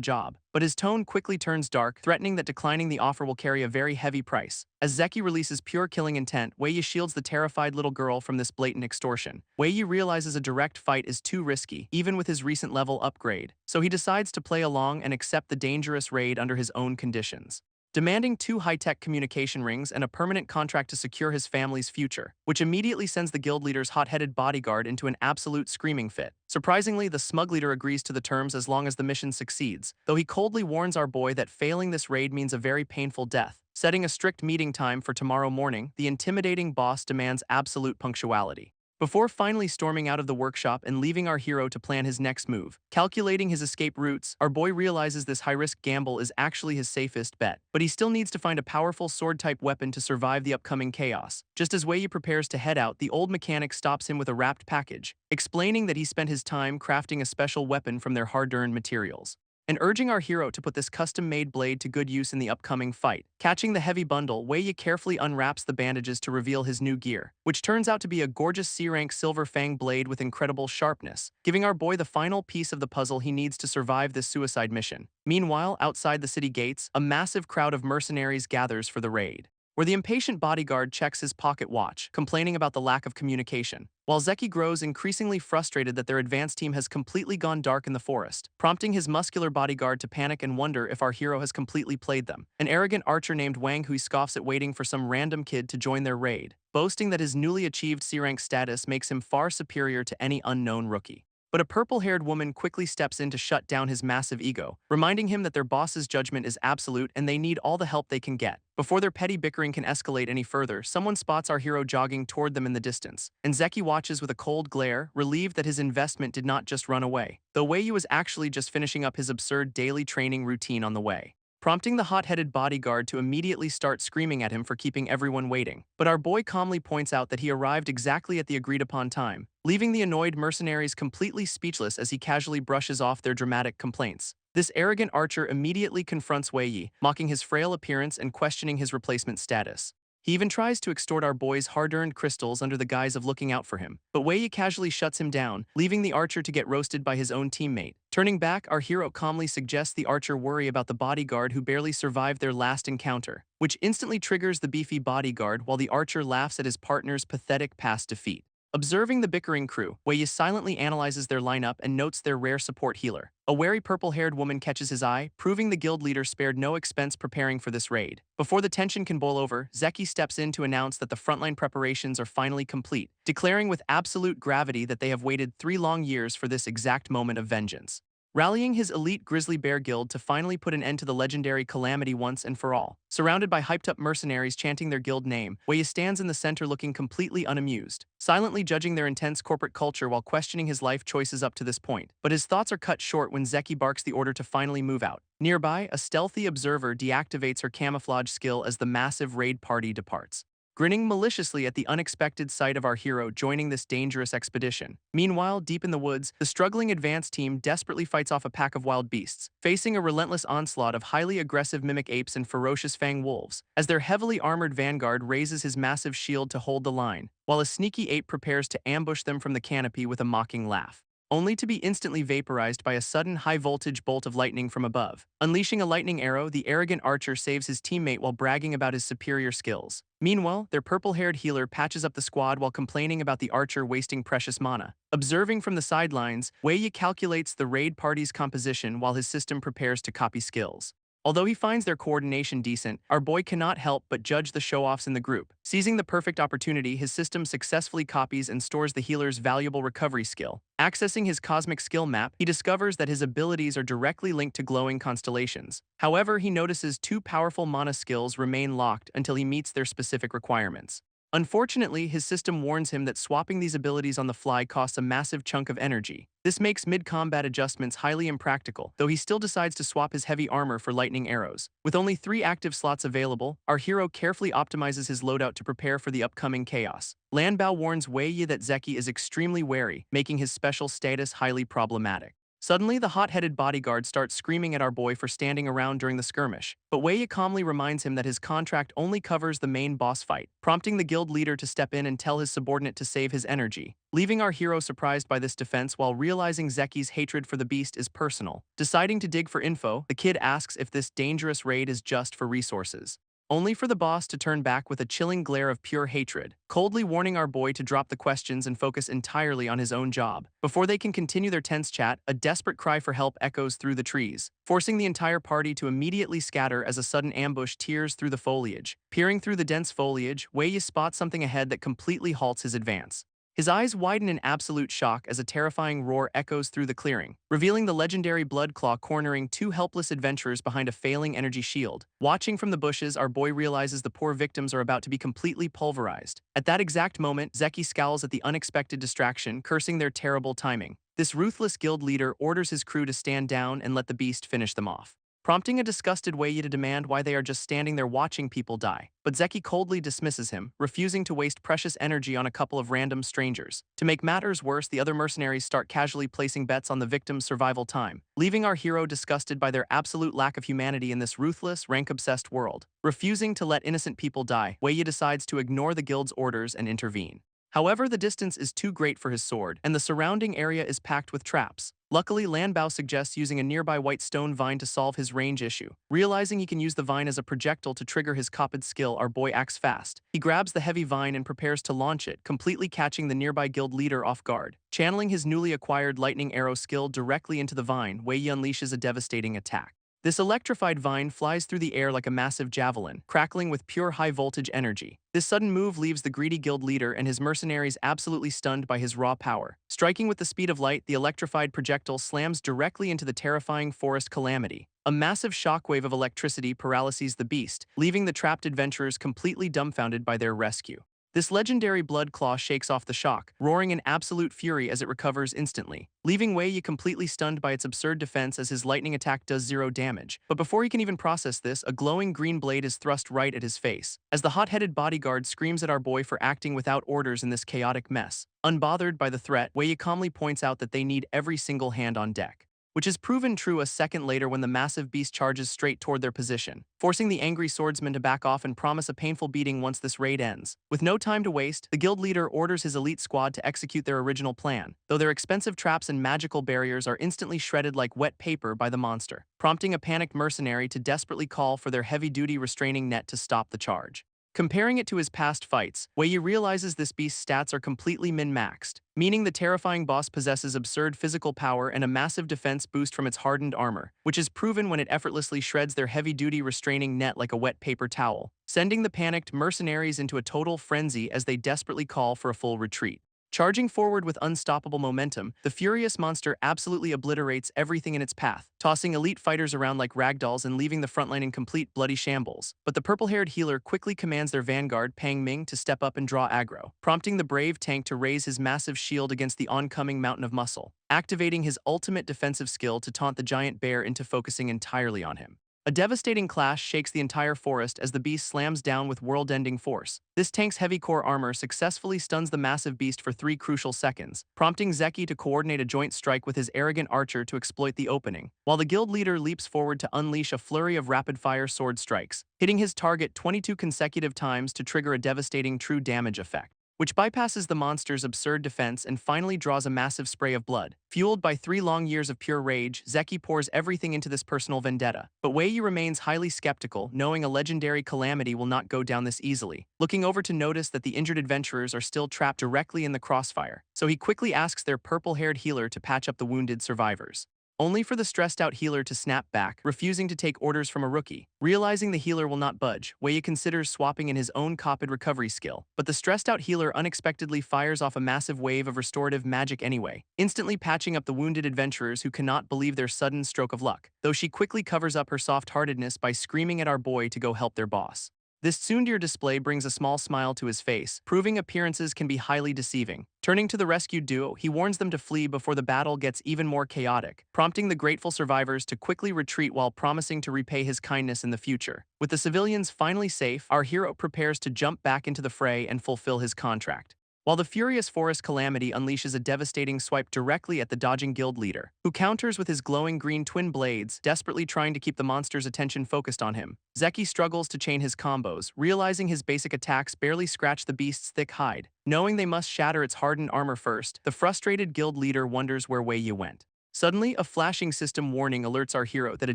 job, but his tone quickly turns dark, threatening that declining the offer will carry a very heavy price. As Zeki releases pure killing intent, Wei Yi shields the terrified little girl from this blatant extortion. Wei Yi realizes a direct fight is too risky, even with his recent level upgrade, so he decides to play along and accept the dangerous raid under his own conditions, demanding 2 high-tech communication rings and a permanent contract to secure his family's future, which immediately sends the guild leader's hot-headed bodyguard into an absolute screaming fit. Surprisingly, the smug leader agrees to the terms as long as the mission succeeds, though he coldly warns our boy that failing this raid means a very painful death. Setting a strict meeting time for tomorrow morning, the intimidating boss demands absolute punctuality, before finally storming out of the workshop and leaving our hero to plan his next move. Calculating his escape routes, our boy realizes this high-risk gamble is actually his safest bet, but he still needs to find a powerful sword-type weapon to survive the upcoming chaos. Just as Wei Yi prepares to head out, the old mechanic stops him with a wrapped package, explaining that he spent his time crafting a special weapon from their hard-earned materials, and urging our hero to put this custom-made blade to good use in the upcoming fight. Catching the heavy bundle, Wei Yi carefully unwraps the bandages to reveal his new gear, which turns out to be a gorgeous C-rank silver fang blade with incredible sharpness, giving our boy the final piece of the puzzle he needs to survive this suicide mission. Meanwhile, outside the city gates, a massive crowd of mercenaries gathers for the raid, where the impatient bodyguard checks his pocket watch, complaining about the lack of communication, while Zeki grows increasingly frustrated that their advance team has completely gone dark in the forest, prompting his muscular bodyguard to panic and wonder if our hero has completely played them. An arrogant archer named Wang Hui scoffs at waiting for some random kid to join their raid, boasting that his newly achieved C-rank status makes him far superior to any unknown rookie. But a purple-haired woman quickly steps in to shut down his massive ego, reminding him that their boss's judgment is absolute and they need all the help they can get. Before their petty bickering can escalate any further, someone spots our hero jogging toward them in the distance, and Zeki watches with a cold glare, relieved that his investment did not just run away, though Wei was actually just finishing up his absurd daily training routine on the way, prompting the hot-headed bodyguard to immediately start screaming at him for keeping everyone waiting. But our boy calmly points out that he arrived exactly at the agreed-upon time, leaving the annoyed mercenaries completely speechless as he casually brushes off their dramatic complaints. This arrogant archer immediately confronts Wei Yi, mocking his frail appearance and questioning his replacement status. He even tries to extort our boy's hard-earned crystals under the guise of looking out for him, but Wei Yi casually shuts him down, leaving the archer to get roasted by his own teammate. Turning back, our hero calmly suggests the archer worry about the bodyguard who barely survived their last encounter, which instantly triggers the beefy bodyguard while the archer laughs at his partner's pathetic past defeat. Observing the bickering crew, Wei silently analyzes their lineup and notes their rare support healer. A wary purple-haired woman catches his eye, proving the guild leader spared no expense preparing for this raid. Before the tension can boil over, Zeki steps in to announce that the frontline preparations are finally complete, declaring with absolute gravity that they have waited 3 long years for this exact moment of vengeance, rallying his elite grizzly bear guild to finally put an end to the legendary calamity once and for all. Surrounded by hyped-up mercenaries chanting their guild name, Wei stands in the center looking completely unamused, silently judging their intense corporate culture while questioning his life choices up to this point. But his thoughts are cut short when Zeki barks the order to finally move out. Nearby, a stealthy observer deactivates her camouflage skill as the massive raid party departs, grinning maliciously at the unexpected sight of our hero joining this dangerous expedition. Meanwhile, deep in the woods, the struggling advance team desperately fights off a pack of wild beasts, facing a relentless onslaught of highly aggressive mimic apes and ferocious fang wolves, as their heavily armored vanguard raises his massive shield to hold the line, while a sneaky ape prepares to ambush them from the canopy with a mocking laugh, only to be instantly vaporized by a sudden high-voltage bolt of lightning from above. Unleashing a lightning arrow, the arrogant archer saves his teammate while bragging about his superior skills. Meanwhile, their purple-haired healer patches up the squad while complaining about the archer wasting precious mana. Observing from the sidelines, Wei Yi calculates the raid party's composition while his system prepares to copy skills. Although he finds their coordination decent, our boy cannot help but judge the show-offs in the group. Seizing the perfect opportunity, his system successfully copies and stores the healer's valuable recovery skill. Accessing his cosmic skill map, he discovers that his abilities are directly linked to glowing constellations. However, he notices 2 powerful mana skills remain locked until he meets their specific requirements. Unfortunately, his system warns him that swapping these abilities on the fly costs a massive chunk of energy. This makes mid-combat adjustments highly impractical, though he still decides to swap his heavy armor for lightning arrows. With only 3 active slots available, our hero carefully optimizes his loadout to prepare for the upcoming chaos. Lanbao warns Wei Yi that Zeki is extremely wary, making his special status highly problematic. Suddenly, the hot-headed bodyguard starts screaming at our boy for standing around during the skirmish, but Wei Yi calmly reminds him that his contract only covers the main boss fight, prompting the guild leader to step in and tell his subordinate to save his energy, leaving our hero surprised by this defense while realizing Zeki's hatred for the beast is personal. Deciding to dig for info, the kid asks if this dangerous raid is just for resources, only for the boss to turn back with a chilling glare of pure hatred, coldly warning our boy to drop the questions and focus entirely on his own job. Before they can continue their tense chat, a desperate cry for help echoes through the trees, forcing the entire party to immediately scatter as a sudden ambush tears through the foliage. Peering through the dense foliage, Wei Yi spots something ahead that completely halts his advance. His eyes widen in absolute shock as a terrifying roar echoes through the clearing, revealing the legendary Bloodclaw cornering 2 helpless adventurers behind a failing energy shield. Watching from the bushes, our boy realizes the poor victims are about to be completely pulverized. At that exact moment, Zeki scowls at the unexpected distraction, cursing their terrible timing. This ruthless guild leader orders his crew to stand down and let the beast finish them off, prompting a disgusted Wei Yi to demand why they are just standing there watching people die. But Zeki coldly dismisses him, refusing to waste precious energy on a couple of random strangers. To make matters worse, the other mercenaries start casually placing bets on the victim's survival time, leaving our hero disgusted by their absolute lack of humanity in this ruthless, rank-obsessed world. Refusing to let innocent people die, Wei Yi decides to ignore the guild's orders and intervene. However, the distance is too great for his sword, and the surrounding area is packed with traps. Luckily, Lanbao suggests using a nearby white stone vine to solve his range issue. Realizing he can use the vine as a projectile to trigger his copied skill, our boy acts fast. He grabs the heavy vine and prepares to launch it, completely catching the nearby guild leader off guard. Channeling his newly acquired lightning arrow skill directly into the vine, Wei Yi unleashes a devastating attack, This electrified vine flies through the air like a massive javelin, crackling with pure high-voltage energy. This sudden move leaves the greedy guild leader and his mercenaries absolutely stunned by his raw power. Striking with the speed of light, the electrified projectile slams directly into the terrifying forest calamity. A massive shockwave of electricity paralyses the beast, leaving the trapped adventurers completely dumbfounded by their rescue. This legendary blood claw shakes off the shock, roaring in absolute fury as it recovers instantly, leaving Wei Yi completely stunned by its absurd defense as his lightning attack does zero damage. But before he can even process this, a glowing green blade is thrust right at his face. As the hot-headed bodyguard screams at our boy for acting without orders in this chaotic mess, unbothered by the threat, Wei Yi calmly points out that they need every single hand on deck, which is proven true a second later when the massive beast charges straight toward their position, forcing the angry swordsman to back off and promise a painful beating once this raid ends. With no time to waste, the guild leader orders his elite squad to execute their original plan, though their expensive traps and magical barriers are instantly shredded like wet paper by the monster, prompting a panicked mercenary to desperately call for their heavy-duty restraining net to stop the charge. Comparing it to his past fights, Wei Yi realizes this beast's stats are completely min-maxed, meaning the terrifying boss possesses absurd physical power and a massive defense boost from its hardened armor, which is proven when it effortlessly shreds their heavy-duty restraining net like a wet paper towel, sending the panicked mercenaries into a total frenzy as they desperately call for a full retreat. Charging forward with unstoppable momentum, the furious monster absolutely obliterates everything in its path, tossing elite fighters around like ragdolls and leaving the frontline in complete bloody shambles. But the purple-haired healer quickly commands their vanguard, Pang Ming, to step up and draw aggro, prompting the brave tank to raise his massive shield against the oncoming mountain of muscle, activating his ultimate defensive skill to taunt the giant bear into focusing entirely on him. A devastating clash shakes the entire forest as the beast slams down with world-ending force. This tank's heavy core armor successfully stuns the massive beast for 3 crucial seconds, prompting Zeki to coordinate a joint strike with his arrogant archer to exploit the opening, while the guild leader leaps forward to unleash a flurry of rapid-fire sword strikes, hitting his target 22 consecutive times to trigger a devastating true damage effect, which bypasses the monster's absurd defense and finally draws a massive spray of blood. Fueled by 3 long years of pure rage, Zeki pours everything into this personal vendetta. But Wei Yi remains highly skeptical, knowing a legendary calamity will not go down this easily, looking over to notice that the injured adventurers are still trapped directly in the crossfire, so he quickly asks their purple-haired healer to patch up the wounded survivors, only for the stressed-out healer to snap back, refusing to take orders from a rookie. Realizing the healer will not budge, Wei Yi considers swapping in his own copied recovery skill, but the stressed-out healer unexpectedly fires off a massive wave of restorative magic anyway, instantly patching up the wounded adventurers who cannot believe their sudden stroke of luck, though she quickly covers up her soft-heartedness by screaming at our boy to go help their boss. This tsundere display brings a small smile to his face, proving appearances can be highly deceiving. Turning to the rescued duo, he warns them to flee before the battle gets even more chaotic, prompting the grateful survivors to quickly retreat while promising to repay his kindness in the future. With the civilians finally safe, our hero prepares to jump back into the fray and fulfill his contract, while the furious forest calamity unleashes a devastating swipe directly at the dodging guild leader, who counters with his glowing green twin blades, desperately trying to keep the monster's attention focused on him. Zeki struggles to chain his combos, realizing his basic attacks barely scratch the beast's thick hide. Knowing they must shatter its hardened armor first, the frustrated guild leader wonders where Wei Yi went. Suddenly, a flashing system warning alerts our hero that a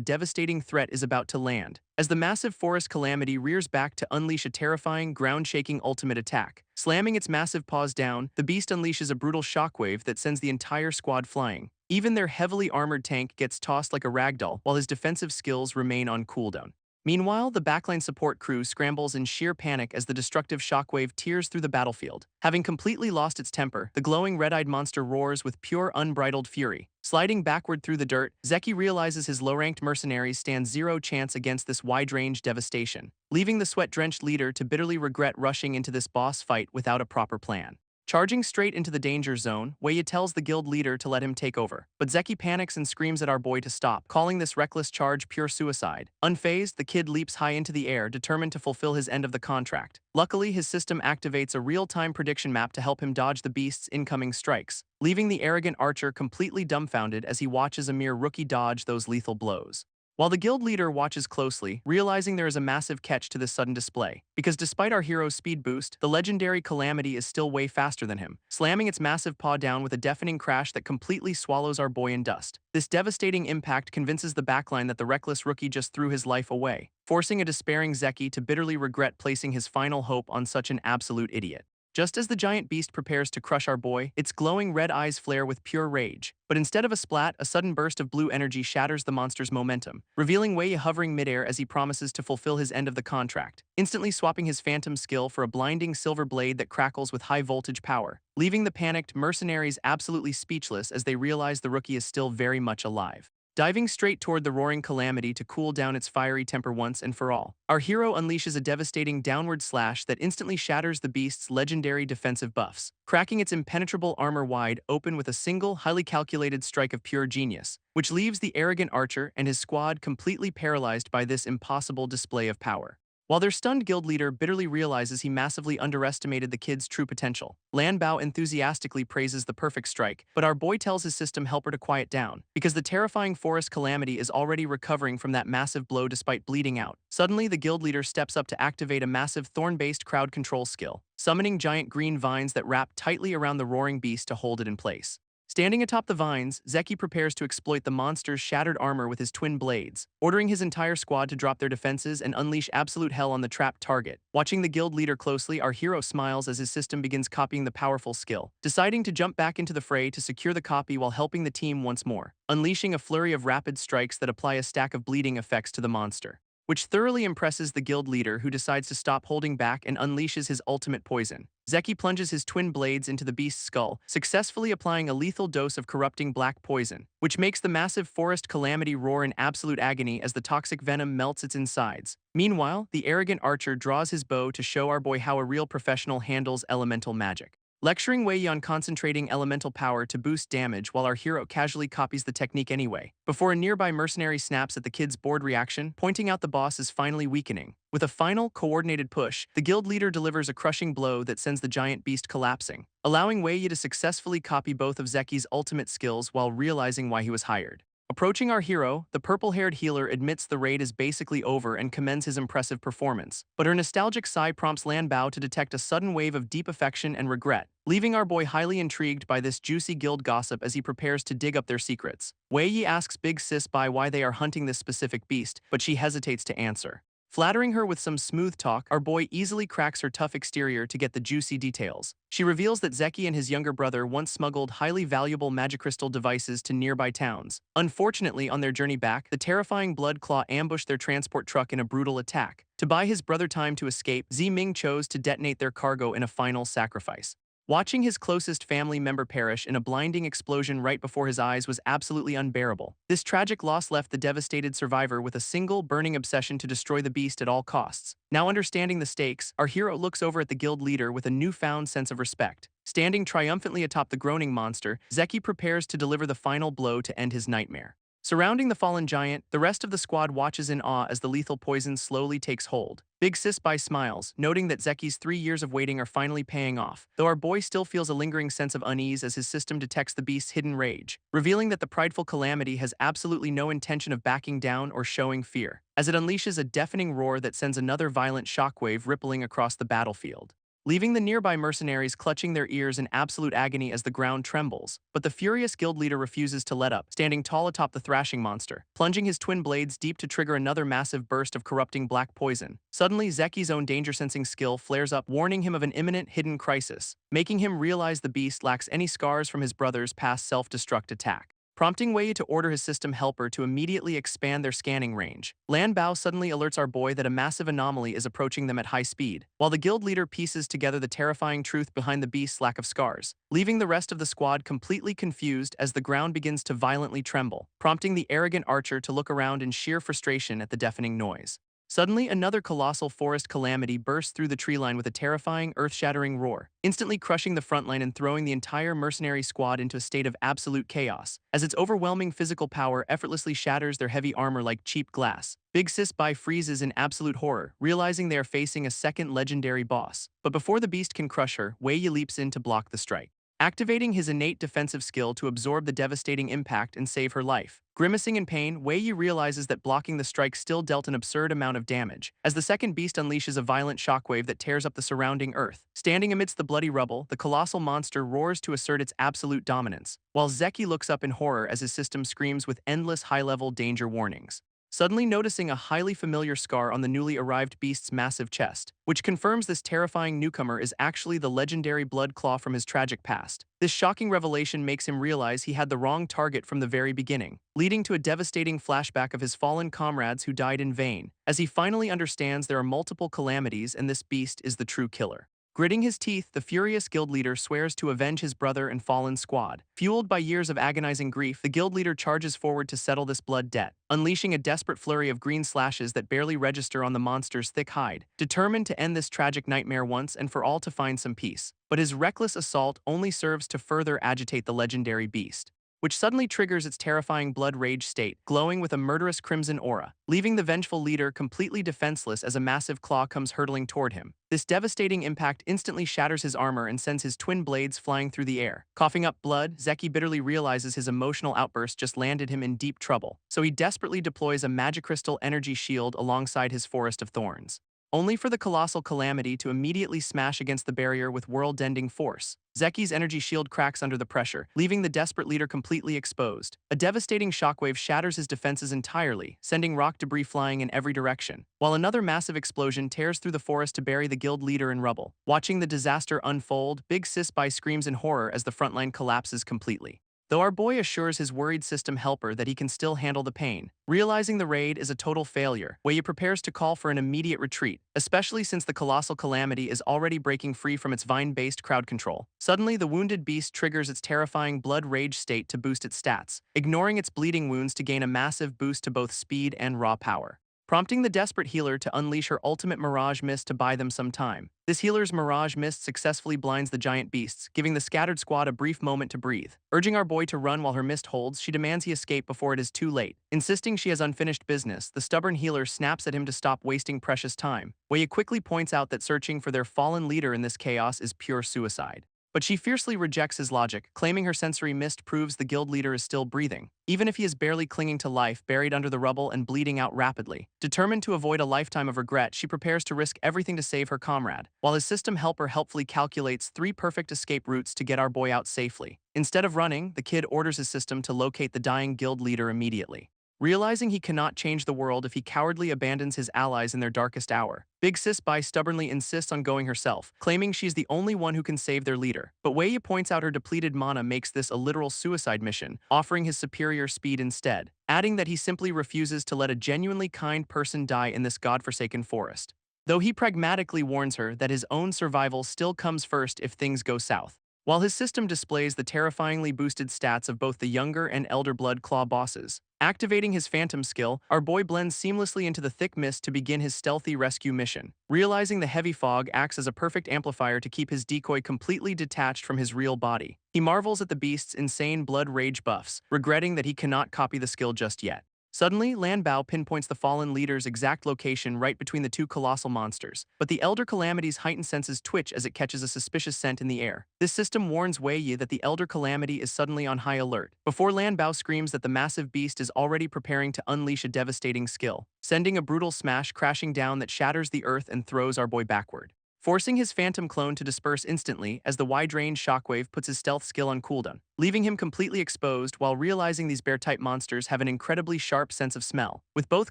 devastating threat is about to land, as the massive forest calamity rears back to unleash a terrifying, ground-shaking ultimate attack. Slamming its massive paws down, the beast unleashes a brutal shockwave that sends the entire squad flying. Even their heavily armored tank gets tossed like a ragdoll, while his defensive skills remain on cooldown. Meanwhile, the backline support crew scrambles in sheer panic as the destructive shockwave tears through the battlefield. Having completely lost its temper, the glowing red-eyed monster roars with pure unbridled fury. Sliding backward through the dirt, Zeki realizes his low-ranked mercenaries stand zero chance against this wide-range devastation, leaving the sweat-drenched leader to bitterly regret rushing into this boss fight without a proper plan. Charging straight into the danger zone, Wei Yi tells the guild leader to let him take over, but Zeki panics and screams at our boy to stop, calling this reckless charge pure suicide. Unfazed, the kid leaps high into the air, determined to fulfill his end of the contract. Luckily, his system activates a real-time prediction map to help him dodge the beast's incoming strikes, leaving the arrogant archer completely dumbfounded as he watches a mere rookie dodge those lethal blows. While the guild leader watches closely, realizing there is a massive catch to this sudden display, because despite our hero's speed boost, the legendary calamity is still way faster than him, slamming its massive paw down with a deafening crash that completely swallows our boy in dust. This devastating impact convinces the backline that the reckless rookie just threw his life away, forcing a despairing Zeki to bitterly regret placing his final hope on such an absolute idiot. Just as the giant beast prepares to crush our boy, its glowing red eyes flare with pure rage. But instead of a splat, a sudden burst of blue energy shatters the monster's momentum, revealing Wei hovering midair as he promises to fulfill his end of the contract, instantly swapping his phantom skill for a blinding silver blade that crackles with high-voltage power, leaving the panicked mercenaries absolutely speechless as they realize the rookie is still very much alive. Diving straight toward the roaring calamity to cool down its fiery temper once and for all, our hero unleashes a devastating downward slash that instantly shatters the beast's legendary defensive buffs, cracking its impenetrable armor wide open with a single, highly calculated strike of pure genius, which leaves the arrogant archer and his squad completely paralyzed by this impossible display of power. While their stunned guild leader bitterly realizes he massively underestimated the kid's true potential, Lan Bao enthusiastically praises the perfect strike, but our boy tells his system helper to quiet down, because the terrifying forest calamity is already recovering from that massive blow despite bleeding out. Suddenly, the guild leader steps up to activate a massive thorn-based crowd control skill, summoning giant green vines that wrap tightly around the roaring beast to hold it in place. Standing atop the vines, Zeki prepares to exploit the monster's shattered armor with his twin blades, ordering his entire squad to drop their defenses and unleash absolute hell on the trapped target. Watching the guild leader closely, our hero smiles as his system begins copying the powerful skill, deciding to jump back into the fray to secure the copy while helping the team once more, unleashing a flurry of rapid strikes that apply a stack of bleeding effects to the monster, which thoroughly impresses the guild leader, who decides to stop holding back and unleashes his ultimate poison. Zeki plunges his twin blades into the beast's skull, successfully applying a lethal dose of corrupting black poison, which makes the massive forest calamity roar in absolute agony as the toxic venom melts its insides. Meanwhile, the arrogant archer draws his bow to show our boy how a real professional handles elemental magic, lecturing Wei on concentrating elemental power to boost damage while our hero casually copies the technique anyway, before a nearby mercenary snaps at the kid's bored reaction, pointing out the boss is finally weakening. With a final, coordinated push, the guild leader delivers a crushing blow that sends the giant beast collapsing, allowing Wei to successfully copy both of Zeki's ultimate skills while realizing why he was hired. Approaching our hero, the purple-haired healer admits the raid is basically over and commends his impressive performance, but her nostalgic sigh prompts Lan Bao to detect a sudden wave of deep affection and regret, leaving our boy highly intrigued by this juicy guild gossip as he prepares to dig up their secrets. Wei Yi asks Big Sis Bai why they are hunting this specific beast, but she hesitates to answer. Flattering her with some smooth talk, our boy easily cracks her tough exterior to get the juicy details. She reveals that Zeki and his younger brother once smuggled highly valuable magic-crystal devices to nearby towns. Unfortunately, on their journey back, the terrifying Blood Claw ambushed their transport truck in a brutal attack. To buy his brother time to escape, Ming chose to detonate their cargo in a final sacrifice. Watching his closest family member perish in a blinding explosion right before his eyes was absolutely unbearable. This tragic loss left the devastated survivor with a single, burning obsession to destroy the beast at all costs. Now understanding the stakes, our hero looks over at the guild leader with a newfound sense of respect. Standing triumphantly atop the groaning monster, Zeki prepares to deliver the final blow to end his nightmare. Surrounding the fallen giant, the rest of the squad watches in awe as the lethal poison slowly takes hold. Big Sis Bai smiles, noting that Zeki's 3 years of waiting are finally paying off, though our boy still feels a lingering sense of unease as his system detects the beast's hidden rage, revealing that the prideful calamity has absolutely no intention of backing down or showing fear, as it unleashes a deafening roar that sends another violent shockwave rippling across the battlefield, leaving the nearby mercenaries clutching their ears in absolute agony as the ground trembles. But the furious guild leader refuses to let up, standing tall atop the thrashing monster, plunging his twin blades deep to trigger another massive burst of corrupting black poison. Suddenly, Zeki's own danger-sensing skill flares up, warning him of an imminent hidden crisis, making him realize the beast lacks any scars from his brother's past self-destruct attack, prompting Wei to order his system helper to immediately expand their scanning range. Lan Bao suddenly alerts our boy that a massive anomaly is approaching them at high speed, while the guild leader pieces together the terrifying truth behind the beast's lack of scars, leaving the rest of the squad completely confused as the ground begins to violently tremble, prompting the arrogant archer to look around in sheer frustration at the deafening noise. Suddenly, another colossal forest calamity bursts through the tree line with a terrifying, earth-shattering roar, instantly crushing the front line and throwing the entire mercenary squad into a state of absolute chaos, as its overwhelming physical power effortlessly shatters their heavy armor like cheap glass. Big Sis Bai freezes in absolute horror, realizing they are facing a second legendary boss. But before the beast can crush her, Wei Yi leaps in to block the strike, activating his innate defensive skill to absorb the devastating impact and save her life. Grimacing in pain, Wei Yi realizes that blocking the strike still dealt an absurd amount of damage, as the second beast unleashes a violent shockwave that tears up the surrounding earth. Standing amidst the bloody rubble, the colossal monster roars to assert its absolute dominance, while Zeki looks up in horror as his system screams with endless high-level danger warnings. suddenly noticing a highly familiar scar on the newly arrived beast's massive chest, which confirms this terrifying newcomer is actually the legendary Blood Claw from his tragic past. This shocking revelation makes him realize he had the wrong target from the very beginning, leading to a devastating flashback of his fallen comrades who died in vain, as he finally understands there are multiple calamities and this beast is the true killer. Gritting his teeth, the furious guild leader swears to avenge his brother and fallen squad. Fueled by years of agonizing grief, the guild leader charges forward to settle this blood debt, unleashing a desperate flurry of green slashes that barely register on the monster's thick hide, determined to end this tragic nightmare once and for all to find some peace. But his reckless assault only serves to further agitate the legendary beast, which suddenly triggers its terrifying blood rage state, glowing with a murderous crimson aura, leaving the vengeful leader completely defenseless as a massive claw comes hurtling toward him. This devastating impact instantly shatters his armor and sends his twin blades flying through the air. Coughing up blood, Zeki bitterly realizes his emotional outburst just landed him in deep trouble, so he desperately deploys a Magicrystal energy shield alongside his forest of thorns, only for the colossal calamity to immediately smash against the barrier with world-ending force. Zeki's energy shield cracks under the pressure, leaving the desperate leader completely exposed. A devastating shockwave shatters his defenses entirely, sending rock debris flying in every direction, while another massive explosion tears through the forest to bury the guild leader in rubble. Watching the disaster unfold, Big Sis Bai screams in horror as the frontline collapses completely, though our boy assures his worried system helper that he can still handle the pain. Realizing the raid is a total failure, Wei prepares to call for an immediate retreat, especially since the colossal calamity is already breaking free from its vine-based crowd control. Suddenly, the wounded beast triggers its terrifying blood rage state to boost its stats, ignoring its bleeding wounds to gain a massive boost to both speed and raw power, prompting the desperate healer to unleash her ultimate Mirage Mist to buy them some time. This healer's Mirage Mist successfully blinds the giant beasts, giving the scattered squad a brief moment to breathe. Urging our boy to run while her mist holds, she demands he escape before it is too late. Insisting she has unfinished business, the stubborn healer snaps at him to stop wasting precious time. Wei quickly points out that searching for their fallen leader in this chaos is pure suicide, but she fiercely rejects his logic, claiming her sensory mist proves the guild leader is still breathing, even if he is barely clinging to life, buried under the rubble and bleeding out rapidly. Determined to avoid a lifetime of regret, she prepares to risk everything to save her comrade, while his system helper helpfully calculates 3 perfect escape routes to get our boy out safely. Instead of running, the kid orders his system to locate the dying guild leader immediately. Realizing he cannot change the world if he cowardly abandons his allies in their darkest hour, Big Sis Bai stubbornly insists on going herself, claiming she's the only one who can save their leader. But Wei points out her depleted mana makes this a literal suicide mission, offering his superior speed instead, adding that he simply refuses to let a genuinely kind person die in this godforsaken forest, though he pragmatically warns her that his own survival still comes first if things go south. While his system displays the terrifyingly boosted stats of both the younger and elder Blood Claw bosses, activating his Phantom skill, our boy blends seamlessly into the thick mist to begin his stealthy rescue mission. Realizing the heavy fog acts as a perfect amplifier to keep his decoy completely detached from his real body, he marvels at the beast's insane blood rage buffs, regretting that he cannot copy the skill just yet. Suddenly, Lan Bao pinpoints the fallen leader's exact location right between the 2 colossal monsters, but the Elder Calamity's heightened senses twitch as it catches a suspicious scent in the air. This system warns Wei Yi that the Elder Calamity is suddenly on high alert, before Lan Bao screams that the massive beast is already preparing to unleash a devastating skill, sending a brutal smash crashing down that shatters the earth and throws our boy backward, forcing his Phantom clone to disperse instantly as the wide-range shockwave puts his stealth skill on cooldown, leaving him completely exposed while realizing these bear-type monsters have an incredibly sharp sense of smell. With both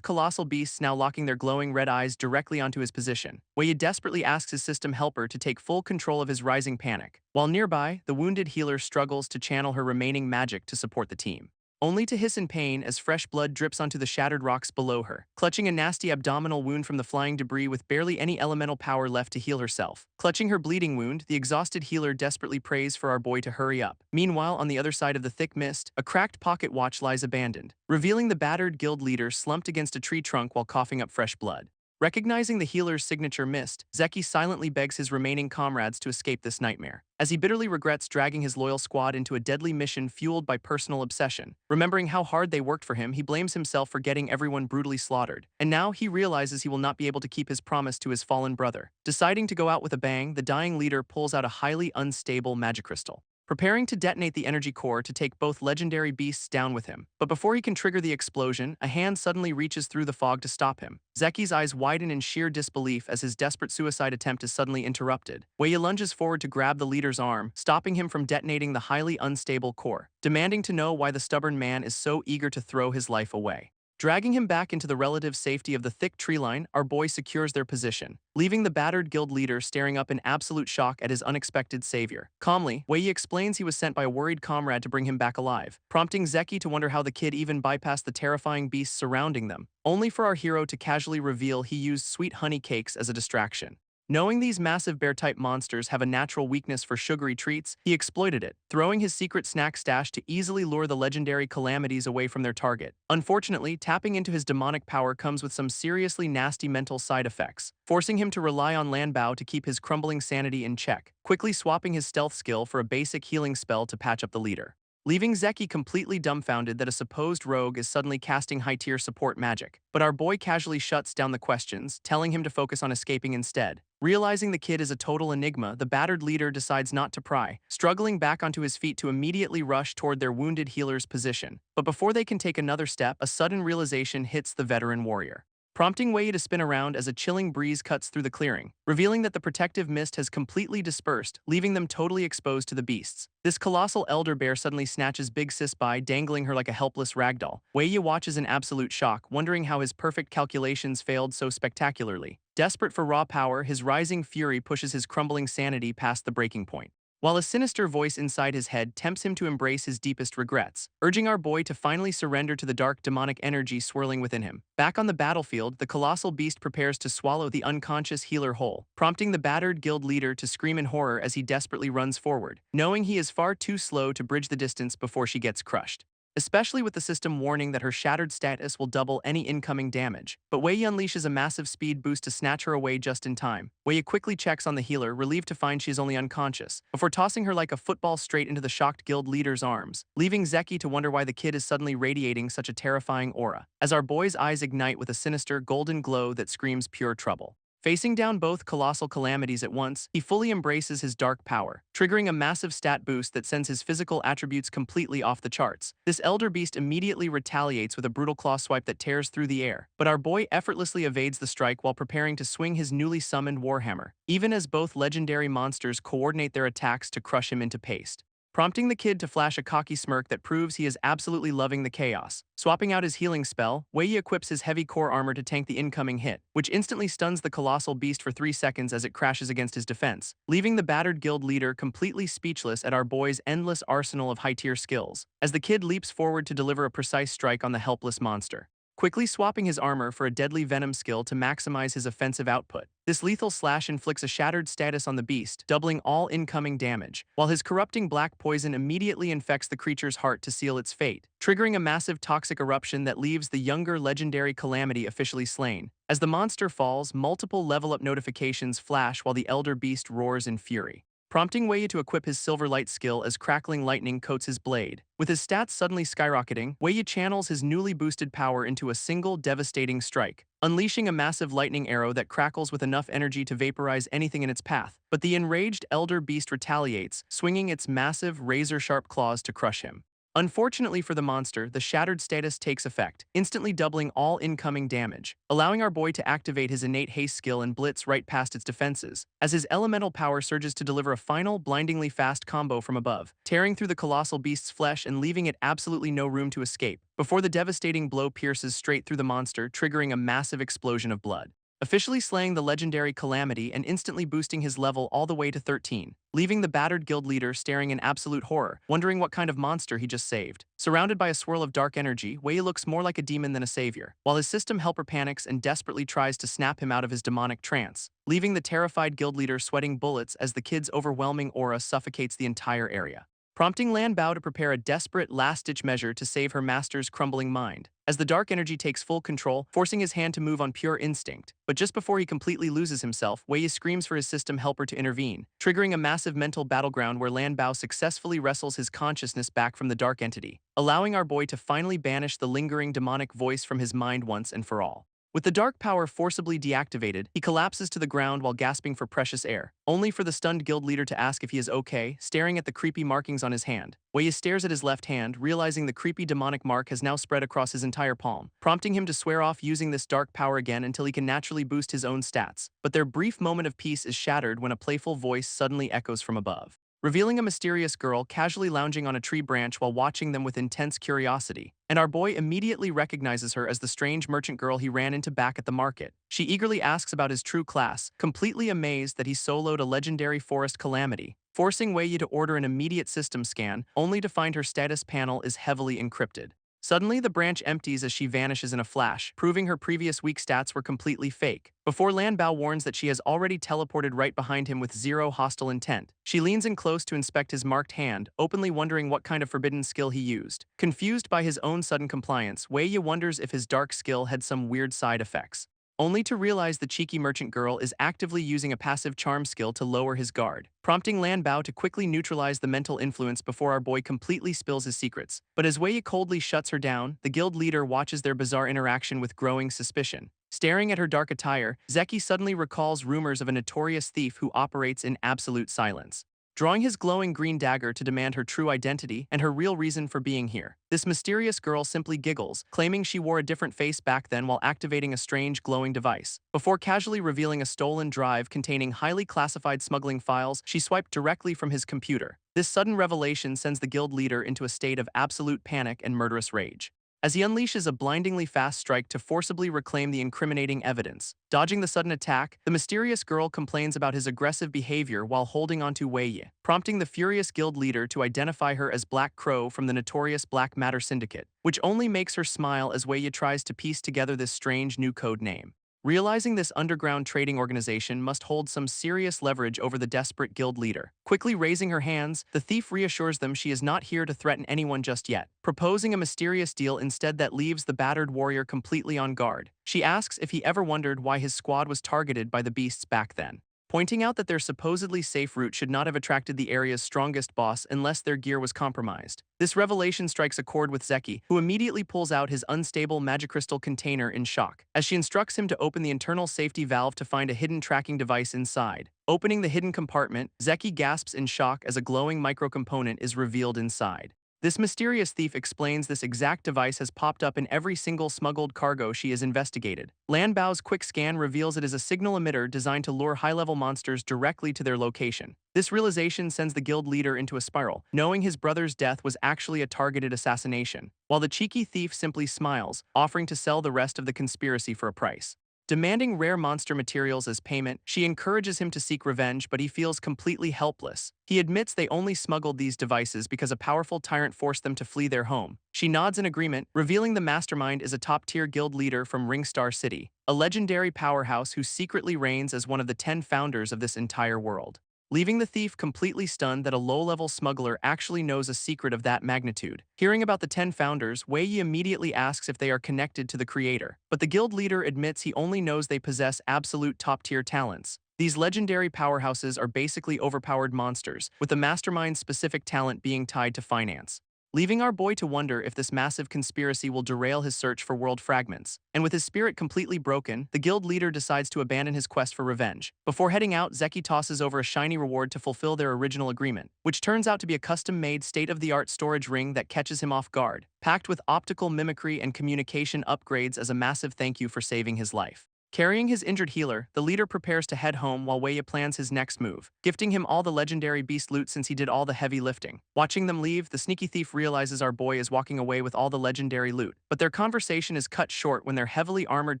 colossal beasts now locking their glowing red eyes directly onto his position, Wei desperately asks his system helper to take full control of his rising panic, while nearby, the wounded healer struggles to channel her remaining magic to support the team, only to hiss in pain as fresh blood drips onto the shattered rocks below her, clutching a nasty abdominal wound from the flying debris with barely any elemental power left to heal herself. Clutching her bleeding wound, the exhausted healer desperately prays for our boy to hurry up. Meanwhile, on the other side of the thick mist, a cracked pocket watch lies abandoned, revealing the battered guild leader slumped against a tree trunk while coughing up fresh blood. Recognizing the healer's signature mist, Zeki silently begs his remaining comrades to escape this nightmare, as he bitterly regrets dragging his loyal squad into a deadly mission fueled by personal obsession. Remembering how hard they worked for him, he blames himself for getting everyone brutally slaughtered, and now he realizes he will not be able to keep his promise to his fallen brother. Deciding to go out with a bang, the dying leader pulls out a highly unstable Magicrystal, preparing to detonate the energy core to take both legendary beasts down with him. But before he can trigger the explosion, a hand suddenly reaches through the fog to stop him. Zeki's eyes widen in sheer disbelief as his desperate suicide attempt is suddenly interrupted. Wei lunges forward to grab the leader's arm, stopping him from detonating the highly unstable core, demanding to know why the stubborn man is so eager to throw his life away. Dragging him back into the relative safety of the thick tree line, our boy secures their position, leaving the battered guild leader staring up in absolute shock at his unexpected savior. Calmly, Wei explains he was sent by a worried comrade to bring him back alive, prompting Zeki to wonder how the kid even bypassed the terrifying beasts surrounding them, only for our hero to casually reveal he used sweet honey cakes as a distraction. Knowing these massive bear-type monsters have a natural weakness for sugary treats, he exploited it, throwing his secret snack stash to easily lure the legendary calamities away from their target. Unfortunately, tapping into his demonic power comes with some seriously nasty mental side effects, forcing him to rely on Lanbao to keep his crumbling sanity in check, quickly swapping his stealth skill for a basic healing spell to patch up the leader, leaving Zeki completely dumbfounded that a supposed rogue is suddenly casting high-tier support magic. But our boy casually shuts down the questions, telling him to focus on escaping instead. Realizing the kid is a total enigma, the battered leader decides not to pry, struggling back onto his feet to immediately rush toward their wounded healer's position. But before they can take another step, a sudden realization hits the veteran warrior, prompting Wei to spin around as a chilling breeze cuts through the clearing, revealing that the protective mist has completely dispersed, leaving them totally exposed to the beasts. This colossal elder bear suddenly snatches Big Sis by, dangling her like a helpless ragdoll. Wei watches in absolute shock, wondering how his perfect calculations failed so spectacularly. Desperate for raw power, his rising fury pushes his crumbling sanity past the breaking point, while a sinister voice inside his head tempts him to embrace his deepest regrets, urging our boy to finally surrender to the dark demonic energy swirling within him. Back on the battlefield, the colossal beast prepares to swallow the unconscious healer whole, prompting the battered guild leader to scream in horror as he desperately runs forward, knowing he is far too slow to bridge the distance before she gets crushed, especially with the system warning that her shattered status will double any incoming damage. But Wei unleashes a massive speed boost to snatch her away just in time. Wei quickly checks on the healer, relieved to find she is only unconscious, before tossing her like a football straight into the shocked guild leader's arms, leaving Zeki to wonder why the kid is suddenly radiating such a terrifying aura, as our boy's eyes ignite with a sinister golden glow that screams pure trouble. Facing down both colossal calamities at once, he fully embraces his dark power, triggering a massive stat boost that sends his physical attributes completely off the charts. This elder beast immediately retaliates with a brutal claw swipe that tears through the air, but our boy effortlessly evades the strike while preparing to swing his newly summoned warhammer, even as both legendary monsters coordinate their attacks to crush him into paste, prompting the kid to flash a cocky smirk that proves he is absolutely loving the chaos. Swapping out his healing spell, Wei equips his heavy core armor to tank the incoming hit, which instantly stuns the colossal beast for 3 seconds as it crashes against his defense, leaving the battered guild leader completely speechless at our boy's endless arsenal of high-tier skills, as the kid leaps forward to deliver a precise strike on the helpless monster, quickly swapping his armor for a deadly venom skill to maximize his offensive output. This lethal slash inflicts a shattered status on the beast, doubling all incoming damage, while his corrupting black poison immediately infects the creature's heart to seal its fate, triggering a massive toxic eruption that leaves the younger legendary calamity officially slain. As the monster falls, multiple level-up notifications flash while the elder beast roars in fury, prompting Wei to equip his Silver Light skill as crackling lightning coats his blade. With his stats suddenly skyrocketing, Wei channels his newly boosted power into a single devastating strike, unleashing a massive lightning arrow that crackles with enough energy to vaporize anything in its path. But the enraged elder beast retaliates, swinging its massive, razor-sharp claws to crush him. Unfortunately for the monster, the shattered status takes effect, instantly doubling all incoming damage, allowing our boy to activate his innate haste skill and blitz right past its defenses, as his elemental power surges to deliver a final, blindingly fast combo from above, tearing through the colossal beast's flesh and leaving it absolutely no room to escape, before the devastating blow pierces straight through the monster, triggering a massive explosion of blood, officially slaying the legendary calamity and instantly boosting his level all the way to 13, leaving the battered guild leader staring in absolute horror, wondering what kind of monster he just saved. Surrounded by a swirl of dark energy, Wei looks more like a demon than a savior, while his system helper panics and desperately tries to snap him out of his demonic trance, leaving the terrified guild leader sweating bullets as the kid's overwhelming aura suffocates the entire area, prompting Lan Bao to prepare a desperate last-ditch measure to save her master's crumbling mind, as the dark energy takes full control, forcing his hand to move on pure instinct. But just before he completely loses himself, Wei screams for his system helper to intervene, triggering a massive mental battleground where Lan Bao successfully wrestles his consciousness back from the dark entity, allowing our boy to finally banish the lingering demonic voice from his mind once and for all. With the dark power forcibly deactivated, he collapses to the ground while gasping for precious air, only for the stunned guild leader to ask if he is okay, staring at the creepy markings on his hand. Wei stares at his left hand, realizing the creepy demonic mark has now spread across his entire palm, prompting him to swear off using this dark power again until he can naturally boost his own stats. But their brief moment of peace is shattered when a playful voice suddenly echoes from above. revealing a mysterious girl casually lounging on a tree branch while watching them with intense curiosity. And our boy immediately recognizes her as the strange merchant girl he ran into back at the market. She eagerly asks about his true class, completely amazed that he soloed a legendary forest calamity, forcing Wei to order an immediate system scan, only to find her status panel is heavily encrypted. Suddenly, the branch empties as she vanishes in a flash, proving her previous weak stats were completely fake. Before Lan Bao warns that she has already teleported right behind him with zero hostile intent, she leans in close to inspect his marked hand, openly wondering what kind of forbidden skill he used. Confused by his own sudden compliance, Wei Yi wonders if his dark skill had some weird side effects, only to realize the cheeky merchant girl is actively using a passive charm skill to lower his guard, prompting Lan Bao to quickly neutralize the mental influence before our boy completely spills his secrets. But as Wei coldly shuts her down, the guild leader watches their bizarre interaction with growing suspicion. Staring at her dark attire, Zeki suddenly recalls rumors of a notorious thief who operates in absolute silence, drawing his glowing green dagger to demand her true identity and her real reason for being here. This mysterious girl simply giggles, claiming she wore a different face back then while activating a strange glowing device. Before casually revealing a stolen drive containing highly classified smuggling files she swiped directly from his computer. This sudden revelation sends the guild leader into a state of absolute panic and murderous rage, as he unleashes a blindingly fast strike to forcibly reclaim the incriminating evidence. Dodging the sudden attack, the mysterious girl complains about his aggressive behavior while holding onto Wei Yi, prompting the furious guild leader to identify her as Black Crow from the notorious Black Matter Syndicate, which only makes her smile as Wei Yi tries to piece together this strange new code name. Realizing this underground trading organization must hold some serious leverage over the desperate guild leader. Quickly raising her hands, the thief reassures them she is not here to threaten anyone just yet, proposing a mysterious deal instead that leaves the battered warrior completely on guard. She asks if he ever wondered why his squad was targeted by the beasts back then, pointing out that their supposedly safe route should not have attracted the area's strongest boss unless their gear was compromised. This revelation strikes a chord with Zeki, who immediately pulls out his unstable magicrystal container in shock, as she instructs him to open the internal safety valve to find a hidden tracking device inside. Opening the hidden compartment, Zeki gasps in shock as a glowing microcomponent is revealed inside. This mysterious thief explains this exact device has popped up in every single smuggled cargo she has investigated. Lan Bao's quick scan reveals it is a signal emitter designed to lure high-level monsters directly to their location. This realization sends the guild leader into a spiral, knowing his brother's death was actually a targeted assassination, while the cheeky thief simply smiles, offering to sell the rest of the conspiracy for a price. Demanding rare monster materials as payment, she encourages him to seek revenge, but he feels completely helpless. He admits they only smuggled these devices because a powerful tyrant forced them to flee their home. She nods in agreement, revealing the mastermind is a top-tier guild leader from Ringstar City, a legendary powerhouse who secretly reigns as one of the 10 founders of this entire world, leaving the thief completely stunned that a low-level smuggler actually knows a secret of that magnitude. Hearing about the 10 founders, Wei Yi immediately asks if they are connected to the creator, but the guild leader admits he only knows they possess absolute top-tier talents. These legendary powerhouses are basically overpowered monsters, with the mastermind's specific talent being tied to finance, leaving our boy to wonder if this massive conspiracy will derail his search for world fragments. And with his spirit completely broken, the guild leader decides to abandon his quest for revenge. Before heading out, Zeki tosses over a shiny reward to fulfill their original agreement, which turns out to be a custom-made state-of-the-art storage ring that catches him off guard, packed with optical mimicry and communication upgrades as a massive thank you for saving his life. Carrying his injured healer, the leader prepares to head home while Wei Yi plans his next move, gifting him all the legendary beast loot since he did all the heavy lifting. Watching them leave, the sneaky thief realizes our boy is walking away with all the legendary loot, but their conversation is cut short when their heavily armored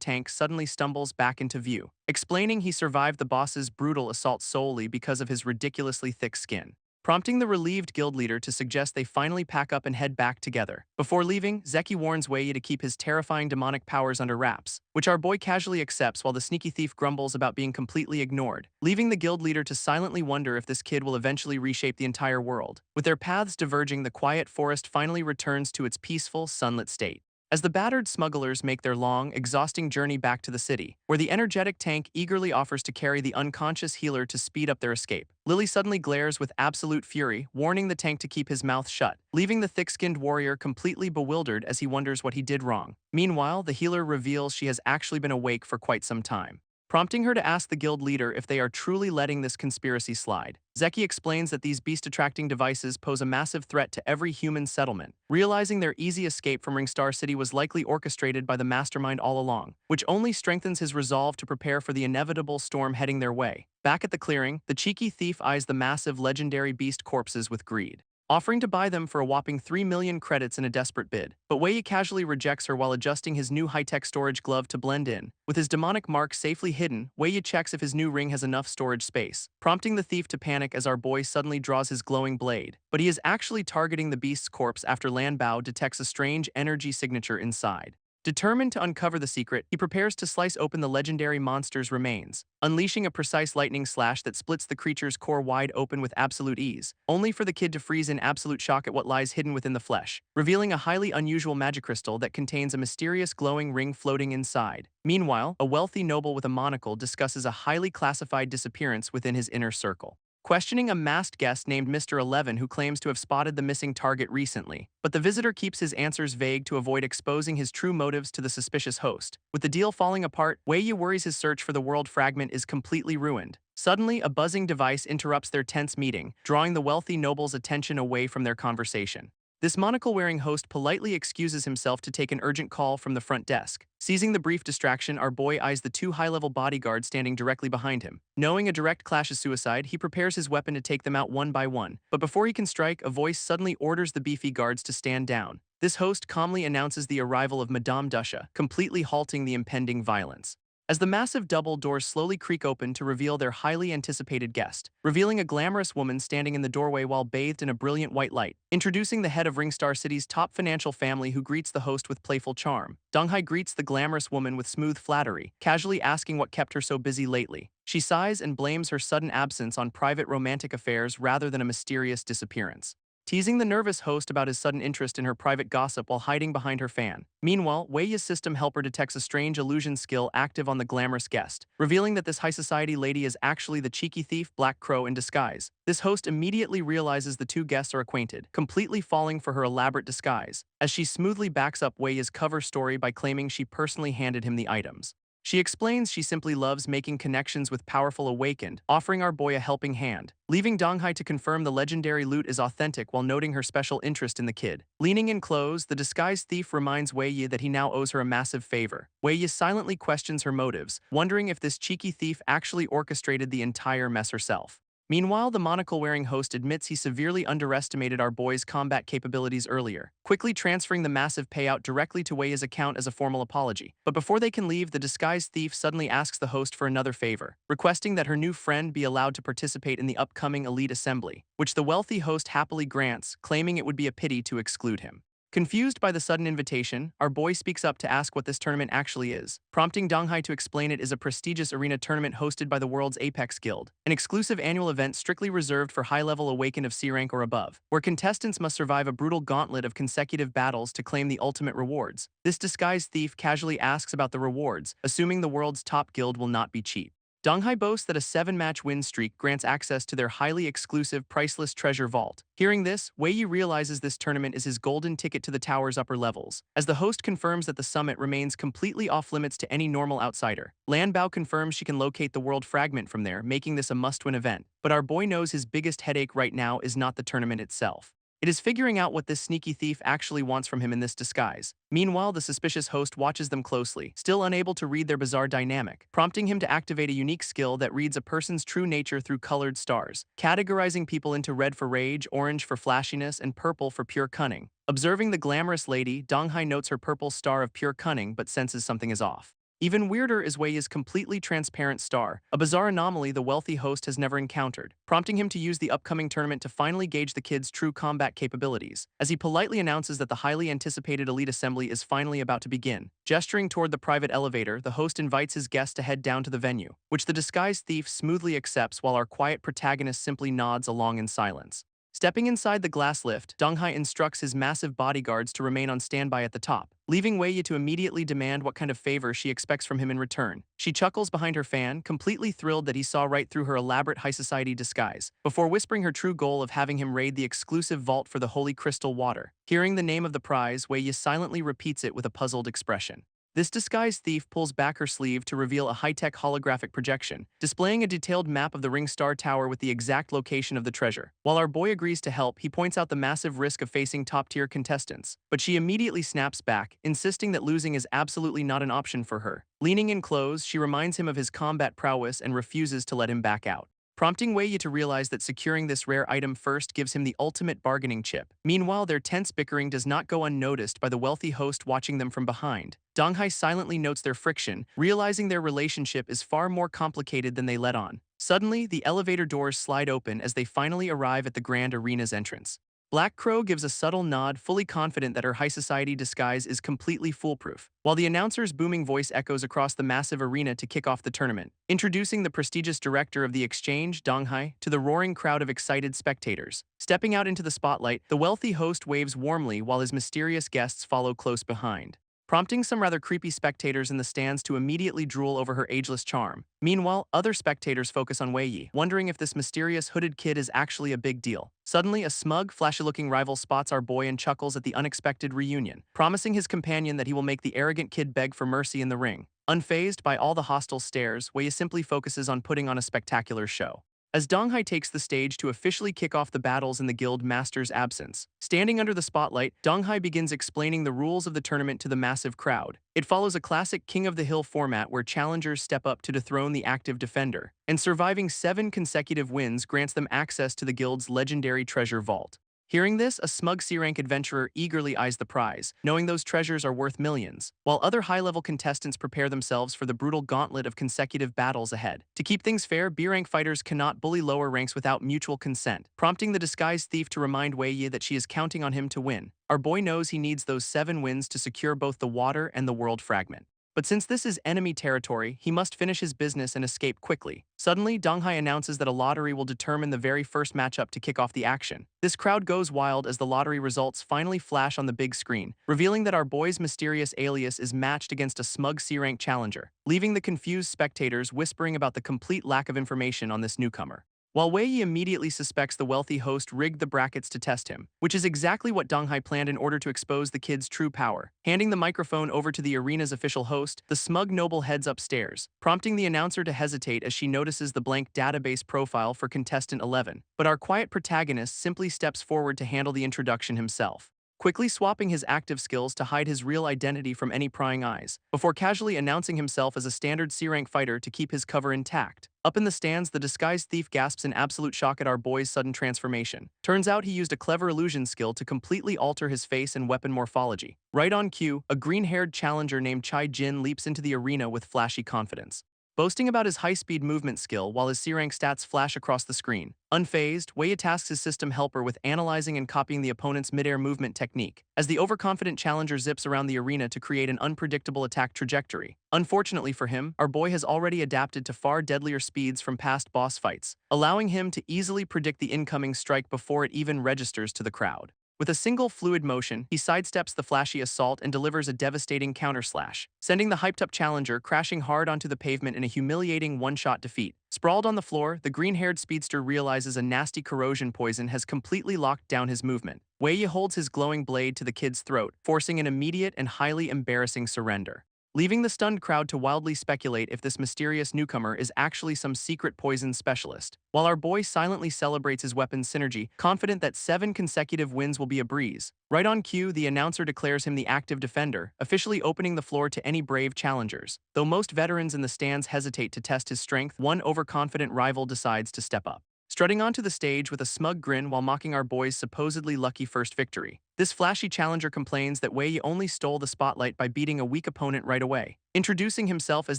tank suddenly stumbles back into view, explaining he survived the boss's brutal assault solely because of his ridiculously thick skin, prompting the relieved guild leader to suggest they finally pack up and head back together. Before leaving, Zeki warns Wei Yi to keep his terrifying demonic powers under wraps, which our boy casually accepts while the sneaky thief grumbles about being completely ignored, leaving the guild leader to silently wonder if this kid will eventually reshape the entire world. With their paths diverging, the quiet forest finally returns to its peaceful, sunlit state, as the battered smugglers make their long, exhausting journey back to the city, where the energetic tank eagerly offers to carry the unconscious healer to speed up their escape. Lily suddenly glares with absolute fury, warning the tank to keep his mouth shut, leaving the thick-skinned warrior completely bewildered as he wonders what he did wrong. Meanwhile, the healer reveals she has actually been awake for quite some time, prompting her to ask the guild leader if they are truly letting this conspiracy slide. Zeki explains that these beast-attracting devices pose a massive threat to every human settlement, realizing their easy escape from Ringstar City was likely orchestrated by the mastermind all along, which only strengthens his resolve to prepare for the inevitable storm heading their way. Back at the clearing, the cheeky thief eyes the massive legendary beast corpses with greed, offering to buy them for a whopping 3 million credits in a desperate bid. But Wei casually rejects her while adjusting his new high-tech storage glove to blend in. With his demonic mark safely hidden, Wei checks if his new ring has enough storage space, prompting the thief to panic as our boy suddenly draws his glowing blade. But he is actually targeting the beast's corpse after Lan Bao detects a strange energy signature inside. Determined to uncover the secret, he prepares to slice open the legendary monster's remains, unleashing a precise lightning slash that splits the creature's core wide open with absolute ease, only for the kid to freeze in absolute shock at what lies hidden within the flesh, revealing a highly unusual magic crystal that contains a mysterious glowing ring floating inside. Meanwhile, a wealthy noble with a monocle discusses a highly classified disappearance within his inner circle, questioning a masked guest named Mr. 11 who claims to have spotted the missing target recently. But the visitor keeps his answers vague to avoid exposing his true motives to the suspicious host. With the deal falling apart, Wei Yi worries his search for the world fragment is completely ruined. Suddenly, a buzzing device interrupts their tense meeting, drawing the wealthy noble's attention away from their conversation. This monocle-wearing host politely excuses himself to take an urgent call from the front desk. Seizing the brief distraction, our boy eyes the two high-level bodyguards standing directly behind him. Knowing a direct clash is suicide, he prepares his weapon to take them out one by one. But before he can strike, a voice suddenly orders the beefy guards to stand down. This host calmly announces the arrival of Madame Dusha, completely halting the impending violence. As the massive double doors slowly creak open to reveal their highly anticipated guest, revealing a glamorous woman standing in the doorway while bathed in a brilliant white light, introducing the head of Ringstar City's top financial family who greets the host with playful charm. Donghai greets the glamorous woman with smooth flattery, casually asking what kept her so busy lately. She sighs and blames her sudden absence on private romantic affairs rather than a mysterious disappearance, teasing the nervous host about his sudden interest in her private gossip while hiding behind her fan. Meanwhile, Wei Yi's system helper detects a strange illusion skill active on the glamorous guest, revealing that this high society lady is actually the cheeky thief Black Crow in disguise. This host immediately realizes the two guests are acquainted, completely falling for her elaborate disguise, as she smoothly backs up Wei Yi's cover story by claiming she personally handed him the items. She explains she simply loves making connections with powerful Awakened, offering our boy a helping hand, leaving Donghai to confirm the legendary loot is authentic while noting her special interest in the kid. Leaning in close, the disguised thief reminds Wei Yi that he now owes her a massive favor. Wei Yi silently questions her motives, wondering if this cheeky thief actually orchestrated the entire mess herself. Meanwhile, the monocle-wearing host admits he severely underestimated our boy's combat capabilities earlier, quickly transferring the massive payout directly to Wei's account as a formal apology. But before they can leave, the disguised thief suddenly asks the host for another favor, requesting that her new friend be allowed to participate in the upcoming elite assembly, which the wealthy host happily grants, claiming it would be a pity to exclude him. Confused by the sudden invitation, our boy speaks up to ask what this tournament actually is, prompting Donghai to explain it is a prestigious arena tournament hosted by the world's Apex Guild, an exclusive annual event strictly reserved for high-level Awakened of C rank or above, where contestants must survive a brutal gauntlet of consecutive battles to claim the ultimate rewards. This disguised thief casually asks about the rewards, assuming the world's top guild will not be cheap. Donghai boasts that a 7-match win streak grants access to their highly exclusive, priceless treasure vault. Hearing this, Wei Yi realizes this tournament is his golden ticket to the tower's upper levels, as the host confirms that the summit remains completely off-limits to any normal outsider. Lan Bao confirms she can locate the world fragment from there, making this a must-win event. But our boy knows his biggest headache right now is not the tournament itself. It is figuring out what this sneaky thief actually wants from him in this disguise. Meanwhile, the suspicious host watches them closely, still unable to read their bizarre dynamic, prompting him to activate a unique skill that reads a person's true nature through colored stars, categorizing people into red for rage, orange for flashiness, and purple for pure cunning. Observing the glamorous lady, Donghai notes her purple star of pure cunning but senses something is off. Even weirder is Wei Yi's completely transparent star, a bizarre anomaly the wealthy host has never encountered, prompting him to use the upcoming tournament to finally gauge the kid's true combat capabilities, as he politely announces that the highly anticipated elite assembly is finally about to begin. Gesturing toward the private elevator, the host invites his guests to head down to the venue, which the disguised thief smoothly accepts while our quiet protagonist simply nods along in silence. Stepping inside the glass lift, Donghai instructs his massive bodyguards to remain on standby at the top, leaving Wei Yi to immediately demand what kind of favor she expects from him in return. She chuckles behind her fan, completely thrilled that he saw right through her elaborate high society disguise, before whispering her true goal of having him raid the exclusive vault for the holy crystal water. Hearing the name of the prize, Wei Yi silently repeats it with a puzzled expression. This disguised thief pulls back her sleeve to reveal a high-tech holographic projection, displaying a detailed map of the Ring Star Tower with the exact location of the treasure. While our boy agrees to help, he points out the massive risk of facing top-tier contestants. But she immediately snaps back, insisting that losing is absolutely not an option for her. Leaning in close, she reminds him of his combat prowess and refuses to let him back out, prompting Wei Yi to realize that securing this rare item first gives him the ultimate bargaining chip. Meanwhile, their tense bickering does not go unnoticed by the wealthy host watching them from behind. Donghai silently notes their friction, realizing their relationship is far more complicated than they let on. Suddenly, the elevator doors slide open as they finally arrive at the grand arena's entrance. Black Crow gives a subtle nod, fully confident that her high society disguise is completely foolproof, while the announcer's booming voice echoes across the massive arena to kick off the tournament, introducing the prestigious director of the exchange, Donghai, to the roaring crowd of excited spectators. Stepping out into the spotlight, the wealthy host waves warmly while his mysterious guests follow close behind, prompting some rather creepy spectators in the stands to immediately drool over her ageless charm. Meanwhile, other spectators focus on Wei Yi, wondering if this mysterious hooded kid is actually a big deal. Suddenly, a smug, flashy-looking rival spots our boy and chuckles at the unexpected reunion, promising his companion that he will make the arrogant kid beg for mercy in the ring. Unfazed by all the hostile stares, Wei Yi simply focuses on putting on a spectacular show. As Donghai takes the stage to officially kick off the battles in the guild master's absence, standing under the spotlight, Donghai begins explaining the rules of the tournament to the massive crowd. It follows a classic King of the Hill format where challengers step up to dethrone the active defender, and surviving 7 consecutive wins grants them access to the guild's legendary treasure vault. Hearing this, a smug C-rank adventurer eagerly eyes the prize, knowing those treasures are worth millions, while other high-level contestants prepare themselves for the brutal gauntlet of consecutive battles ahead. To keep things fair, B-rank fighters cannot bully lower ranks without mutual consent, prompting the disguised thief to remind Wei Yi that she is counting on him to win. Our boy knows he needs those 7 wins to secure both the water and the world fragment. But since this is enemy territory, he must finish his business and escape quickly. Suddenly, Donghai announces that a lottery will determine the very first matchup to kick off the action. This crowd goes wild as the lottery results finally flash on the big screen, revealing that our boy's mysterious alias is matched against a smug C-rank challenger, leaving the confused spectators whispering about the complete lack of information on this newcomer. While Wei Yi immediately suspects the wealthy host rigged the brackets to test him, which is exactly what Donghai planned in order to expose the kid's true power. Handing the microphone over to the arena's official host, the smug noble heads upstairs, prompting the announcer to hesitate as she notices the blank database profile for contestant 11. But our quiet protagonist simply steps forward to handle the introduction himself, quickly swapping his active skills to hide his real identity from any prying eyes, before casually announcing himself as a standard C-rank fighter to keep his cover intact. Up in the stands, the disguised thief gasps in absolute shock at our boy's sudden transformation. Turns out he used a clever illusion skill to completely alter his face and weapon morphology. Right on cue, a green-haired challenger named Chai Jin leaps into the arena with flashy confidence, boasting about his high-speed movement skill while his C-rank stats flash across the screen. Unfazed, Wei Yi tasks his system helper with analyzing and copying the opponent's mid-air movement technique, as the overconfident challenger zips around the arena to create an unpredictable attack trajectory. Unfortunately for him, our boy has already adapted to far deadlier speeds from past boss fights, allowing him to easily predict the incoming strike before it even registers to the crowd. With a single fluid motion, he sidesteps the flashy assault and delivers a devastating counterslash, sending the hyped-up challenger crashing hard onto the pavement in a humiliating one-shot defeat. Sprawled on the floor, the green-haired speedster realizes a nasty corrosion poison has completely locked down his movement. Wei Yi holds his glowing blade to the kid's throat, forcing an immediate and highly embarrassing surrender, leaving the stunned crowd to wildly speculate if this mysterious newcomer is actually some secret poison specialist. While our boy silently celebrates his weapon's synergy, confident that 7 consecutive wins will be a breeze. Right on cue, the announcer declares him the active defender, officially opening the floor to any brave challengers. Though most veterans in the stands hesitate to test his strength, one overconfident rival decides to step up, strutting onto the stage with a smug grin while mocking our boy's supposedly lucky first victory. This flashy challenger complains that Wei Yi only stole the spotlight by beating a weak opponent right away, introducing himself as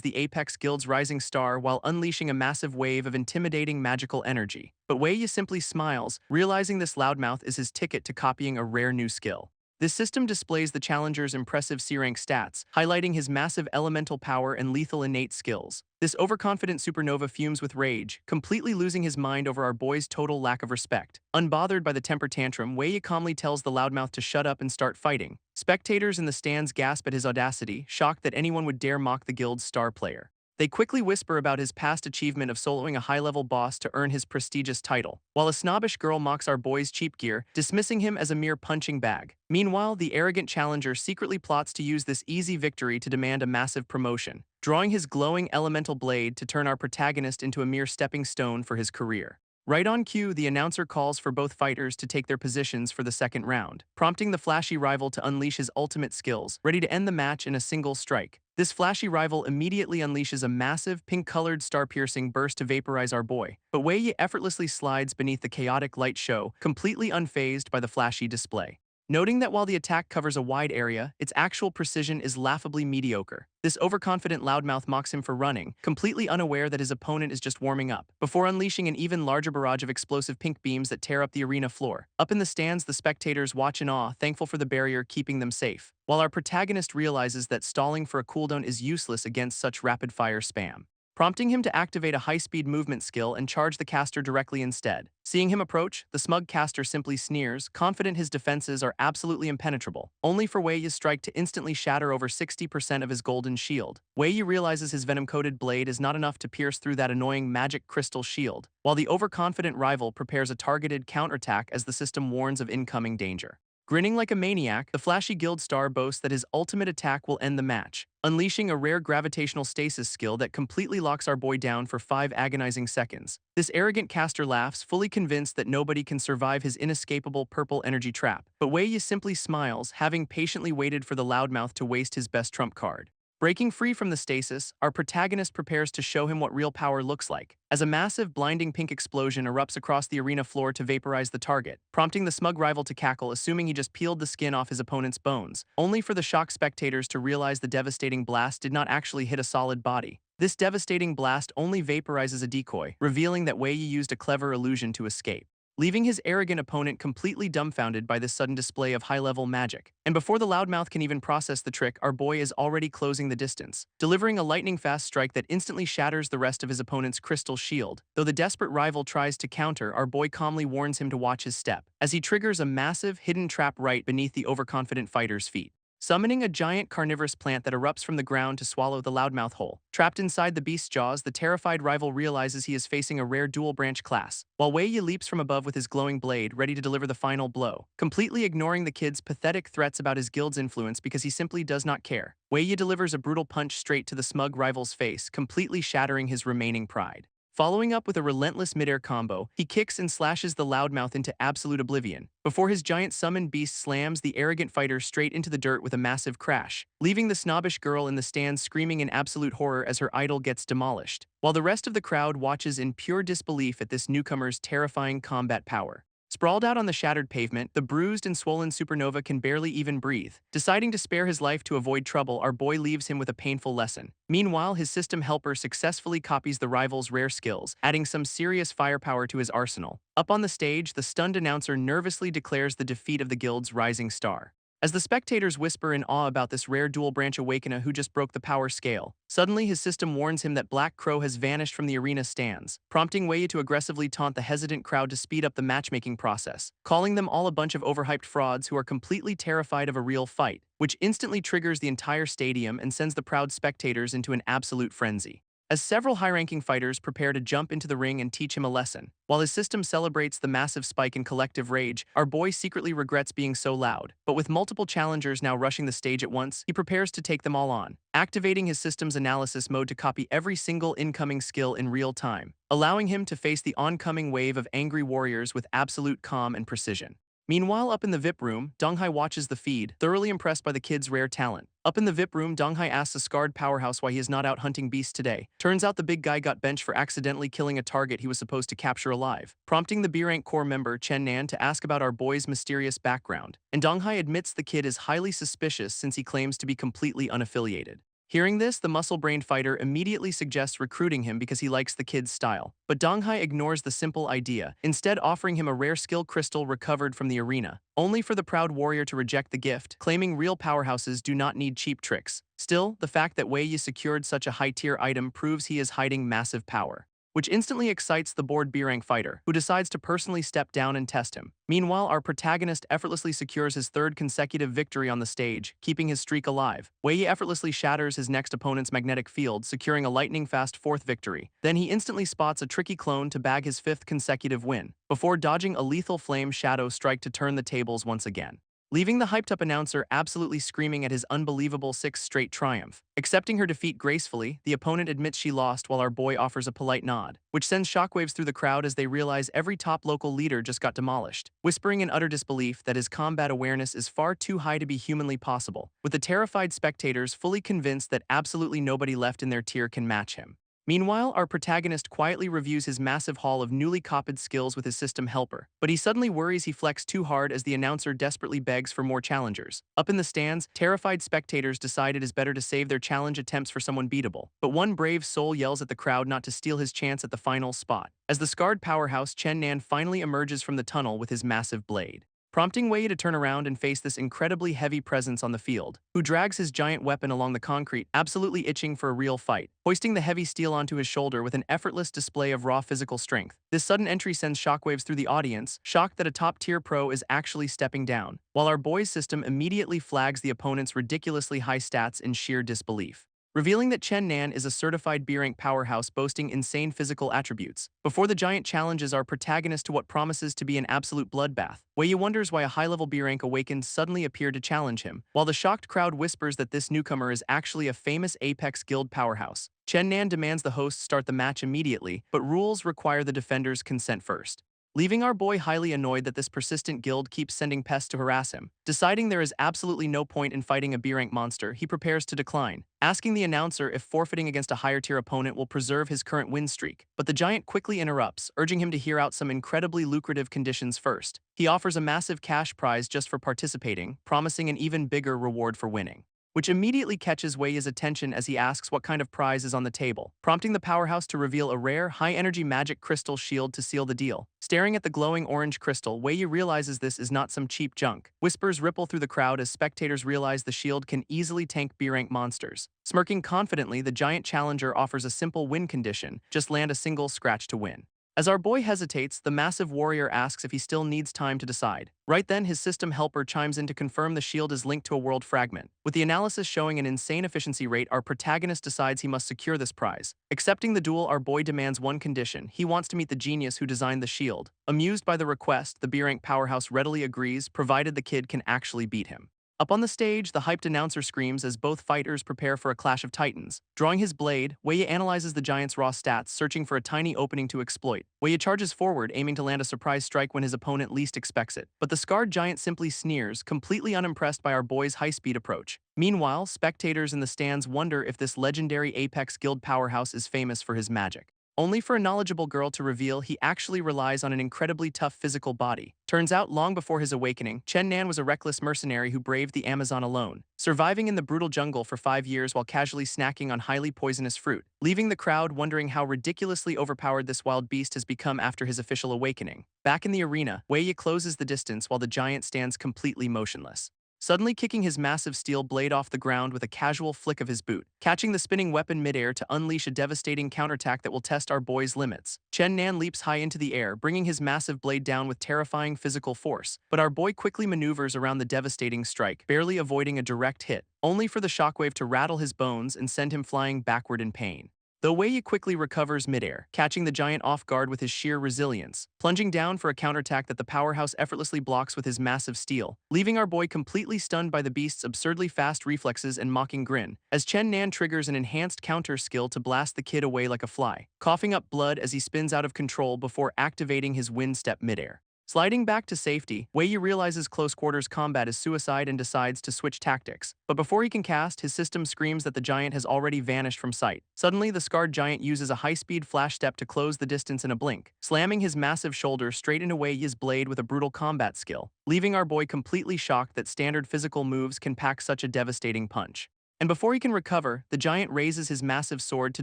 the Apex Guild's rising star while unleashing a massive wave of intimidating magical energy. But Wei Yi simply smiles, realizing this loudmouth is his ticket to copying a rare new skill. This system displays the challenger's impressive C-rank stats, highlighting his massive elemental power and lethal innate skills. This overconfident supernova fumes with rage, completely losing his mind over our boy's total lack of respect. Unbothered by the temper tantrum, Wei Yi calmly tells the loudmouth to shut up and start fighting. Spectators in the stands gasp at his audacity, shocked that anyone would dare mock the guild's star player. They quickly whisper about his past achievement of soloing a high-level boss to earn his prestigious title, while a snobbish girl mocks our boy's cheap gear, dismissing him as a mere punching bag. Meanwhile, the arrogant challenger secretly plots to use this easy victory to demand a massive promotion, drawing his glowing elemental blade to turn our protagonist into a mere stepping stone for his career. Right on cue, the announcer calls for both fighters to take their positions for the second round, prompting the flashy rival to unleash his ultimate skills, ready to end the match in a single strike. This flashy rival immediately unleashes a massive, pink-colored, star-piercing burst to vaporize our boy, but Wei Yi effortlessly slides beneath the chaotic light show, completely unfazed by the flashy display. Noting that while the attack covers a wide area, its actual precision is laughably mediocre. This overconfident loudmouth mocks him for running, completely unaware that his opponent is just warming up, before unleashing an even larger barrage of explosive pink beams that tear up the arena floor. Up in the stands, the spectators watch in awe, thankful for the barrier keeping them safe, while our protagonist realizes that stalling for a cooldown is useless against such rapid-fire spam, prompting him to activate a high-speed movement skill and charge the caster directly instead. Seeing him approach, the smug caster simply sneers, confident his defenses are absolutely impenetrable, only for Wei Yi's strike to instantly shatter over 60% of his golden shield. Wei Yi realizes his venom-coated blade is not enough to pierce through that annoying magic crystal shield, while the overconfident rival prepares a targeted counterattack as the system warns of incoming danger. Grinning like a maniac, the flashy guild star boasts that his ultimate attack will end the match, unleashing a rare gravitational stasis skill that completely locks our boy down for 5 agonizing seconds. This arrogant caster laughs, fully convinced that nobody can survive his inescapable purple energy trap, but Wei Yi simply smiles, having patiently waited for the loudmouth to waste his best trump card. Breaking free from the stasis, our protagonist prepares to show him what real power looks like, as a massive, blinding pink explosion erupts across the arena floor to vaporize the target, prompting the smug rival to cackle, assuming he just peeled the skin off his opponent's bones, only for the shocked spectators to realize the devastating blast did not actually hit a solid body. This devastating blast only vaporizes a decoy, revealing that Wei Yi used a clever illusion to escape, leaving his arrogant opponent completely dumbfounded by this sudden display of high-level magic. And before the loudmouth can even process the trick, our boy is already closing the distance, delivering a lightning-fast strike that instantly shatters the rest of his opponent's crystal shield. Though the desperate rival tries to counter, our boy calmly warns him to watch his step, as he triggers a massive, hidden trap right beneath the overconfident fighter's feet, summoning a giant carnivorous plant that erupts from the ground to swallow the loudmouth whole. Trapped inside the beast's jaws, the terrified rival realizes he is facing a rare dual-branch class, while Wei Yi leaps from above with his glowing blade, ready to deliver the final blow, completely ignoring the kid's pathetic threats about his guild's influence because he simply does not care. Wei Yi delivers a brutal punch straight to the smug rival's face, completely shattering his remaining pride. Following up with a relentless midair combo, he kicks and slashes the loudmouth into absolute oblivion, before his giant summoned beast slams the arrogant fighter straight into the dirt with a massive crash, leaving the snobbish girl in the stands screaming in absolute horror as her idol gets demolished, while the rest of the crowd watches in pure disbelief at this newcomer's terrifying combat power. Sprawled out on the shattered pavement, the bruised and swollen supernova can barely even breathe. Deciding to spare his life to avoid trouble, our boy leaves him with a painful lesson. Meanwhile, his system helper successfully copies the rival's rare skills, adding some serious firepower to his arsenal. Up on the stage, the stunned announcer nervously declares the defeat of the guild's rising star. As the spectators whisper in awe about this rare dual-branch Awakener who just broke the power scale, suddenly his system warns him that Black Crow has vanished from the arena stands, prompting Wei Yi to aggressively taunt the hesitant crowd to speed up the matchmaking process, calling them all a bunch of overhyped frauds who are completely terrified of a real fight, which instantly triggers the entire stadium and sends the proud spectators into an absolute frenzy, as several high-ranking fighters prepare to jump into the ring and teach him a lesson. While his system celebrates the massive spike in collective rage, our boy secretly regrets being so loud. But with multiple challengers now rushing the stage at once, he prepares to take them all on, activating his system's analysis mode to copy every single incoming skill in real time, allowing him to face the oncoming wave of angry warriors with absolute calm and precision. Meanwhile, up in the VIP room, Donghai watches the feed, thoroughly impressed by the kid's rare talent. Up in the VIP room, Donghai asks a scarred powerhouse why he is not out hunting beasts today. Turns out the big guy got benched for accidentally killing a target he was supposed to capture alive, prompting the B-Rank core member Chen Nan to ask about our boy's mysterious background. And Donghai admits the kid is highly suspicious since he claims to be completely unaffiliated. Hearing this, the muscle-brained fighter immediately suggests recruiting him because he likes the kid's style. But Donghai ignores the simple idea, instead offering him a rare skill crystal recovered from the arena, only for the proud warrior to reject the gift, claiming real powerhouses do not need cheap tricks. Still, the fact that Wei Yi secured such a high-tier item proves he is hiding massive power. which instantly excites the bored B-rank fighter, who decides to personally step down and test him. Meanwhile, our protagonist effortlessly secures his third consecutive victory on the stage, keeping his streak alive. Wei effortlessly shatters his next opponent's magnetic field, securing a lightning-fast fourth victory. Then he instantly spots a tricky clone to bag his fifth consecutive win, before dodging a lethal flame shadow strike to turn the tables once again, leaving the hyped-up announcer absolutely screaming at his unbelievable sixth straight triumph. Accepting her defeat gracefully, the opponent admits she lost while our boy offers a polite nod, which sends shockwaves through the crowd as they realize every top local leader just got demolished, whispering in utter disbelief that his combat awareness is far too high to be humanly possible, with the terrified spectators fully convinced that absolutely nobody left in their tier can match him. Meanwhile, our protagonist quietly reviews his massive haul of newly copied skills with his system helper, but he suddenly worries he flexed too hard as the announcer desperately begs for more challengers. Up in the stands, terrified spectators decide it is better to save their challenge attempts for someone beatable, but one brave soul yells at the crowd not to steal his chance at the final spot, as the scarred powerhouse Chen Nan finally emerges from the tunnel with his massive blade, prompting Wei to turn around and face this incredibly heavy presence on the field, who drags his giant weapon along the concrete, absolutely itching for a real fight, hoisting the heavy steel onto his shoulder with an effortless display of raw physical strength. This sudden entry sends shockwaves through the audience, shocked that a top-tier pro is actually stepping down, while our boy's system immediately flags the opponent's ridiculously high stats in sheer disbelief, revealing that Chen Nan is a certified B-rank powerhouse boasting insane physical attributes. Before the giant challenges our protagonist to what promises to be an absolute bloodbath, Wei wonders why a high-level B-rank Awakens suddenly appeared to challenge him, while the shocked crowd whispers that this newcomer is actually a famous Apex Guild powerhouse. Chen Nan demands the hosts start the match immediately, but rules require the defenders' consent first, leaving our boy highly annoyed that this persistent guild keeps sending pests to harass him. Deciding there is absolutely no point in fighting a B-rank monster, he prepares to decline, asking the announcer if forfeiting against a higher-tier opponent will preserve his current win streak. But the giant quickly interrupts, urging him to hear out some incredibly lucrative conditions first. He offers a massive cash prize just for participating, promising an even bigger reward for winning, which immediately catches Wei's attention as he asks what kind of prize is on the table, prompting the powerhouse to reveal a rare, high-energy magic crystal shield to seal the deal. Staring at the glowing orange crystal, Wei realizes this is not some cheap junk. Whispers ripple through the crowd as spectators realize the shield can easily tank B-rank monsters. Smirking confidently, the giant challenger offers a simple win condition: just land a single scratch to win. As our boy hesitates, the massive warrior asks if he still needs time to decide. Right then, his system helper chimes in to confirm the shield is linked to a world fragment. With the analysis showing an insane efficiency rate, our protagonist decides he must secure this prize. Accepting the duel, our boy demands one condition: he wants to meet the genius who designed the shield. Amused by the request, the B-rank powerhouse readily agrees, provided the kid can actually beat him. Up on the stage, the hyped announcer screams as both fighters prepare for a clash of titans. Drawing his blade, Wei analyzes the giant's raw stats, searching for a tiny opening to exploit. Wei charges forward, aiming to land a surprise strike when his opponent least expects it, but the scarred giant simply sneers, completely unimpressed by our boy's high-speed approach. Meanwhile, spectators in the stands wonder if this legendary Apex Guild powerhouse is famous for his magic, only for a knowledgeable girl to reveal he actually relies on an incredibly tough physical body. Turns out, long before his awakening, Chen Nan was a reckless mercenary who braved the Amazon alone, surviving in the brutal jungle for 5 years while casually snacking on highly poisonous fruit, leaving the crowd wondering how ridiculously overpowered this wild beast has become after his official awakening. Back in the arena, Wei closes the distance while the giant stands completely motionless, suddenly kicking his massive steel blade off the ground with a casual flick of his boot, catching the spinning weapon midair to unleash a devastating counterattack that will test our boy's limits. Chen Nan leaps high into the air, bringing his massive blade down with terrifying physical force, but our boy quickly maneuvers around the devastating strike, barely avoiding a direct hit, only for the shockwave to rattle his bones and send him flying backward in pain. Though Wei quickly recovers midair, catching the giant off guard with his sheer resilience, plunging down for a counterattack that the powerhouse effortlessly blocks with his massive steel, leaving our boy completely stunned by the beast's absurdly fast reflexes and mocking grin, as Chen Nan triggers an enhanced counter skill to blast the kid away like a fly, coughing up blood as he spins out of control before activating his wind step midair. Sliding back to safety, Wei realizes close quarters combat is suicide and decides to switch tactics. But before he can cast, his system screams that the giant has already vanished from sight. Suddenly, the scarred giant uses a high-speed flash step to close the distance in a blink, slamming his massive shoulder straight into Wei's blade with a brutal combat skill, leaving our boy completely shocked that standard physical moves can pack such a devastating punch. And before he can recover, the giant raises his massive sword to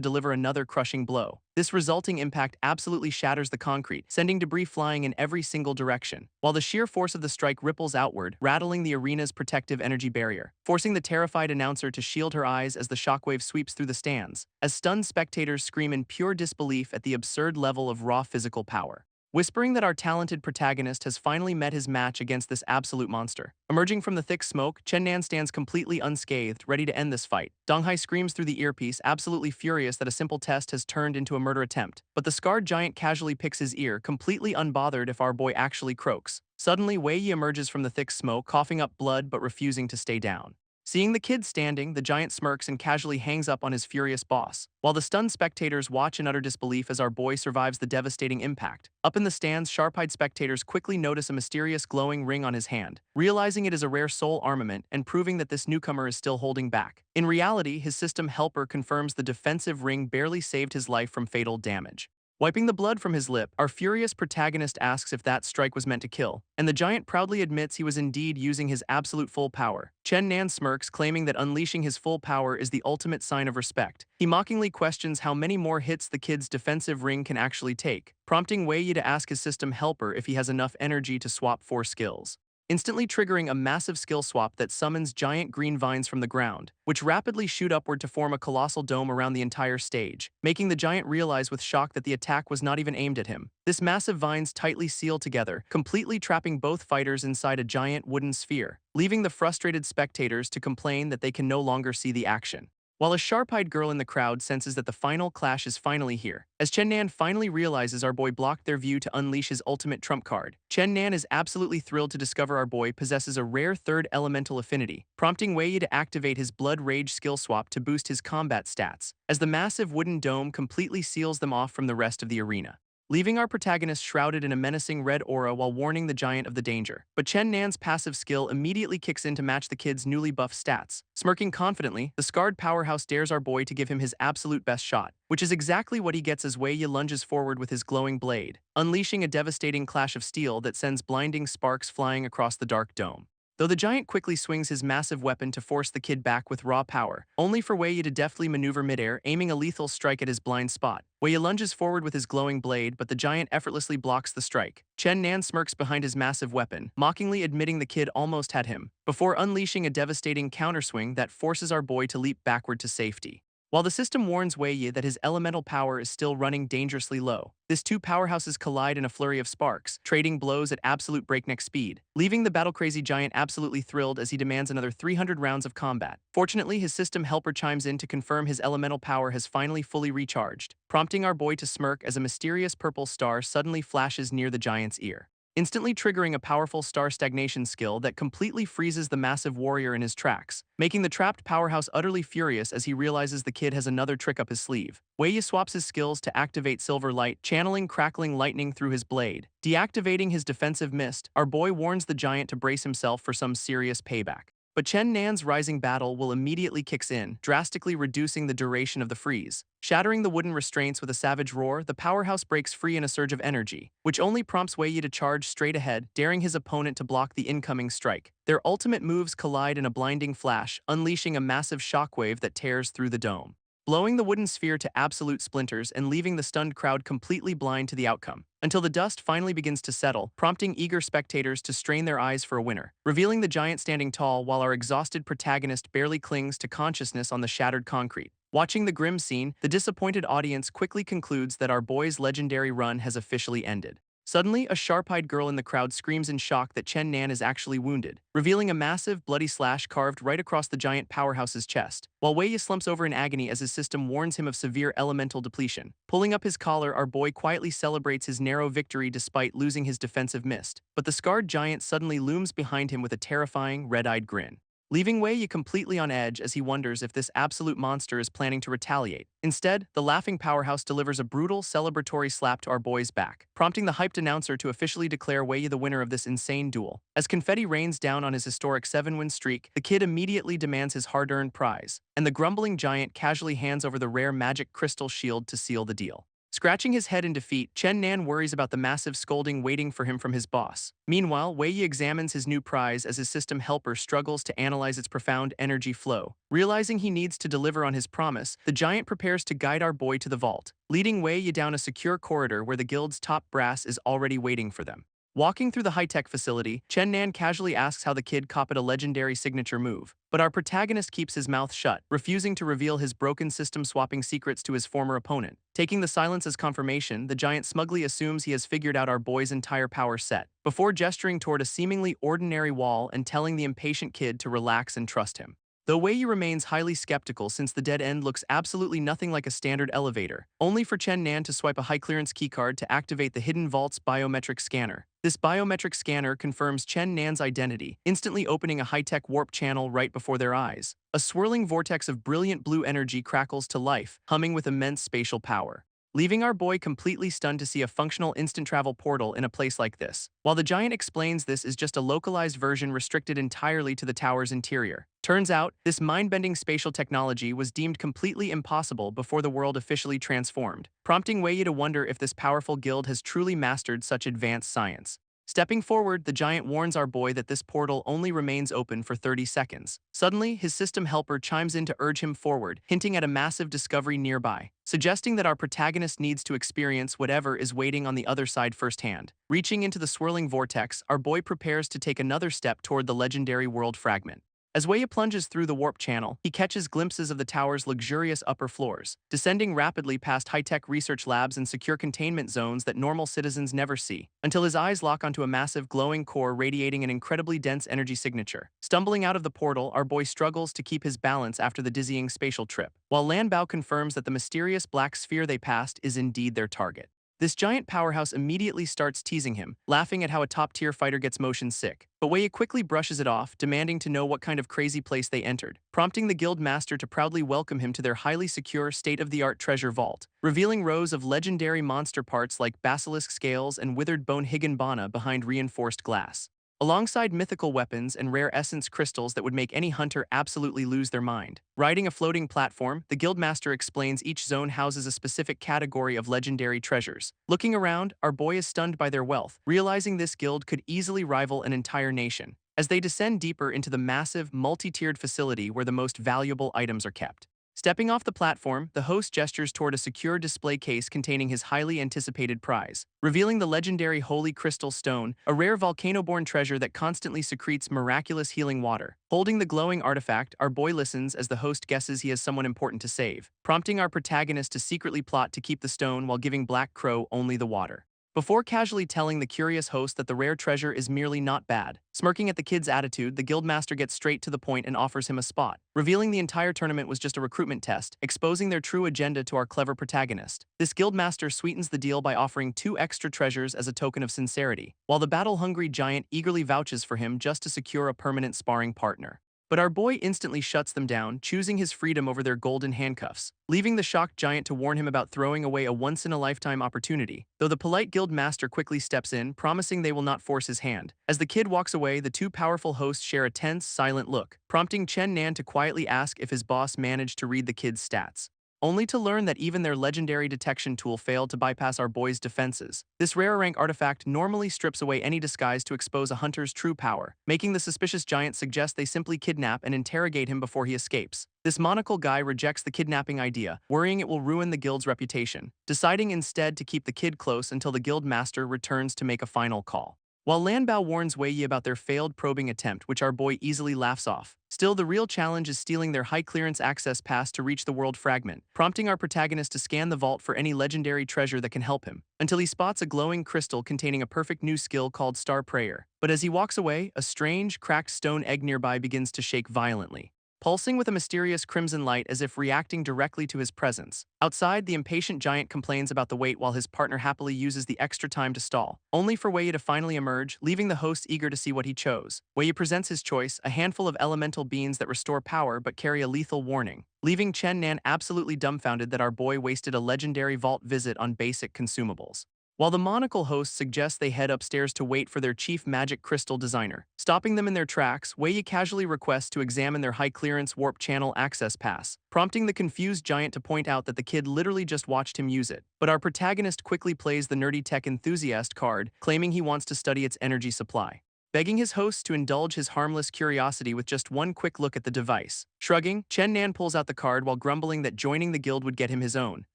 deliver another crushing blow. This resulting impact absolutely shatters the concrete, sending debris flying in every single direction, while the sheer force of the strike ripples outward, rattling the arena's protective energy barrier, forcing the terrified announcer to shield her eyes as the shockwave sweeps through the stands, as stunned spectators scream in pure disbelief at the absurd level of raw physical power. Whispering that our talented protagonist has finally met his match against this absolute monster. Emerging from the thick smoke, Chen Nan stands completely unscathed, ready to end this fight. Dong Hai screams through the earpiece, absolutely furious that a simple test has turned into a murder attempt. But the scarred giant casually picks his ear, completely unbothered if our boy actually croaks. Suddenly, Wei Yi emerges from the thick smoke, coughing up blood but refusing to stay down. Seeing the kid standing, the giant smirks and casually hangs up on his furious boss, while the stunned spectators watch in utter disbelief as our boy survives the devastating impact. Up in the stands, sharp-eyed spectators quickly notice a mysterious glowing ring on his hand, realizing it is a rare soul armament and proving that this newcomer is still holding back. In reality, his system helper confirms the defensive ring barely saved his life from fatal damage. Wiping the blood from his lip, our furious protagonist asks if that strike was meant to kill, and the giant proudly admits he was indeed using his absolute full power. Chen Nan smirks, claiming that unleashing his full power is the ultimate sign of respect. He mockingly questions how many more hits the kid's defensive ring can actually take, prompting Wei Yi to ask his system helper if he has enough energy to swap 4 skills, instantly triggering a massive skill swap that summons giant green vines from the ground, which rapidly shoot upward to form a colossal dome around the entire stage, making the giant realize with shock that the attack was not even aimed at him. This massive vines tightly seal together, completely trapping both fighters inside a giant wooden sphere, leaving the frustrated spectators to complain that they can no longer see the action. While a sharp-eyed girl in the crowd senses that the final clash is finally here, as Chen Nan finally realizes our boy blocked their view to unleash his ultimate trump card, Chen Nan is absolutely thrilled to discover our boy possesses a rare third elemental affinity, prompting Wei Yi to activate his Blood Rage skill swap to boost his combat stats, as the massive wooden dome completely seals them off from the rest of the arena, leaving our protagonist shrouded in a menacing red aura while warning the giant of the danger. But Chen Nan's passive skill immediately kicks in to match the kid's newly buffed stats. Smirking confidently, the scarred powerhouse dares our boy to give him his absolute best shot, which is exactly what he gets as Wei Yi lunges forward with his glowing blade, unleashing a devastating clash of steel that sends blinding sparks flying across the dark dome. Though the giant quickly swings his massive weapon to force the kid back with raw power, only for Wei Yi to deftly maneuver midair, aiming a lethal strike at his blind spot. Wei Yi lunges forward with his glowing blade, but the giant effortlessly blocks the strike. Chen Nan smirks behind his massive weapon, mockingly admitting the kid almost had him, before unleashing a devastating counterswing that forces our boy to leap backward to safety. While the system warns Wei Yi that his elemental power is still running dangerously low, these two powerhouses collide in a flurry of sparks, trading blows at absolute breakneck speed, leaving the battle-crazy giant absolutely thrilled as he demands another 300 rounds of combat. Fortunately, his system helper chimes in to confirm his elemental power has finally fully recharged, prompting our boy to smirk as a mysterious purple star suddenly flashes near the giant's ear, instantly triggering a powerful star stagnation skill that completely freezes the massive warrior in his tracks, making the trapped powerhouse utterly furious as he realizes the kid has another trick up his sleeve. Wei Yi swaps his skills to activate Silver Light, channeling crackling lightning through his blade. Deactivating his defensive mist, our boy warns the giant to brace himself for some serious payback. But Chen Nan's rising battle will immediately kicks in, drastically reducing the duration of the freeze. Shattering the wooden restraints with a savage roar, the powerhouse breaks free in a surge of energy, which only prompts Wei Yi to charge straight ahead, daring his opponent to block the incoming strike. Their ultimate moves collide in a blinding flash, unleashing a massive shockwave that tears through the dome, blowing the wooden sphere to absolute splinters and leaving the stunned crowd completely blind to the outcome, until the dust finally begins to settle, prompting eager spectators to strain their eyes for a winner, revealing the giant standing tall while our exhausted protagonist barely clings to consciousness on the shattered concrete. Watching the grim scene, the disappointed audience quickly concludes that our boy's legendary run has officially ended. Suddenly, a sharp-eyed girl in the crowd screams in shock that Chen Nan is actually wounded, revealing a massive, bloody slash carved right across the giant powerhouse's chest, while Wei Yi slumps over in agony as his system warns him of severe elemental depletion. Pulling up his collar, our boy quietly celebrates his narrow victory despite losing his defensive mist, but the scarred giant suddenly looms behind him with a terrifying, red-eyed grin, leaving Wei Yi completely on edge as he wonders if this absolute monster is planning to retaliate. Instead, the laughing powerhouse delivers a brutal, celebratory slap to our boy's back, prompting the hyped announcer to officially declare Wei Yi the winner of this insane duel. As confetti rains down on his historic 7-win streak, the kid immediately demands his hard-earned prize, and the grumbling giant casually hands over the rare magic crystal shield to seal the deal. Scratching his head in defeat, Chen Nan worries about the massive scolding waiting for him from his boss. Meanwhile, Wei Yi examines his new prize as his system helper struggles to analyze its profound energy flow. Realizing he needs to deliver on his promise, the giant prepares to guide our boy to the vault, leading Wei Yi down a secure corridor where the guild's top brass is already waiting for them. Walking through the high-tech facility, Chen Nan casually asks how the kid copied a legendary signature move, but our protagonist keeps his mouth shut, refusing to reveal his broken system-swapping secrets to his former opponent. Taking the silence as confirmation, the giant smugly assumes he has figured out our boy's entire power set, before gesturing toward a seemingly ordinary wall and telling the impatient kid to relax and trust him. Though Wei Yi remains highly skeptical since the dead end looks absolutely nothing like a standard elevator, only for Chen Nan to swipe a high-clearance keycard to activate the hidden vault's biometric scanner. This biometric scanner confirms Chen Nan's identity, instantly opening a high-tech warp channel right before their eyes. A swirling vortex of brilliant blue energy crackles to life, humming with immense spatial power, leaving our boy completely stunned to see a functional instant travel portal in a place like this. While the giant explains this is just a localized version restricted entirely to the tower's interior. Turns out, this mind-bending spatial technology was deemed completely impossible before the world officially transformed, prompting Wei Yi to wonder if this powerful guild has truly mastered such advanced science. Stepping forward, the giant warns our boy that this portal only remains open for 30 seconds. Suddenly, his system helper chimes in to urge him forward, hinting at a massive discovery nearby, suggesting that our protagonist needs to experience whatever is waiting on the other side firsthand. Reaching into the swirling vortex, our boy prepares to take another step toward the legendary world fragment. As Wei Yi plunges through the warp channel, he catches glimpses of the tower's luxurious upper floors, descending rapidly past high-tech research labs and secure containment zones that normal citizens never see, until his eyes lock onto a massive glowing core radiating an incredibly dense energy signature. Stumbling out of the portal, our boy struggles to keep his balance after the dizzying spatial trip, while Lan Bao confirms that the mysterious black sphere they passed is indeed their target. This giant powerhouse immediately starts teasing him, laughing at how a top-tier fighter gets motion sick. But Wei Yi quickly brushes it off, demanding to know what kind of crazy place they entered, prompting the guild master to proudly welcome him to their highly secure, state-of-the-art treasure vault, revealing rows of legendary monster parts like basilisk scales and withered bone higginbana behind reinforced glass, alongside mythical weapons and rare essence crystals that would make any hunter absolutely lose their mind. Riding a floating platform, the guildmaster explains each zone houses a specific category of legendary treasures. Looking around, our boy is stunned by their wealth, realizing this guild could easily rival an entire nation, as they descend deeper into the massive, multi-tiered facility where the most valuable items are kept. Stepping off the platform, the host gestures toward a secure display case containing his highly anticipated prize, revealing the legendary Holy Crystal Stone, a rare volcano-born treasure that constantly secretes miraculous healing water. Holding the glowing artifact, our boy listens as the host guesses he has someone important to save, prompting our protagonist to secretly plot to keep the stone while giving Black Crow only the water, before casually telling the curious host that the rare treasure is merely not bad. Smirking at the kid's attitude, the guildmaster gets straight to the point and offers him a spot, revealing the entire tournament was just a recruitment test, exposing their true agenda to our clever protagonist. This guildmaster sweetens the deal by offering 2 extra treasures as a token of sincerity, while the battle-hungry giant eagerly vouches for him just to secure a permanent sparring partner. But our boy instantly shuts them down, choosing his freedom over their golden handcuffs, leaving the shocked giant to warn him about throwing away a once-in-a-lifetime opportunity, though the polite guild master quickly steps in, promising they will not force his hand. As the kid walks away, the 2 powerful hosts share a tense, silent look, prompting Chen Nan to quietly ask if his boss managed to read the kid's stats, only to learn that even their legendary detection tool failed to bypass our boy's defenses. This rare rank artifact normally strips away any disguise to expose a hunter's true power, making the suspicious giant suggest they simply kidnap and interrogate him before he escapes. This monocle guy rejects the kidnapping idea, worrying it will ruin the guild's reputation, deciding instead to keep the kid close until the guild master returns to make a final call. While Lan Bao warns Wei Yi about their failed probing attempt, which our boy easily laughs off, still the real challenge is stealing their high-clearance access pass to reach the world fragment, prompting our protagonist to scan the vault for any legendary treasure that can help him, until he spots a glowing crystal containing a perfect new skill called Star Prayer. But as he walks away, a strange, cracked stone egg nearby begins to shake violently, pulsing with a mysterious crimson light as if reacting directly to his presence. Outside, the impatient giant complains about the wait while his partner happily uses the extra time to stall, only for Wei Yi to finally emerge, leaving the host eager to see what he chose. Wei Yi presents his choice, a handful of elemental beans that restore power but carry a lethal warning, leaving Chen Nan absolutely dumbfounded that our boy wasted a legendary vault visit on basic consumables. While the monocle host suggests they head upstairs to wait for their chief magic crystal designer. Stopping them in their tracks, Wei Yi casually requests to examine their high-clearance warp channel access pass, prompting the confused giant to point out that the kid literally just watched him use it. But our protagonist quickly plays the nerdy tech enthusiast card, claiming he wants to study its energy supply, begging his hosts to indulge his harmless curiosity with just one quick look at the device. Shrugging, Chen Nan pulls out the card while grumbling that joining the guild would get him his own,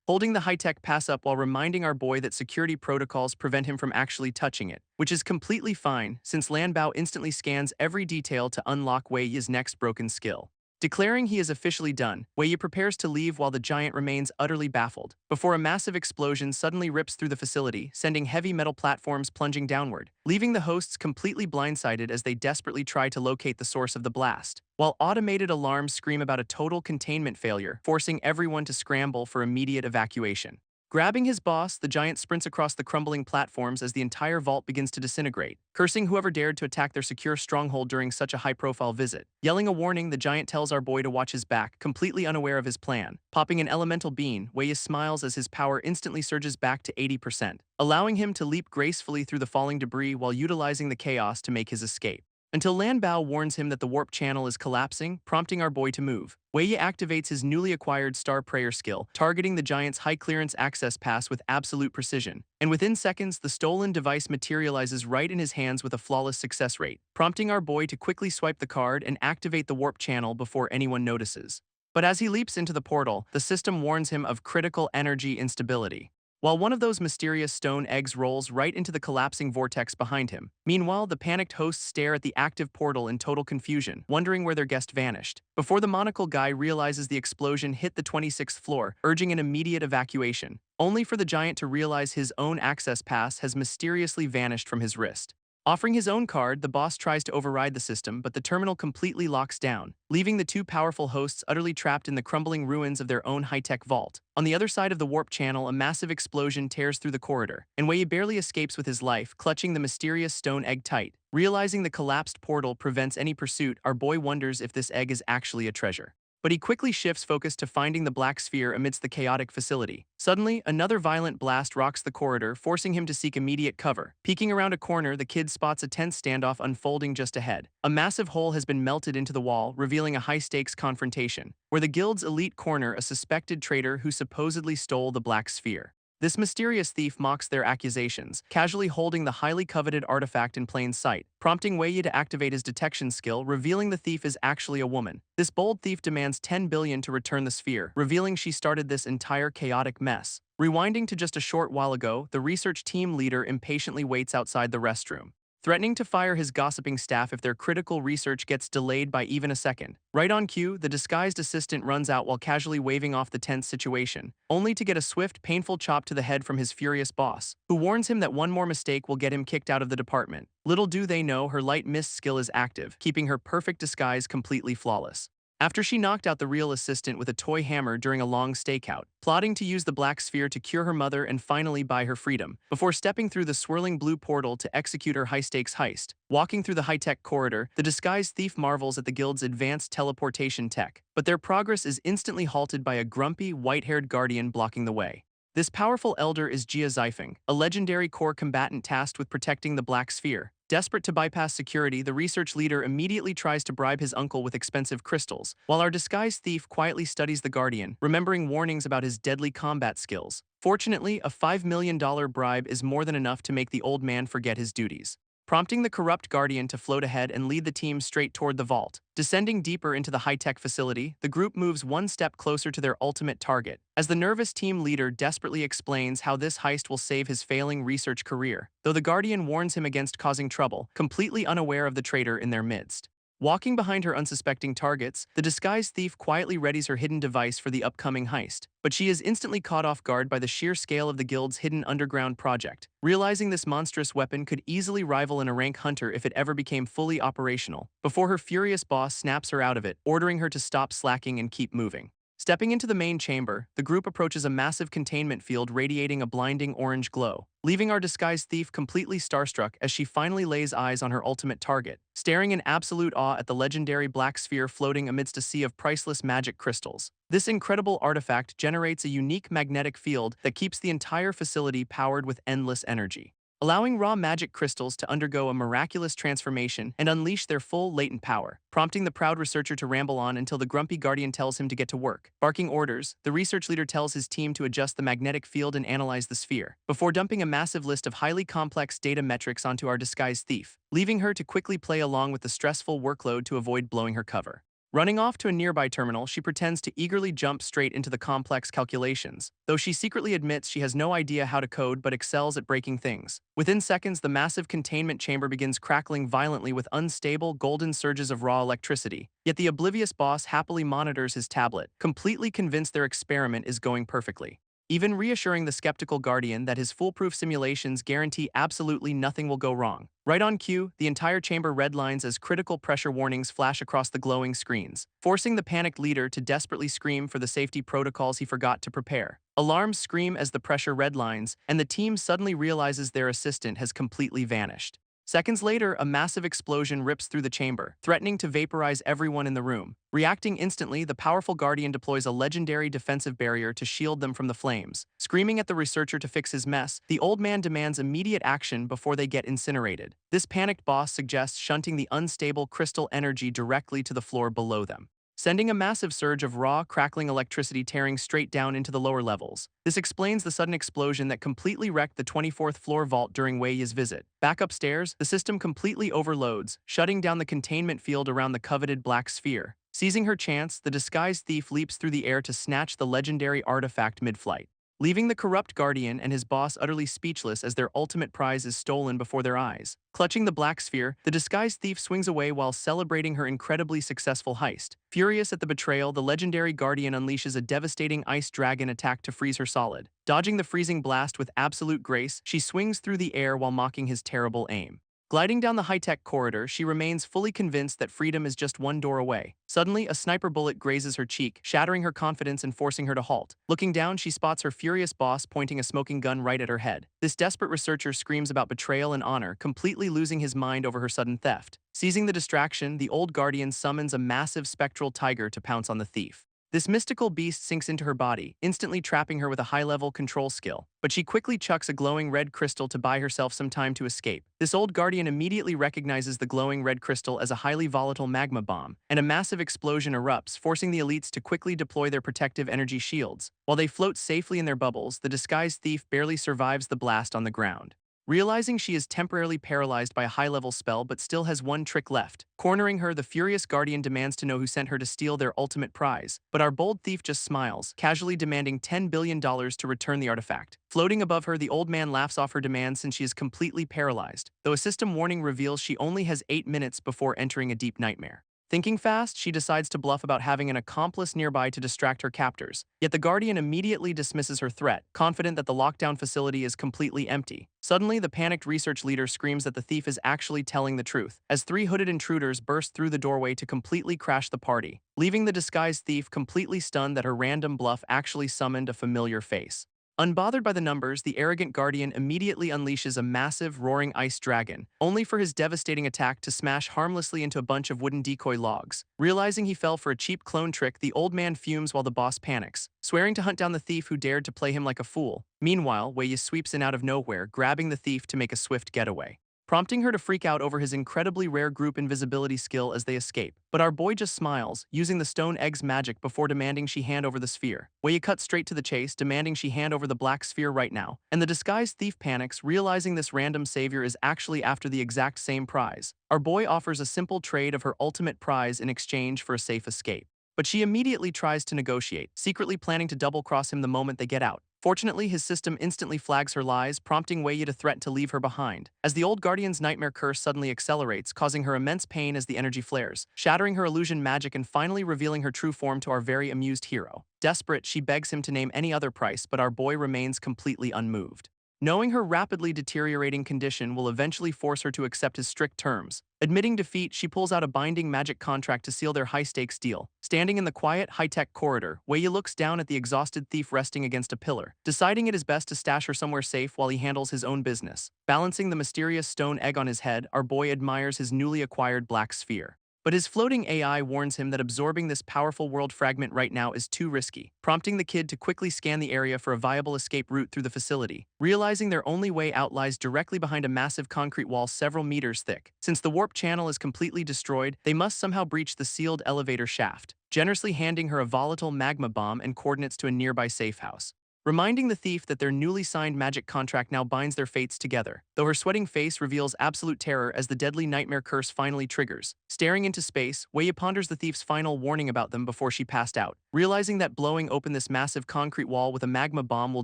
holding the high-tech pass up while reminding our boy that security protocols prevent him from actually touching it, which is completely fine since Lan Bao instantly scans every detail to unlock Wei Yi's next broken skill. Declaring he is officially done, Wei Yi prepares to leave while the giant remains utterly baffled, before a massive explosion suddenly rips through the facility, sending heavy metal platforms plunging downward, leaving the hosts completely blindsided as they desperately try to locate the source of the blast, while automated alarms scream about a total containment failure, forcing everyone to scramble for immediate evacuation. Grabbing his boss, the giant sprints across the crumbling platforms as the entire vault begins to disintegrate, cursing whoever dared to attack their secure stronghold during such a high-profile visit. Yelling a warning, the giant tells our boy to watch his back, completely unaware of his plan. Popping an elemental bean, Wei Yi smiles as his power instantly surges back to 80%, allowing him to leap gracefully through the falling debris while utilizing the chaos to make his escape. Until Lan Bao warns him that the warp channel is collapsing, prompting our boy to move. Wei Yi activates his newly acquired Star Prayer skill, targeting the giant's high-clearance access pass with absolute precision. And within seconds, the stolen device materializes right in his hands with a flawless success rate, prompting our boy to quickly swipe the card and activate the warp channel before anyone notices. But as he leaps into the portal, the system warns him of critical energy instability, while one of those mysterious stone eggs rolls right into the collapsing vortex behind him. Meanwhile, the panicked hosts stare at the active portal in total confusion, wondering where their guest vanished, before the monocle guy realizes the explosion hit the 26th floor, urging an immediate evacuation, only for the giant to realize his own access pass has mysteriously vanished from his wrist. Offering his own card, the boss tries to override the system, but the terminal completely locks down, leaving the two powerful hosts utterly trapped in the crumbling ruins of their own high-tech vault. On the other side of the warp channel, a massive explosion tears through the corridor, and Wei Yi barely escapes with his life, clutching the mysterious stone egg tight. Realizing the collapsed portal prevents any pursuit, our boy wonders if this egg is actually a treasure. But he quickly shifts focus to finding the black sphere amidst the chaotic facility. Suddenly, another violent blast rocks the corridor, forcing him to seek immediate cover. Peeking around a corner, the kid spots a tense standoff unfolding just ahead. A massive hole has been melted into the wall, revealing a high-stakes confrontation, where the guild's elite corner a suspected traitor who supposedly stole the black sphere. This mysterious thief mocks their accusations, casually holding the highly coveted artifact in plain sight, prompting Wei Yi to activate his detection skill, revealing the thief is actually a woman. This bold thief demands 10 billion to return the sphere, revealing she started this entire chaotic mess. Rewinding to just a short while ago, the research team leader impatiently waits outside the restroom, threatening to fire his gossiping staff if their critical research gets delayed by even a second. Right on cue, the disguised assistant runs out while casually waving off the tense situation, only to get a swift, painful chop to the head from his furious boss, who warns him that one more mistake will get him kicked out of the department. Little do they know her light mist skill is active, keeping her perfect disguise completely flawless. After she knocked out the real assistant with a toy hammer during a long stakeout, plotting to use the black sphere to cure her mother and finally buy her freedom, before stepping through the swirling blue portal to execute her high-stakes heist. Walking through the high-tech corridor, the disguised thief marvels at the guild's advanced teleportation tech, but their progress is instantly halted by a grumpy, white-haired guardian blocking the way. This powerful elder is Jia Zifeng, a legendary core combatant tasked with protecting the Black Sphere. Desperate to bypass security, the research leader immediately tries to bribe his uncle with expensive crystals, while our disguised thief quietly studies the Guardian, remembering warnings about his deadly combat skills. Fortunately, a $5 million bribe is more than enough to make the old man forget his duties, prompting the corrupt Guardian to float ahead and lead the team straight toward the vault. Descending deeper into the high-tech facility, the group moves one step closer to their ultimate target, as the nervous team leader desperately explains how this heist will save his failing research career, though the Guardian warns him against causing trouble, completely unaware of the traitor in their midst. Walking behind her unsuspecting targets, the disguised thief quietly readies her hidden device for the upcoming heist, but she is instantly caught off guard by the sheer scale of the guild's hidden underground project. Realizing this monstrous weapon could easily rival a rank hunter if it ever became fully operational, before her furious boss snaps her out of it, ordering her to stop slacking and keep moving. Stepping into the main chamber, the group approaches a massive containment field radiating a blinding orange glow, leaving our disguised thief completely starstruck as she finally lays eyes on her ultimate target, staring in absolute awe at the legendary black sphere floating amidst a sea of priceless magic crystals. This incredible artifact generates a unique magnetic field that keeps the entire facility powered with endless energy, allowing raw magic crystals to undergo a miraculous transformation and unleash their full latent power, prompting the proud researcher to ramble on until the grumpy guardian tells him to get to work. Barking orders, the research leader tells his team to adjust the magnetic field and analyze the sphere, before dumping a massive list of highly complex data metrics onto our disguised thief, leaving her to quickly play along with the stressful workload to avoid blowing her cover. Running off to a nearby terminal, she pretends to eagerly jump straight into the complex calculations, though she secretly admits she has no idea how to code but excels at breaking things. Within seconds, the massive containment chamber begins crackling violently with unstable, golden surges of raw electricity. Yet the oblivious boss happily monitors his tablet, completely convinced their experiment is going perfectly, even reassuring the skeptical guardian that his foolproof simulations guarantee absolutely nothing will go wrong. Right on cue, the entire chamber redlines as critical pressure warnings flash across the glowing screens, forcing the panicked leader to desperately scream for the safety protocols he forgot to prepare. Alarms scream as the pressure redlines, and the team suddenly realizes their assistant has completely vanished. Seconds later, a massive explosion rips through the chamber, threatening to vaporize everyone in the room. Reacting instantly, the powerful Guardian deploys a legendary defensive barrier to shield them from the flames. Screaming at the researcher to fix his mess, the old man demands immediate action before they get incinerated. This panicked boss suggests shunting the unstable crystal energy directly to the floor below them, sending a massive surge of raw, crackling electricity tearing straight down into the lower levels. This explains the sudden explosion that completely wrecked the 24th floor vault during Wei Yi's visit. Back upstairs, the system completely overloads, shutting down the containment field around the coveted black sphere. Seizing her chance, the disguised thief leaps through the air to snatch the legendary artifact mid-flight, leaving the corrupt guardian and his boss utterly speechless as their ultimate prize is stolen before their eyes. Clutching the black sphere, the disguised thief swings away while celebrating her incredibly successful heist. Furious at the betrayal, the legendary guardian unleashes a devastating ice dragon attack to freeze her solid. Dodging the freezing blast with absolute grace, she swings through the air while mocking his terrible aim. Gliding down the high-tech corridor, she remains fully convinced that freedom is just one door away. Suddenly, a sniper bullet grazes her cheek, shattering her confidence and forcing her to halt. Looking down, she spots her furious boss pointing a smoking gun right at her head. This desperate researcher screams about betrayal and honor, completely losing his mind over her sudden theft. Seizing the distraction, the old guardian summons a massive spectral tiger to pounce on the thief. This mystical beast sinks into her body, instantly trapping her with a high-level control skill. But she quickly chucks a glowing red crystal to buy herself some time to escape. This old guardian immediately recognizes the glowing red crystal as a highly volatile magma bomb, and a massive explosion erupts, forcing the elites to quickly deploy their protective energy shields. While they float safely in their bubbles, the disguised thief barely survives the blast on the ground. Realizing she is temporarily paralyzed by a high-level spell but still has one trick left. Cornering her, the furious guardian demands to know who sent her to steal their ultimate prize. But our bold thief just smiles, casually demanding $10 billion to return the artifact. Floating above her, the old man laughs off her demand since she is completely paralyzed, though a system warning reveals she only has 8 minutes before entering a deep nightmare. Thinking fast, she decides to bluff about having an accomplice nearby to distract her captors. Yet the Guardian immediately dismisses her threat, confident that the lockdown facility is completely empty. Suddenly, the panicked research leader screams that the thief is actually telling the truth, as 3 hooded intruders burst through the doorway to completely crash the party, leaving the disguised thief completely stunned that her random bluff actually summoned a familiar face. Unbothered by the numbers, the arrogant guardian immediately unleashes a massive, roaring ice dragon, only for his devastating attack to smash harmlessly into a bunch of wooden decoy logs. Realizing he fell for a cheap clone trick, the old man fumes while the boss panics, swearing to hunt down the thief who dared to play him like a fool. Meanwhile, Wei Yi sweeps in out of nowhere, grabbing the thief to make a swift getaway, prompting her to freak out over his incredibly rare group invisibility skill as they escape. But our boy just smiles, using the stone egg's magic before demanding she hand over the sphere. Wei Yi cuts straight to the chase, demanding she hand over the black sphere right now, and the disguised thief panics, realizing this random savior is actually after the exact same prize. Our boy offers a simple trade of her ultimate prize in exchange for a safe escape. But she immediately tries to negotiate, secretly planning to double-cross him the moment they get out. Fortunately, his system instantly flags her lies, prompting Wei Yi to threaten to leave her behind, as the old guardian's nightmare curse suddenly accelerates, causing her immense pain as the energy flares, shattering her illusion magic and finally revealing her true form to our very amused hero. Desperate, she begs him to name any other price, but our boy remains completely unmoved. knowing her rapidly deteriorating condition will eventually force her to accept his strict terms. Admitting defeat, she pulls out a binding magic contract to seal their high-stakes deal. Standing in the quiet, high-tech corridor, Wei looks down at the exhausted thief resting against a pillar, deciding it is best to stash her somewhere safe while he handles his own business. Balancing the mysterious stone egg on his head, our boy admires his newly acquired black sphere. But his floating AI warns him that absorbing this powerful world fragment right now is too risky, prompting the kid to quickly scan the area for a viable escape route through the facility. Realizing their only way out lies directly behind a massive concrete wall several meters thick. Since the warp channel is completely destroyed, they must somehow breach the sealed elevator shaft, generously handing her a volatile magma bomb and coordinates to a nearby safe house. Reminding the thief that their newly signed magic contract now binds their fates together, though her sweating face reveals absolute terror as the deadly nightmare curse finally triggers. Staring into space, Wei ponders the thief's final warning about them before she passed out, realizing that blowing open this massive concrete wall with a magma bomb will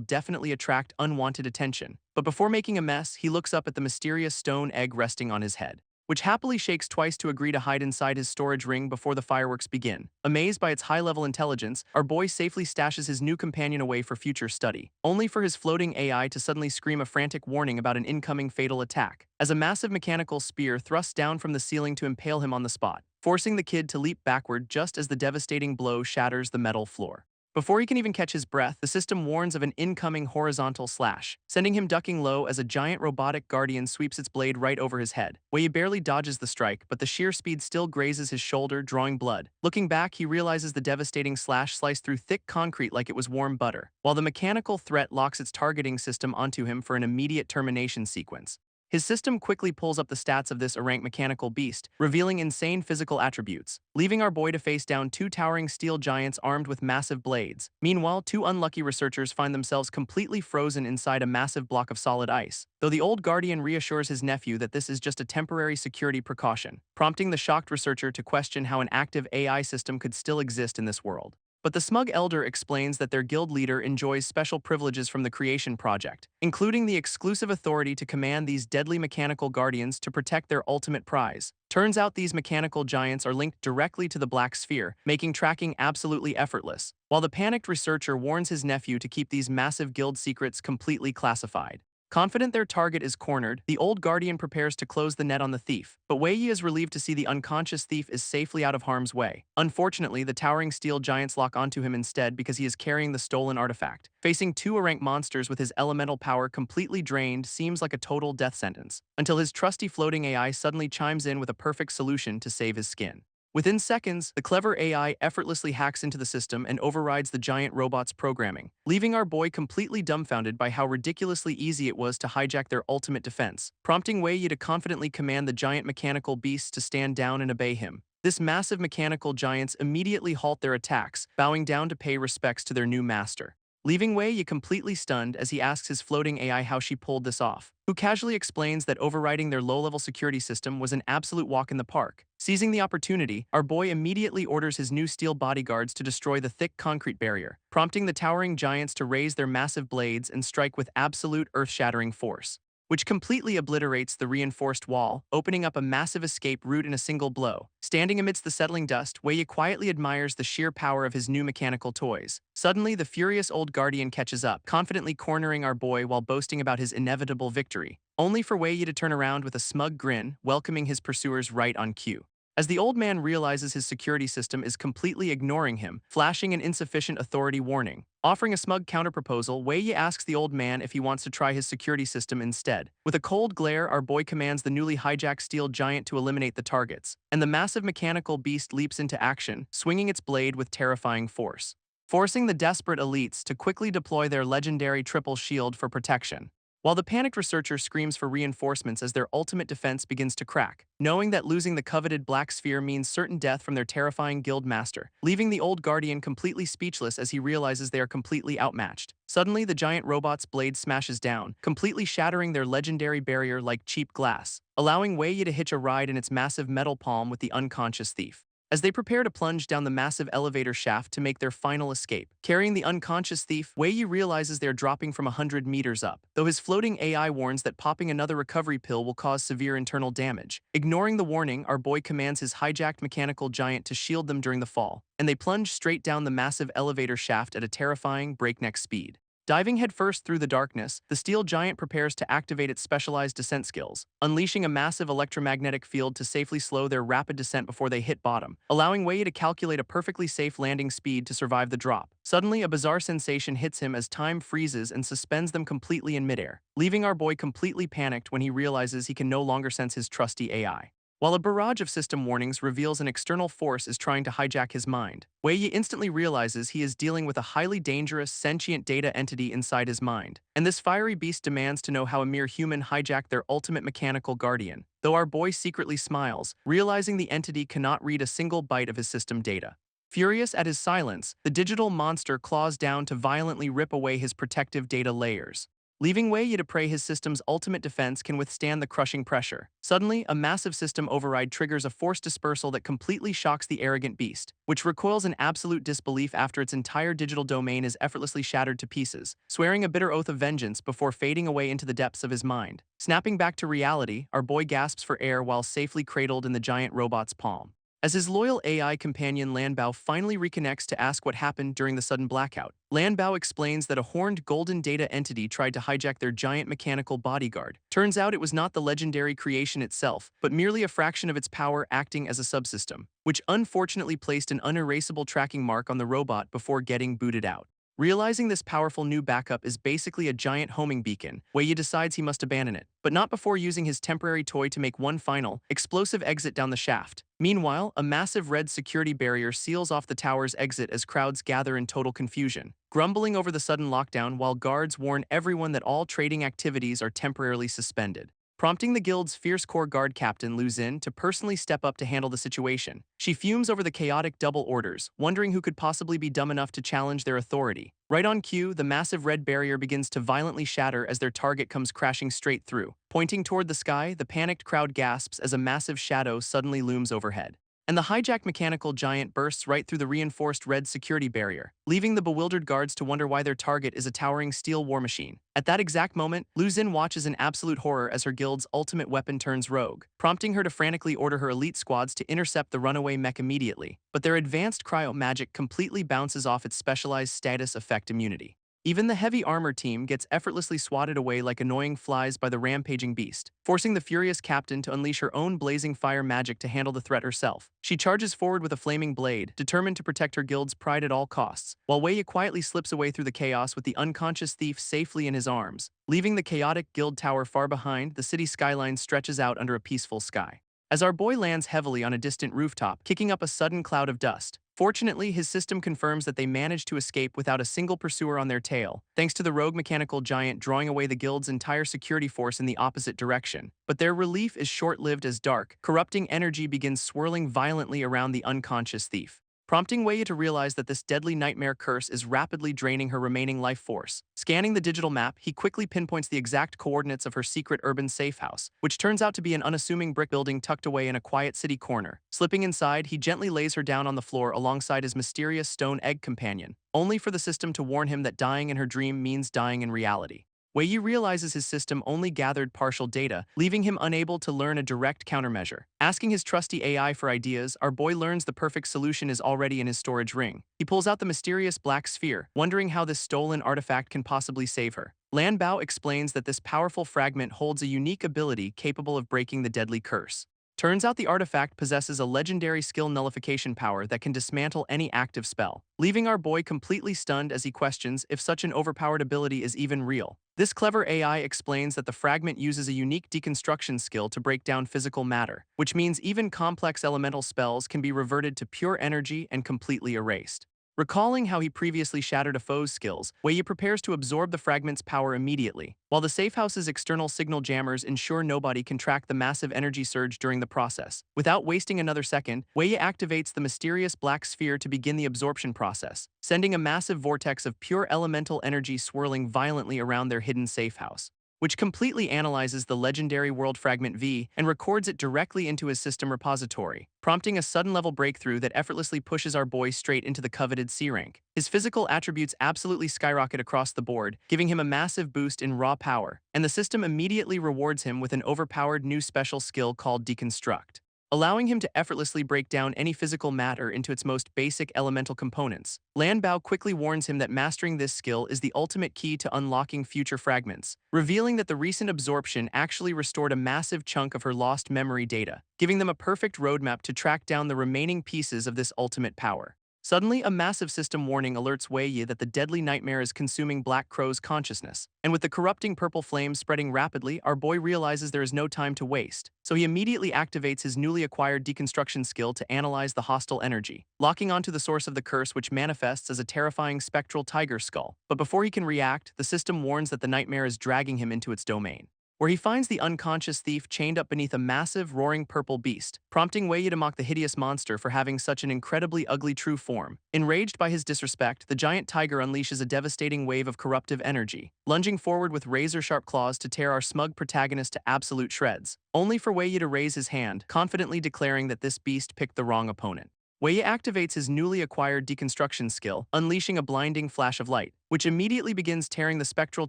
definitely attract unwanted attention. But before making a mess, he looks up at the mysterious stone egg resting on his head, which happily shakes twice to agree to hide inside his storage ring before the fireworks begin. Amazed by its high-level intelligence, our boy safely stashes his new companion away for future study, only for his floating AI to suddenly scream a frantic warning about an incoming fatal attack, as a massive mechanical spear thrusts down from the ceiling to impale him on the spot, forcing the kid to leap backward just as the devastating blow shatters the metal floor. Before he can even catch his breath, the system warns of an incoming horizontal slash, sending him ducking low as a giant robotic guardian sweeps its blade right over his head. Wei barely dodges the strike, but the sheer speed still grazes his shoulder, drawing blood. Looking back, he realizes the devastating slash sliced through thick concrete like it was warm butter, while the mechanical threat locks its targeting system onto him for an immediate termination sequence. His system quickly pulls up the stats of this errant mechanical beast, revealing insane physical attributes, leaving our boy to face down two towering steel giants armed with massive blades. Meanwhile, two unlucky researchers find themselves completely frozen inside a massive block of solid ice, though the old guardian reassures his nephew that this is just a temporary security precaution, prompting the shocked researcher to question how an active AI system could still exist in this world. But the smug elder explains that their guild leader enjoys special privileges from the creation project, including the exclusive authority to command these deadly mechanical guardians to protect their ultimate prize. Turns out these mechanical giants are linked directly to the black sphere, making tracking absolutely effortless, while the panicked researcher warns his nephew to keep these massive guild secrets completely classified. Confident their target is cornered, the old guardian prepares to close the net on the thief, but Wei Yi is relieved to see the unconscious thief is safely out of harm's way. Unfortunately, the towering steel giants lock onto him instead because he is carrying the stolen artifact. Facing two errant monsters with his elemental power completely drained seems like a total death sentence, until his trusty floating AI suddenly chimes in with a perfect solution to save his skin. Within seconds, the clever AI effortlessly hacks into the system and overrides the giant robot's programming, leaving our boy completely dumbfounded by how ridiculously easy it was to hijack their ultimate defense, prompting Wei Yi to confidently command the giant mechanical beasts to stand down and obey him. This massive mechanical giants immediately halt their attacks, bowing down to pay respects to their new master, leaving Wei Yi completely stunned as he asks his floating AI how she pulled this off, who casually explains that overriding their low-level security system was an absolute walk in the park. Seizing the opportunity, our boy immediately orders his new steel bodyguards to destroy the thick concrete barrier, prompting the towering giants to raise their massive blades and strike with absolute earth-shattering force, which completely obliterates the reinforced wall, opening up a massive escape route in a single blow. Standing amidst the settling dust, Wei Yi quietly admires the sheer power of his new mechanical toys. Suddenly, the furious old guardian catches up, confidently cornering our boy while boasting about his inevitable victory, only for Wei Yi to turn around with a smug grin, welcoming his pursuers right on cue. As the old man realizes his security system is completely ignoring him, flashing an insufficient authority warning. Offering a smug counterproposal, Wei Yi asks the old man if he wants to try his security system instead. With a cold glare, our boy commands the newly hijacked steel giant to eliminate the targets, and the massive mechanical beast leaps into action, swinging its blade with terrifying force, forcing the desperate elites to quickly deploy their legendary triple shield for protection, while the panicked researcher screams for reinforcements as their ultimate defense begins to crack, knowing that losing the coveted black sphere means certain death from their terrifying guild master, leaving the old guardian completely speechless as he realizes they are completely outmatched. Suddenly, the giant robot's blade smashes down, completely shattering their legendary barrier like cheap glass, allowing Wei Yi to hitch a ride in its massive metal palm with the unconscious thief. As they prepare to plunge down the massive elevator shaft to make their final escape, carrying the unconscious thief, Wei Yi realizes they're dropping from 100 meters up, though his floating AI warns that popping another recovery pill will cause severe internal damage. Ignoring the warning, our boy commands his hijacked mechanical giant to shield them during the fall, and they plunge straight down the massive elevator shaft at a terrifying, breakneck speed. Diving headfirst through the darkness, the steel giant prepares to activate its specialized descent skills, unleashing a massive electromagnetic field to safely slow their rapid descent before they hit bottom, allowing Wei to calculate a perfectly safe landing speed to survive the drop. Suddenly, a bizarre sensation hits him as time freezes and suspends them completely in midair, leaving our boy completely panicked when he realizes he can no longer sense his trusty AI. While a barrage of system warnings reveals an external force is trying to hijack his mind, Wei Yi instantly realizes he is dealing with a highly dangerous, sentient data entity inside his mind, and this fiery beast demands to know how a mere human hijacked their ultimate mechanical guardian, though our boy secretly smiles, realizing the entity cannot read a single byte of his system data. Furious at his silence, the digital monster claws down to violently rip away his protective data layers. Leaving Wei Yi to pray his system's ultimate defense can withstand the crushing pressure. Suddenly, a massive system override triggers a force dispersal that completely shocks the arrogant beast, which recoils in absolute disbelief after its entire digital domain is effortlessly shattered to pieces, swearing a bitter oath of vengeance before fading away into the depths of his mind. Snapping back to reality, our boy gasps for air while safely cradled in the giant robot's palm. As his loyal AI companion Lanbao finally reconnects to ask what happened during the sudden blackout, Lanbao explains that a horned golden data entity tried to hijack their giant mechanical bodyguard. Turns out it was not the legendary creation itself, but merely a fraction of its power acting as a subsystem, which unfortunately placed an unerasable tracking mark on the robot before getting booted out. Realizing this powerful new backup is basically a giant homing beacon, Wei Yi decides he must abandon it, but not before using his temporary toy to make one final, explosive exit down the shaft. Meanwhile, a massive red security barrier seals off the tower's exit as crowds gather in total confusion, grumbling over the sudden lockdown while guards warn everyone that all trading activities are temporarily suspended, prompting the guild's fierce core guard captain Lu Xin to personally step up to handle the situation. She fumes over the chaotic double orders, wondering who could possibly be dumb enough to challenge their authority. Right on cue, the massive red barrier begins to violently shatter as their target comes crashing straight through. Pointing toward the sky, the panicked crowd gasps as a massive shadow suddenly looms overhead, and the hijacked mechanical giant bursts right through the reinforced red security barrier, leaving the bewildered guards to wonder why their target is a towering steel war machine. At that exact moment, Lu Xin watches in absolute horror as her guild's ultimate weapon turns rogue, prompting her to frantically order her elite squads to intercept the runaway mech immediately, but their advanced cryo magic completely bounces off its specialized status effect immunity. Even the heavy armor team gets effortlessly swatted away like annoying flies by the rampaging beast, forcing the furious captain to unleash her own blazing fire magic to handle the threat herself. She charges forward with a flaming blade, determined to protect her guild's pride at all costs, while Wei Yi quietly slips away through the chaos with the unconscious thief safely in his arms. Leaving the chaotic guild tower far behind, the city skyline stretches out under a peaceful sky, as our boy lands heavily on a distant rooftop, kicking up a sudden cloud of dust. Fortunately, his system confirms that they managed to escape without a single pursuer on their tail, thanks to the rogue mechanical giant drawing away the guild's entire security force in the opposite direction. But their relief is short-lived as dark, corrupting energy begins swirling violently around the unconscious thief, prompting Wei Yi to realize that this deadly nightmare curse is rapidly draining her remaining life force. Scanning the digital map, he quickly pinpoints the exact coordinates of her secret urban safe house, which turns out to be an unassuming brick building tucked away in a quiet city corner. Slipping inside, he gently lays her down on the floor alongside his mysterious stone egg companion, only for the system to warn him that dying in her dream means dying in reality. Wei Yi realizes his system only gathered partial data, leaving him unable to learn a direct countermeasure. Asking his trusty AI for ideas, our boy learns the perfect solution is already in his storage ring. He pulls out the mysterious black sphere, wondering how this stolen artifact can possibly save her. Lan Bao explains that this powerful fragment holds a unique ability capable of breaking the deadly curse. Turns out the artifact possesses a legendary skill nullification power that can dismantle any active spell, leaving our boy completely stunned as he questions if such an overpowered ability is even real. This clever AI explains that the fragment uses a unique deconstruction skill to break down physical matter, which means even complex elemental spells can be reverted to pure energy and completely erased. Recalling how he previously shattered a foe's skills, Wei Yi prepares to absorb the fragment's power immediately, while the safehouse's external signal jammers ensure nobody can track the massive energy surge during the process. Without wasting another second, Wei Yi activates the mysterious black sphere to begin the absorption process, sending a massive vortex of pure elemental energy swirling violently around their hidden safehouse, which completely analyzes the legendary world fragment V and records it directly into his system repository, prompting a sudden level breakthrough that effortlessly pushes our boy straight into the coveted C rank. His physical attributes absolutely skyrocket across the board, giving him a massive boost in raw power, and the system immediately rewards him with an overpowered new special skill called Deconstruct. allowing him to effortlessly break down any physical matter into its most basic elemental components. Lan Bao quickly warns him that mastering this skill is the ultimate key to unlocking future fragments, revealing that the recent absorption actually restored a massive chunk of her lost memory data, giving them a perfect roadmap to track down the remaining pieces of this ultimate power. Suddenly, a massive system warning alerts Wei Yi that the deadly nightmare is consuming Black Crow's consciousness. And with the corrupting purple flames spreading rapidly, our boy realizes there is no time to waste. So he immediately activates his newly acquired deconstruction skill to analyze the hostile energy, locking onto the source of the curse, which manifests as a terrifying spectral tiger skull. But before he can react, the system warns that the nightmare is dragging him into its domain, where he finds the unconscious thief chained up beneath a massive, roaring purple beast, prompting Wei Yi to mock the hideous monster for having such an incredibly ugly true form. Enraged by his disrespect, the giant tiger unleashes a devastating wave of corruptive energy, lunging forward with razor-sharp claws to tear our smug protagonist to absolute shreds, only for Wei Yi to raise his hand, confidently declaring that this beast picked the wrong opponent. Wei Yi activates his newly acquired deconstruction skill, unleashing a blinding flash of light, which immediately begins tearing the spectral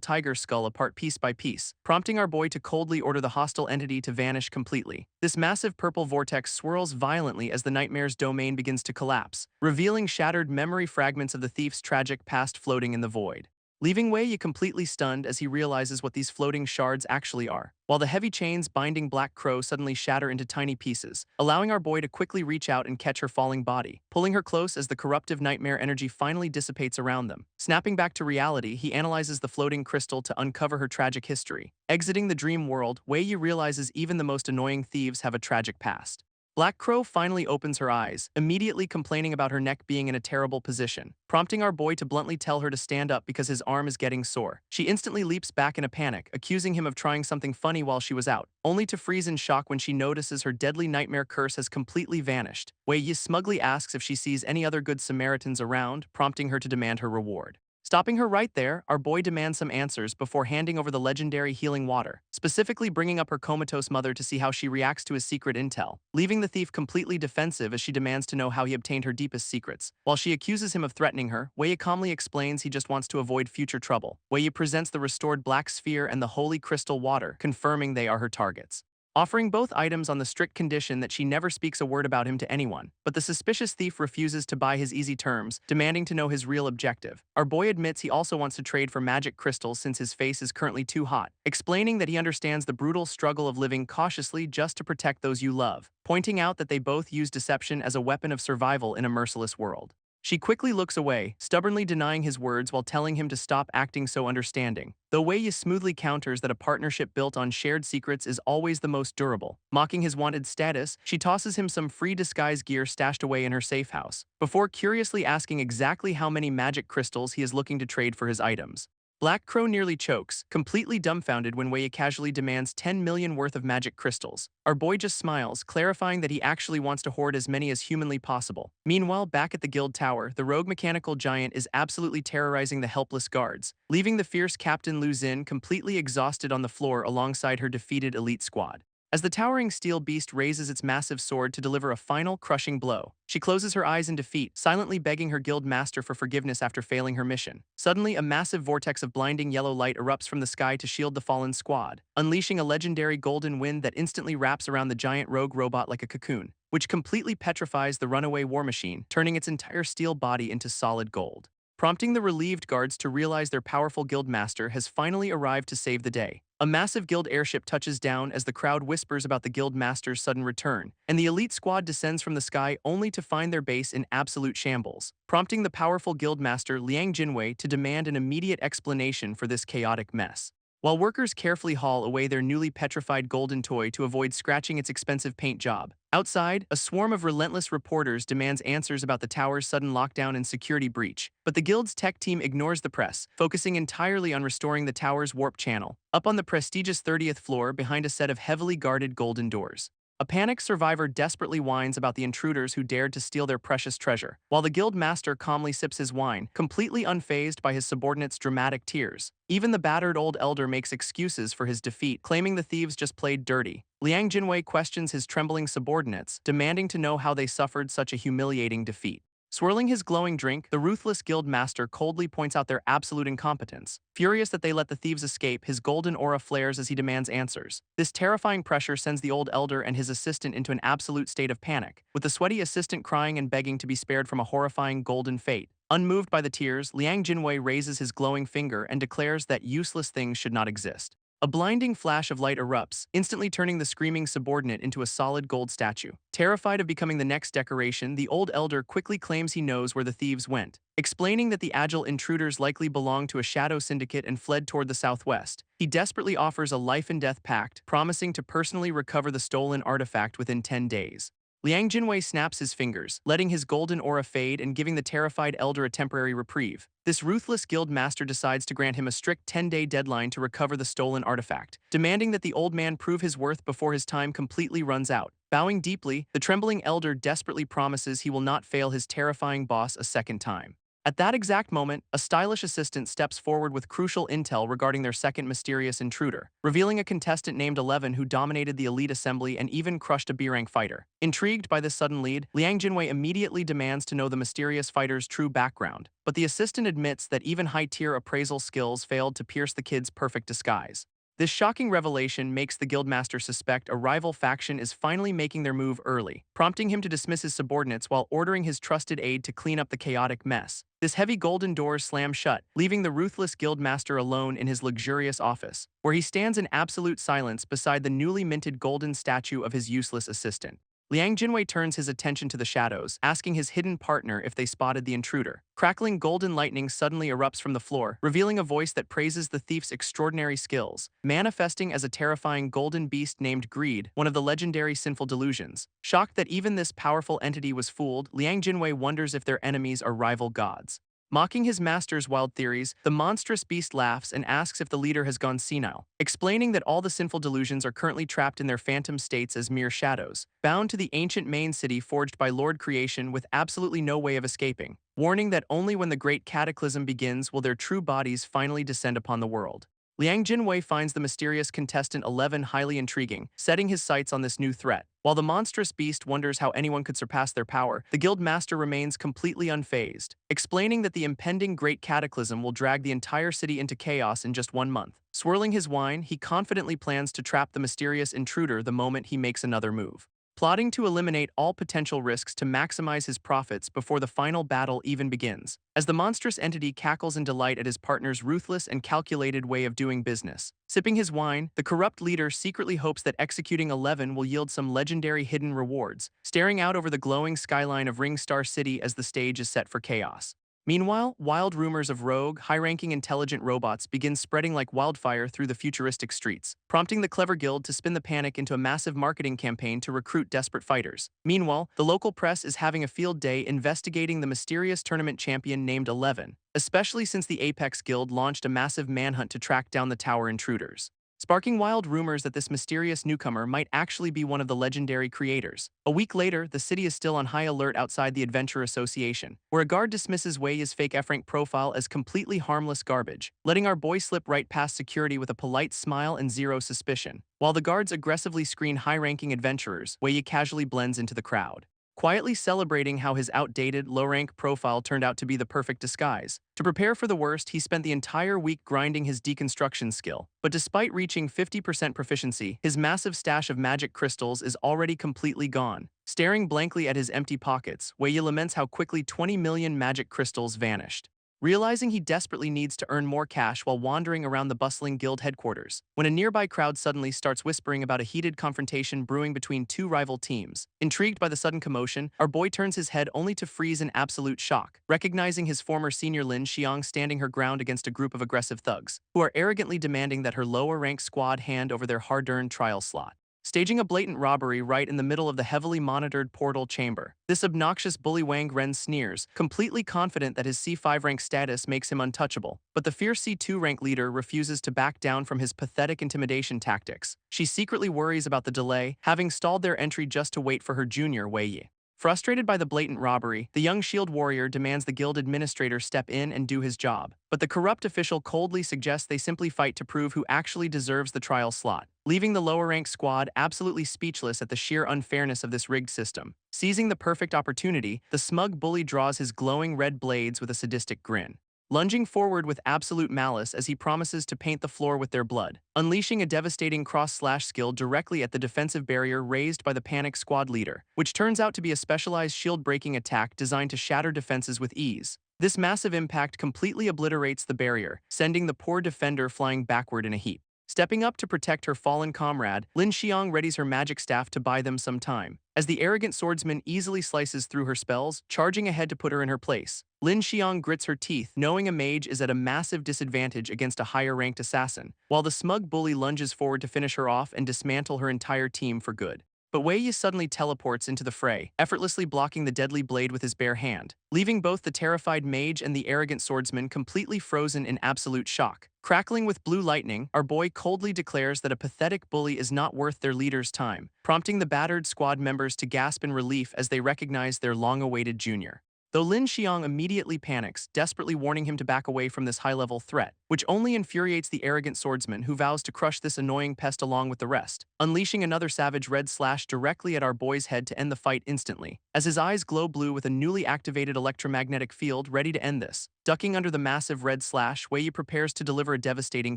tiger skull apart piece by piece, prompting our boy to coldly order the hostile entity to vanish completely. This massive purple vortex swirls violently as the nightmare's domain begins to collapse, revealing shattered memory fragments of the thief's tragic past floating in the void, leaving Wei Yi completely stunned as he realizes what these floating shards actually are, while the heavy chains binding Black Crow suddenly shatter into tiny pieces, allowing our boy to quickly reach out and catch her falling body, pulling her close as the corruptive nightmare energy finally dissipates around them. Snapping back to reality, he analyzes the floating crystal to uncover her tragic history. Exiting the dream world, Wei Yi realizes even the most annoying thieves have a tragic past. Black Crow finally opens her eyes, immediately complaining about her neck being in a terrible position, prompting our boy to bluntly tell her to stand up because his arm is getting sore. She instantly leaps back in a panic, accusing him of trying something funny while she was out, only to freeze in shock when she notices her deadly nightmare curse has completely vanished. Wei Yi smugly asks if she sees any other good Samaritans around, prompting her to demand her reward. Stopping her right there, our boy demands some answers before handing over the legendary healing water, specifically bringing up her comatose mother to see how she reacts to his secret intel, leaving the thief completely defensive as she demands to know how he obtained her deepest secrets. While she accuses him of threatening her, Wei Yi calmly explains he just wants to avoid future trouble. Wei Yi presents the restored black sphere and the holy crystal water, confirming they are her targets, offering both items on the strict condition that she never speaks a word about him to anyone. But the suspicious thief refuses to buy his easy terms, demanding to know his real objective. Our boy admits he also wants to trade for magic crystals since his face is currently too hot, explaining that he understands the brutal struggle of living cautiously just to protect those you love, pointing out that they both use deception as a weapon of survival in a merciless world. She quickly looks away, stubbornly denying his words while telling him to stop acting so understanding, though Wei Yi smoothly counters that a partnership built on shared secrets is always the most durable. Mocking his wanted status, she tosses him some free disguise gear stashed away in her safe house, before curiously asking exactly how many magic crystals he is looking to trade for his items. Black Crow nearly chokes, completely dumbfounded when Wei Yi casually demands 10 million worth of magic crystals. Our boy just smiles, clarifying that he actually wants to hoard as many as humanly possible. Meanwhile, back at the guild tower, the rogue mechanical giant is absolutely terrorizing the helpless guards, leaving the fierce Captain Lu Xin completely exhausted on the floor alongside her defeated elite squad. As the towering steel beast raises its massive sword to deliver a final, crushing blow, she closes her eyes in defeat, silently begging her guild master for forgiveness after failing her mission. Suddenly, a massive vortex of blinding yellow light erupts from the sky to shield the fallen squad, unleashing a legendary golden wind that instantly wraps around the giant rogue robot like a cocoon, which completely petrifies the runaway war machine, turning its entire steel body into solid gold, prompting the relieved guards to realize their powerful guild master has finally arrived to save the day. A massive guild airship touches down as the crowd whispers about the guild master's sudden return, and the elite squad descends from the sky only to find their base in absolute shambles, prompting the powerful guild master Liang Jinwei to demand an immediate explanation for this chaotic mess. While workers carefully haul away their newly petrified golden toy to avoid scratching its expensive paint job, outside, a swarm of relentless reporters demands answers about the tower's sudden lockdown and security breach. But the guild's tech team ignores the press, focusing entirely on restoring the tower's warp channel, up on the prestigious 30th floor behind a set of heavily guarded golden doors. A panicked survivor desperately whines about the intruders who dared to steal their precious treasure, while the guild master calmly sips his wine, completely unfazed by his subordinates' dramatic tears. Even the battered old elder makes excuses for his defeat, claiming the thieves just played dirty. Liang Jinwei questions his trembling subordinates, demanding to know how they suffered such a humiliating defeat. Swirling his glowing drink, the ruthless guild master coldly points out their absolute incompetence. Furious that they let the thieves escape, his golden aura flares as he demands answers. This terrifying pressure sends the old elder and his assistant into an absolute state of panic, with the sweaty assistant crying and begging to be spared from a horrifying golden fate. Unmoved by the tears, Liang Jinwei raises his glowing finger and declares that useless things should not exist. A blinding flash of light erupts, instantly turning the screaming subordinate into a solid gold statue. Terrified of becoming the next decoration, the old elder quickly claims he knows where the thieves went, explaining that the agile intruders likely belonged to a shadow syndicate and fled toward the southwest. He desperately offers a life-and-death pact, promising to personally recover the stolen artifact within 10 days. Liang Jinwei snaps his fingers, letting his golden aura fade and giving the terrified elder a temporary reprieve. This ruthless guild master decides to grant him a strict 10-day deadline to recover the stolen artifact, demanding that the old man prove his worth before his time completely runs out. Bowing deeply, the trembling elder desperately promises he will not fail his terrifying boss a second time. At that exact moment, a stylish assistant steps forward with crucial intel regarding their second mysterious intruder, revealing a contestant named 11 who dominated the elite assembly and even crushed a B-rank fighter. Intrigued by this sudden lead, Liang Jinwei immediately demands to know the mysterious fighter's true background, but the assistant admits that even high-tier appraisal skills failed to pierce the kid's perfect disguise. This shocking revelation makes the guildmaster suspect a rival faction is finally making their move early, prompting him to dismiss his subordinates while ordering his trusted aide to clean up the chaotic mess. This heavy golden doors slam shut, leaving the ruthless guildmaster alone in his luxurious office, where he stands in absolute silence beside the newly minted golden statue of his useless assistant. Liang Jinwei turns his attention to the shadows, asking his hidden partner if they spotted the intruder. Crackling golden lightning suddenly erupts from the floor, revealing a voice that praises the thief's extraordinary skills, manifesting as a terrifying golden beast named Greed, one of the legendary sinful delusions. Shocked that even this powerful entity was fooled, Liang Jinwei wonders if their enemies are rival gods. Mocking his master's wild theories, the monstrous beast laughs and asks if the leader has gone senile, explaining that all the sinful delusions are currently trapped in their phantom states as mere shadows, bound to the ancient main city forged by Lord Creation with absolutely no way of escaping, warning that only when the great cataclysm begins will their true bodies finally descend upon the world. Liang Jinwei finds the mysterious contestant 11 highly intriguing, setting his sights on this new threat. While the monstrous beast wonders how anyone could surpass their power, the guild master remains completely unfazed, explaining that the impending great cataclysm will drag the entire city into chaos in just 1 month. Swirling his wine, he confidently plans to trap the mysterious intruder the moment he makes another move, plotting to eliminate all potential risks to maximize his profits before the final battle even begins. As the monstrous entity cackles in delight at his partner's ruthless and calculated way of doing business. Sipping his wine, the corrupt leader secretly hopes that executing 11 will yield some legendary hidden rewards, staring out over the glowing skyline of Ringstar City as the stage is set for chaos. Meanwhile, wild rumors of rogue, high-ranking intelligent robots begin spreading like wildfire through the futuristic streets, prompting the clever guild to spin the panic into a massive marketing campaign to recruit desperate fighters. Meanwhile, the local press is having a field day investigating the mysterious tournament champion named 11, especially since the Apex Guild launched a massive manhunt to track down the tower intruders, sparking wild rumors that this mysterious newcomer might actually be one of the legendary creators. A week later, the city is still on high alert outside the Adventure Association, where a guard dismisses Wei's fake F-rank profile as completely harmless garbage, letting our boy slip right past security with a polite smile and zero suspicion. While the guards aggressively screen high-ranking adventurers, Wei casually blends into the crowd, quietly celebrating how his outdated, low-rank profile turned out to be the perfect disguise. To prepare for the worst, he spent the entire week grinding his deconstruction skill. But despite reaching 50% proficiency, his massive stash of magic crystals is already completely gone. Staring blankly at his empty pockets, Wei laments how quickly 20 million magic crystals vanished. Realizing he desperately needs to earn more cash while wandering around the bustling guild headquarters, when a nearby crowd suddenly starts whispering about a heated confrontation brewing between two rival teams. Intrigued by the sudden commotion, our boy turns his head only to freeze in absolute shock, recognizing his former senior Lin Xiang standing her ground against a group of aggressive thugs, who are arrogantly demanding that her lower-ranked squad hand over their hard-earned trial slot, staging a blatant robbery right in the middle of the heavily monitored portal chamber. This obnoxious bully Wang Ren sneers, completely confident that his C5 rank status makes him untouchable. But the fierce C2 rank leader refuses to back down from his pathetic intimidation tactics. She secretly worries about the delay, having stalled their entry just to wait for her junior Wei Yi. Frustrated by the blatant robbery, the young shield warrior demands the guild administrator step in and do his job, but the corrupt official coldly suggests they simply fight to prove who actually deserves the trial slot, leaving the lower-ranked squad absolutely speechless at the sheer unfairness of this rigged system. Seizing the perfect opportunity, the smug bully draws his glowing red blades with a sadistic grin, lunging forward with absolute malice as he promises to paint the floor with their blood, unleashing a devastating cross-slash skill directly at the defensive barrier raised by the panic squad leader, which turns out to be a specialized shield-breaking attack designed to shatter defenses with ease. This massive impact completely obliterates the barrier, sending the poor defender flying backward in a heap. Stepping up to protect her fallen comrade, Lin Xiang readies her magic staff to buy them some time. As the arrogant swordsman easily slices through her spells, charging ahead to put her in her place, Lin Xiang grits her teeth, knowing a mage is at a massive disadvantage against a higher-ranked assassin, while the smug bully lunges forward to finish her off and dismantle her entire team for good. But Wei Yi suddenly teleports into the fray, effortlessly blocking the deadly blade with his bare hand, leaving both the terrified mage and the arrogant swordsman completely frozen in absolute shock. Crackling with blue lightning, our boy coldly declares that a pathetic bully is not worth their leader's time, prompting the battered squad members to gasp in relief as they recognize their long-awaited junior. Though Lin Xiang immediately panics, desperately warning him to back away from this high-level threat, which only infuriates the arrogant swordsman who vows to crush this annoying pest along with the rest, unleashing another savage red slash directly at our boy's head to end the fight instantly, as his eyes glow blue with a newly activated electromagnetic field ready to end this. Ducking under the massive red slash, Wei Yi prepares to deliver a devastating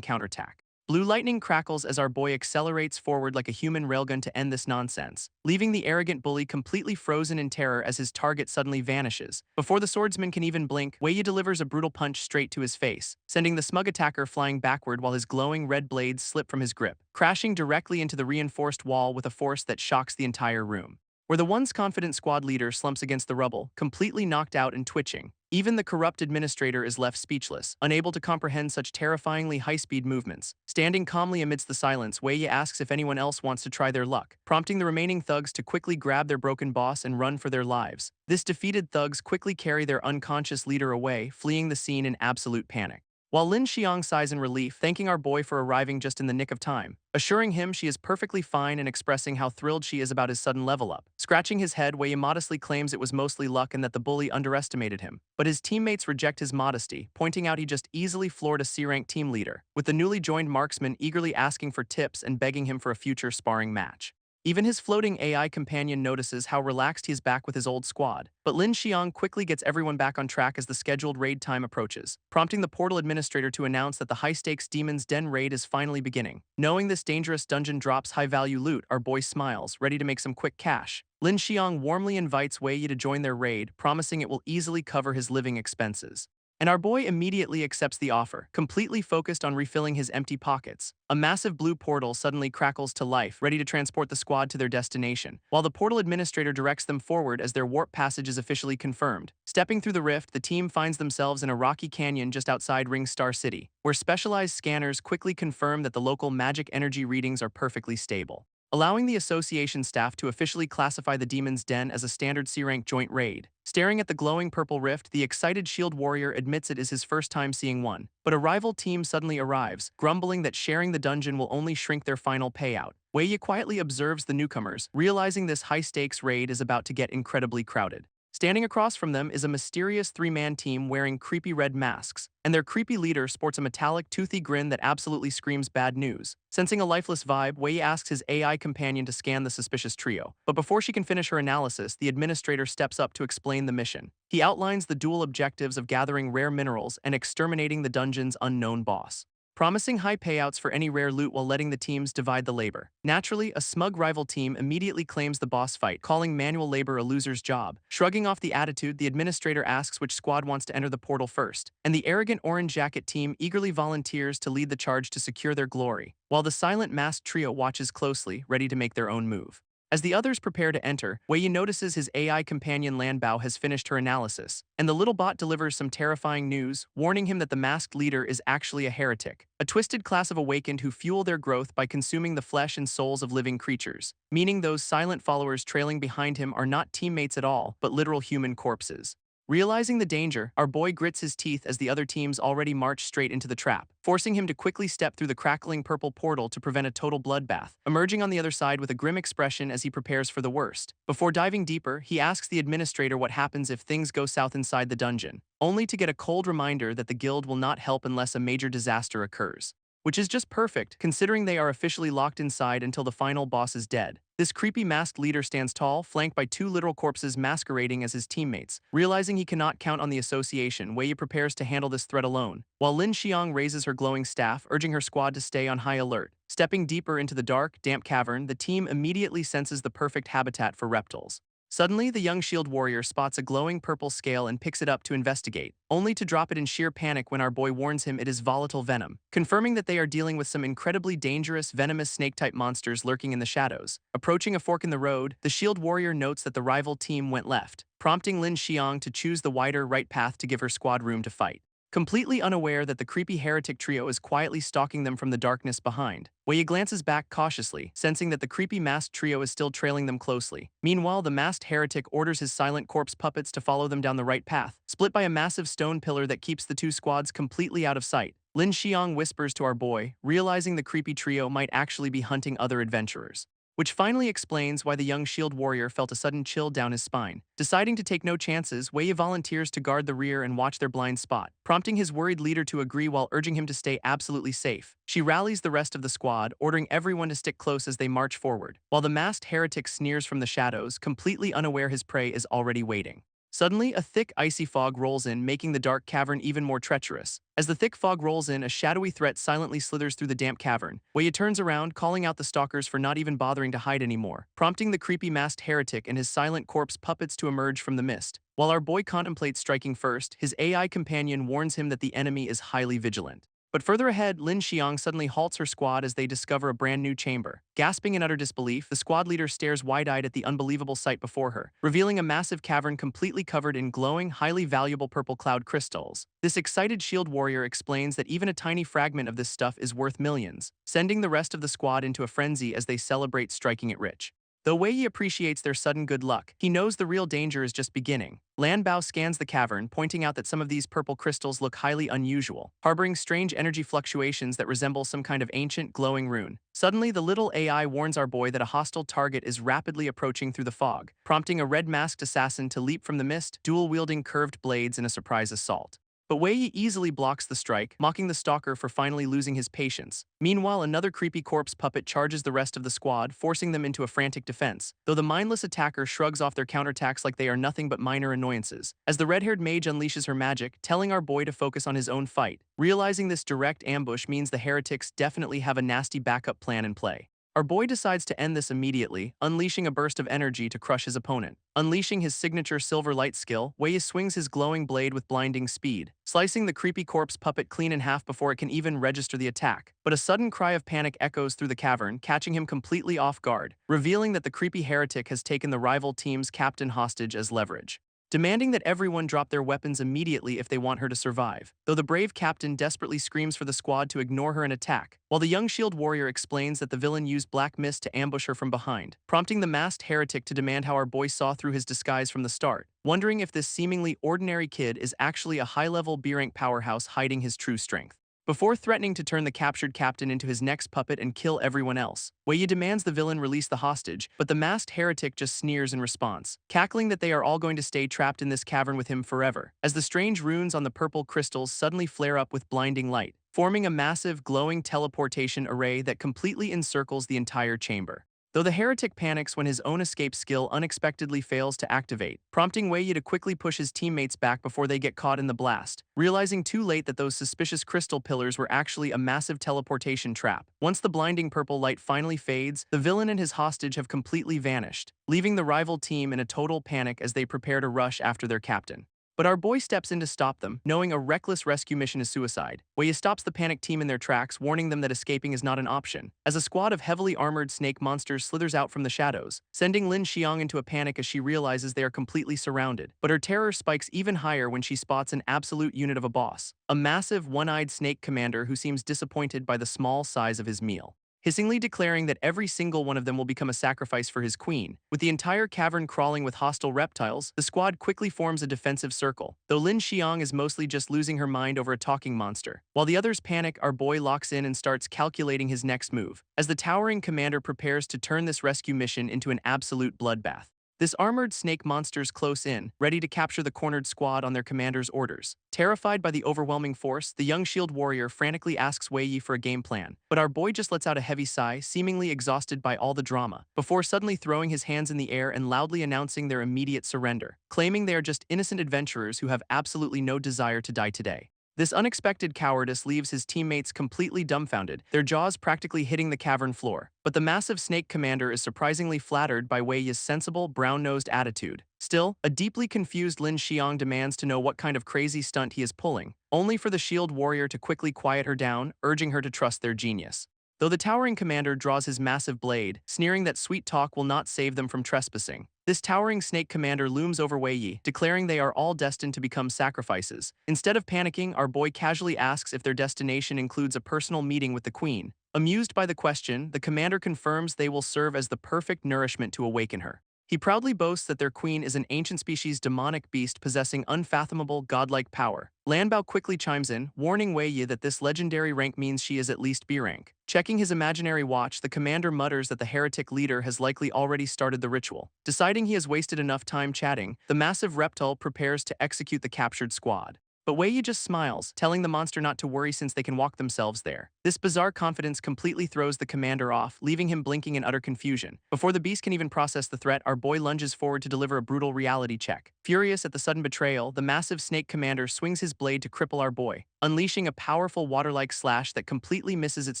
counterattack. Blue lightning crackles as our boy accelerates forward like a human railgun to end this nonsense, leaving the arrogant bully completely frozen in terror as his target suddenly vanishes. Before the swordsman can even blink, Wei Yi delivers a brutal punch straight to his face, sending the smug attacker flying backward while his glowing red blades slip from his grip, crashing directly into the reinforced wall with a force that shocks the entire room. Where the once confident squad leader slumps against the rubble, completely knocked out and twitching, even the corrupt administrator is left speechless, unable to comprehend such terrifyingly high-speed movements. Standing calmly amidst the silence, Wei Yi asks if anyone else wants to try their luck, prompting the remaining thugs to quickly grab their broken boss and run for their lives. This defeated thugs quickly carry their unconscious leader away, fleeing the scene in absolute panic. While Lin Xiang sighs in relief, thanking our boy for arriving just in the nick of time, assuring him she is perfectly fine and expressing how thrilled she is about his sudden level up. Scratching his head, Wei Yi modestly claims it was mostly luck and that the bully underestimated him. But his teammates reject his modesty, pointing out he just easily floored a C-rank team leader, with the newly joined marksman eagerly asking for tips and begging him for a future sparring match. Even his floating AI companion notices how relaxed he is back with his old squad, but Lin Xiang quickly gets everyone back on track as the scheduled raid time approaches, prompting the portal administrator to announce that the high-stakes Demon's Den raid is finally beginning. Knowing this dangerous dungeon drops high-value loot, our boy smiles, ready to make some quick cash. Lin Xiang warmly invites Wei Yi to join their raid, promising it will easily cover his living expenses. And our boy immediately accepts the offer, completely focused on refilling his empty pockets. A massive blue portal suddenly crackles to life, ready to transport the squad to their destination, while the portal administrator directs them forward as their warp passage is officially confirmed. Stepping through the rift, the team finds themselves in a rocky canyon just outside Ring Star City, where specialized scanners quickly confirm that the local magic energy readings are perfectly stable, allowing the association staff to officially classify the Demon's Den as a standard C-rank joint raid. Staring at the glowing purple rift, the excited shield warrior admits it is his first time seeing one. But a rival team suddenly arrives, grumbling that sharing the dungeon will only shrink their final payout. Wei Yi quietly observes the newcomers, realizing this high-stakes raid is about to get incredibly crowded. Standing across from them is a mysterious three-man team wearing creepy red masks, and their creepy leader sports a metallic, toothy grin that absolutely screams bad news. Sensing a lifeless vibe, Wei Yi asks his AI companion to scan the suspicious trio. But before she can finish her analysis, the administrator steps up to explain the mission. He outlines the dual objectives of gathering rare minerals and exterminating the dungeon's unknown boss, promising high payouts for any rare loot while letting the teams divide the labor. Naturally, a smug rival team immediately claims the boss fight, calling manual labor a loser's job. Shrugging off the attitude, the administrator asks which squad wants to enter the portal first, and the arrogant orange jacket team eagerly volunteers to lead the charge to secure their glory, while the silent masked trio watches closely, ready to make their own move. As the others prepare to enter, Wei Yi notices his AI companion Lanbao has finished her analysis, and the little bot delivers some terrifying news, warning him that the masked leader is actually a heretic, a twisted class of awakened who fuel their growth by consuming the flesh and souls of living creatures, meaning those silent followers trailing behind him are not teammates at all, but literal human corpses. Realizing the danger, our boy grits his teeth as the other teams already march straight into the trap, forcing him to quickly step through the crackling purple portal to prevent a total bloodbath, emerging on the other side with a grim expression as he prepares for the worst. Before diving deeper, he asks the administrator what happens if things go south inside the dungeon, only to get a cold reminder that the guild will not help unless a major disaster occurs. Which is just perfect, considering they are officially locked inside until the final boss is dead. This creepy masked leader stands tall, flanked by two literal corpses masquerading as his teammates. Realizing he cannot count on the association, Wei prepares to handle this threat alone, while Lin Xiang raises her glowing staff, urging her squad to stay on high alert. Stepping deeper into the dark, damp cavern, the team immediately senses the perfect habitat for reptiles. Suddenly, the young shield warrior spots a glowing purple scale and picks it up to investigate, only to drop it in sheer panic when our boy warns him it is volatile venom, confirming that they are dealing with some incredibly dangerous, venomous snake-type monsters lurking in the shadows. Approaching a fork in the road, the shield warrior notes that the rival team went left, prompting Lin Xiang to choose the wider right path to give her squad room to fight. Completely unaware that the creepy heretic trio is quietly stalking them from the darkness behind, Wei glances back cautiously, sensing that the creepy masked trio is still trailing them closely. Meanwhile, the masked heretic orders his silent corpse puppets to follow them down the right path, split by a massive stone pillar that keeps the two squads completely out of sight. Lin Xiang whispers to our boy, realizing the creepy trio might actually be hunting other adventurers. Which finally explains why the young shield warrior felt a sudden chill down his spine. Deciding to take no chances, Wei volunteers to guard the rear and watch their blind spot, prompting his worried leader to agree while urging him to stay absolutely safe. She rallies the rest of the squad, ordering everyone to stick close as they march forward, while the masked heretic sneers from the shadows, completely unaware his prey is already waiting. Suddenly, a thick, icy fog rolls in, making the dark cavern even more treacherous. As the thick fog rolls in, a shadowy threat silently slithers through the damp cavern. Wei turns around, calling out the stalkers for not even bothering to hide anymore, prompting the creepy masked heretic and his silent corpse puppets to emerge from the mist. While our boy contemplates striking first, his AI companion warns him that the enemy is highly vigilant. But further ahead, Lin Xiang suddenly halts her squad as they discover a brand new chamber. Gasping in utter disbelief, the squad leader stares wide-eyed at the unbelievable sight before her, revealing a massive cavern completely covered in glowing, highly valuable purple cloud crystals. This excited shield warrior explains that even a tiny fragment of this stuff is worth millions, sending the rest of the squad into a frenzy as they celebrate striking it rich. Though Wei appreciates their sudden good luck, he knows the real danger is just beginning. Lan Bao scans the cavern, pointing out that some of these purple crystals look highly unusual, harboring strange energy fluctuations that resemble some kind of ancient, glowing rune. Suddenly, the little AI warns our boy that a hostile target is rapidly approaching through the fog, prompting a red-masked assassin to leap from the mist, dual-wielding curved blades in a surprise assault. But Wei easily blocks the strike, mocking the stalker for finally losing his patience. Meanwhile, another creepy corpse puppet charges the rest of the squad, forcing them into a frantic defense, though the mindless attacker shrugs off their counterattacks like they are nothing but minor annoyances. As the red-haired mage unleashes her magic, telling our boy to focus on his own fight. Realizing this direct ambush means the heretics definitely have a nasty backup plan in play. Our boy decides to end this immediately, unleashing a burst of energy to crush his opponent. Unleashing his signature silver light skill, Wei swings his glowing blade with blinding speed, slicing the creepy corpse puppet clean in half before it can even register the attack. But a sudden cry of panic echoes through the cavern, catching him completely off guard, revealing that the creepy heretic has taken the rival team's captain hostage as leverage, demanding that everyone drop their weapons immediately if they want her to survive, though the brave captain desperately screams for the squad to ignore her and attack, while the young shield warrior explains that the villain used black mist to ambush her from behind, prompting the masked heretic to demand how our boy saw through his disguise from the start, wondering if this seemingly ordinary kid is actually a high-level B-rank powerhouse hiding his true strength. Before threatening to turn the captured captain into his next puppet and kill everyone else, Wei demands the villain release the hostage, but the masked heretic just sneers in response, cackling that they are all going to stay trapped in this cavern with him forever, as the strange runes on the purple crystals suddenly flare up with blinding light, forming a massive, glowing teleportation array that completely encircles the entire chamber. Though the heretic panics when his own escape skill unexpectedly fails to activate, prompting Wei to quickly push his teammates back before they get caught in the blast, realizing too late that those suspicious crystal pillars were actually a massive teleportation trap. Once the blinding purple light finally fades, the villain and his hostage have completely vanished, leaving the rival team in a total panic as they prepare to rush after their captain. But our boy steps in to stop them, knowing a reckless rescue mission is suicide. Wei stops the panicked team in their tracks, warning them that escaping is not an option, as a squad of heavily armored snake monsters slithers out from the shadows, sending Lin Xiang into a panic as she realizes they are completely surrounded. But her terror spikes even higher when she spots an absolute unit of a boss, a massive one-eyed snake commander who seems disappointed by the small size of his meal. hissingly declaring that every single one of them will become a sacrifice for his queen. With the entire cavern crawling with hostile reptiles, the squad quickly forms a defensive circle, though Lin Xiang is mostly just losing her mind over a talking monster. While the others panic, our boy locks in and starts calculating his next move, as the towering commander prepares to turn this rescue mission into an absolute bloodbath. This armored snake monster's close in, ready to capture the cornered squad on their commander's orders. Terrified by the overwhelming force, the young shield warrior frantically asks Wei Yi for a game plan, but our boy just lets out a heavy sigh, seemingly exhausted by all the drama, before suddenly throwing his hands in the air and loudly announcing their immediate surrender, claiming they are just innocent adventurers who have absolutely no desire to die today. This unexpected cowardice leaves his teammates completely dumbfounded, their jaws practically hitting the cavern floor. But the massive snake commander is surprisingly flattered by Wei Yi's sensible, brown-nosed attitude. Still, a deeply confused Lin Xiang demands to know what kind of crazy stunt he is pulling, only for the shield warrior to quickly quiet her down, urging her to trust their genius. Though the towering commander draws his massive blade, sneering that sweet talk will not save them from trespassing, this towering snake commander looms over Wei Yi, declaring they are all destined to become sacrifices. Instead of panicking, our boy casually asks if their destination includes a personal meeting with the queen. Amused by the question, the commander confirms they will serve as the perfect nourishment to awaken her. He proudly boasts that their queen is an ancient species demonic beast possessing unfathomable godlike power. Lan Bao quickly chimes in, warning Wei Yi that this legendary rank means she is at least B rank. Checking his imaginary watch, the commander mutters that the heretic leader has likely already started the ritual. Deciding he has wasted enough time chatting, the massive reptile prepares to execute the captured squad. But Wei Yi just smiles, telling the monster not to worry since they can walk themselves there. This bizarre confidence completely throws the commander off, leaving him blinking in utter confusion. Before the beast can even process the threat, our boy lunges forward to deliver a brutal reality check. Furious at the sudden betrayal, the massive snake commander swings his blade to cripple our boy, unleashing a powerful water-like slash that completely misses its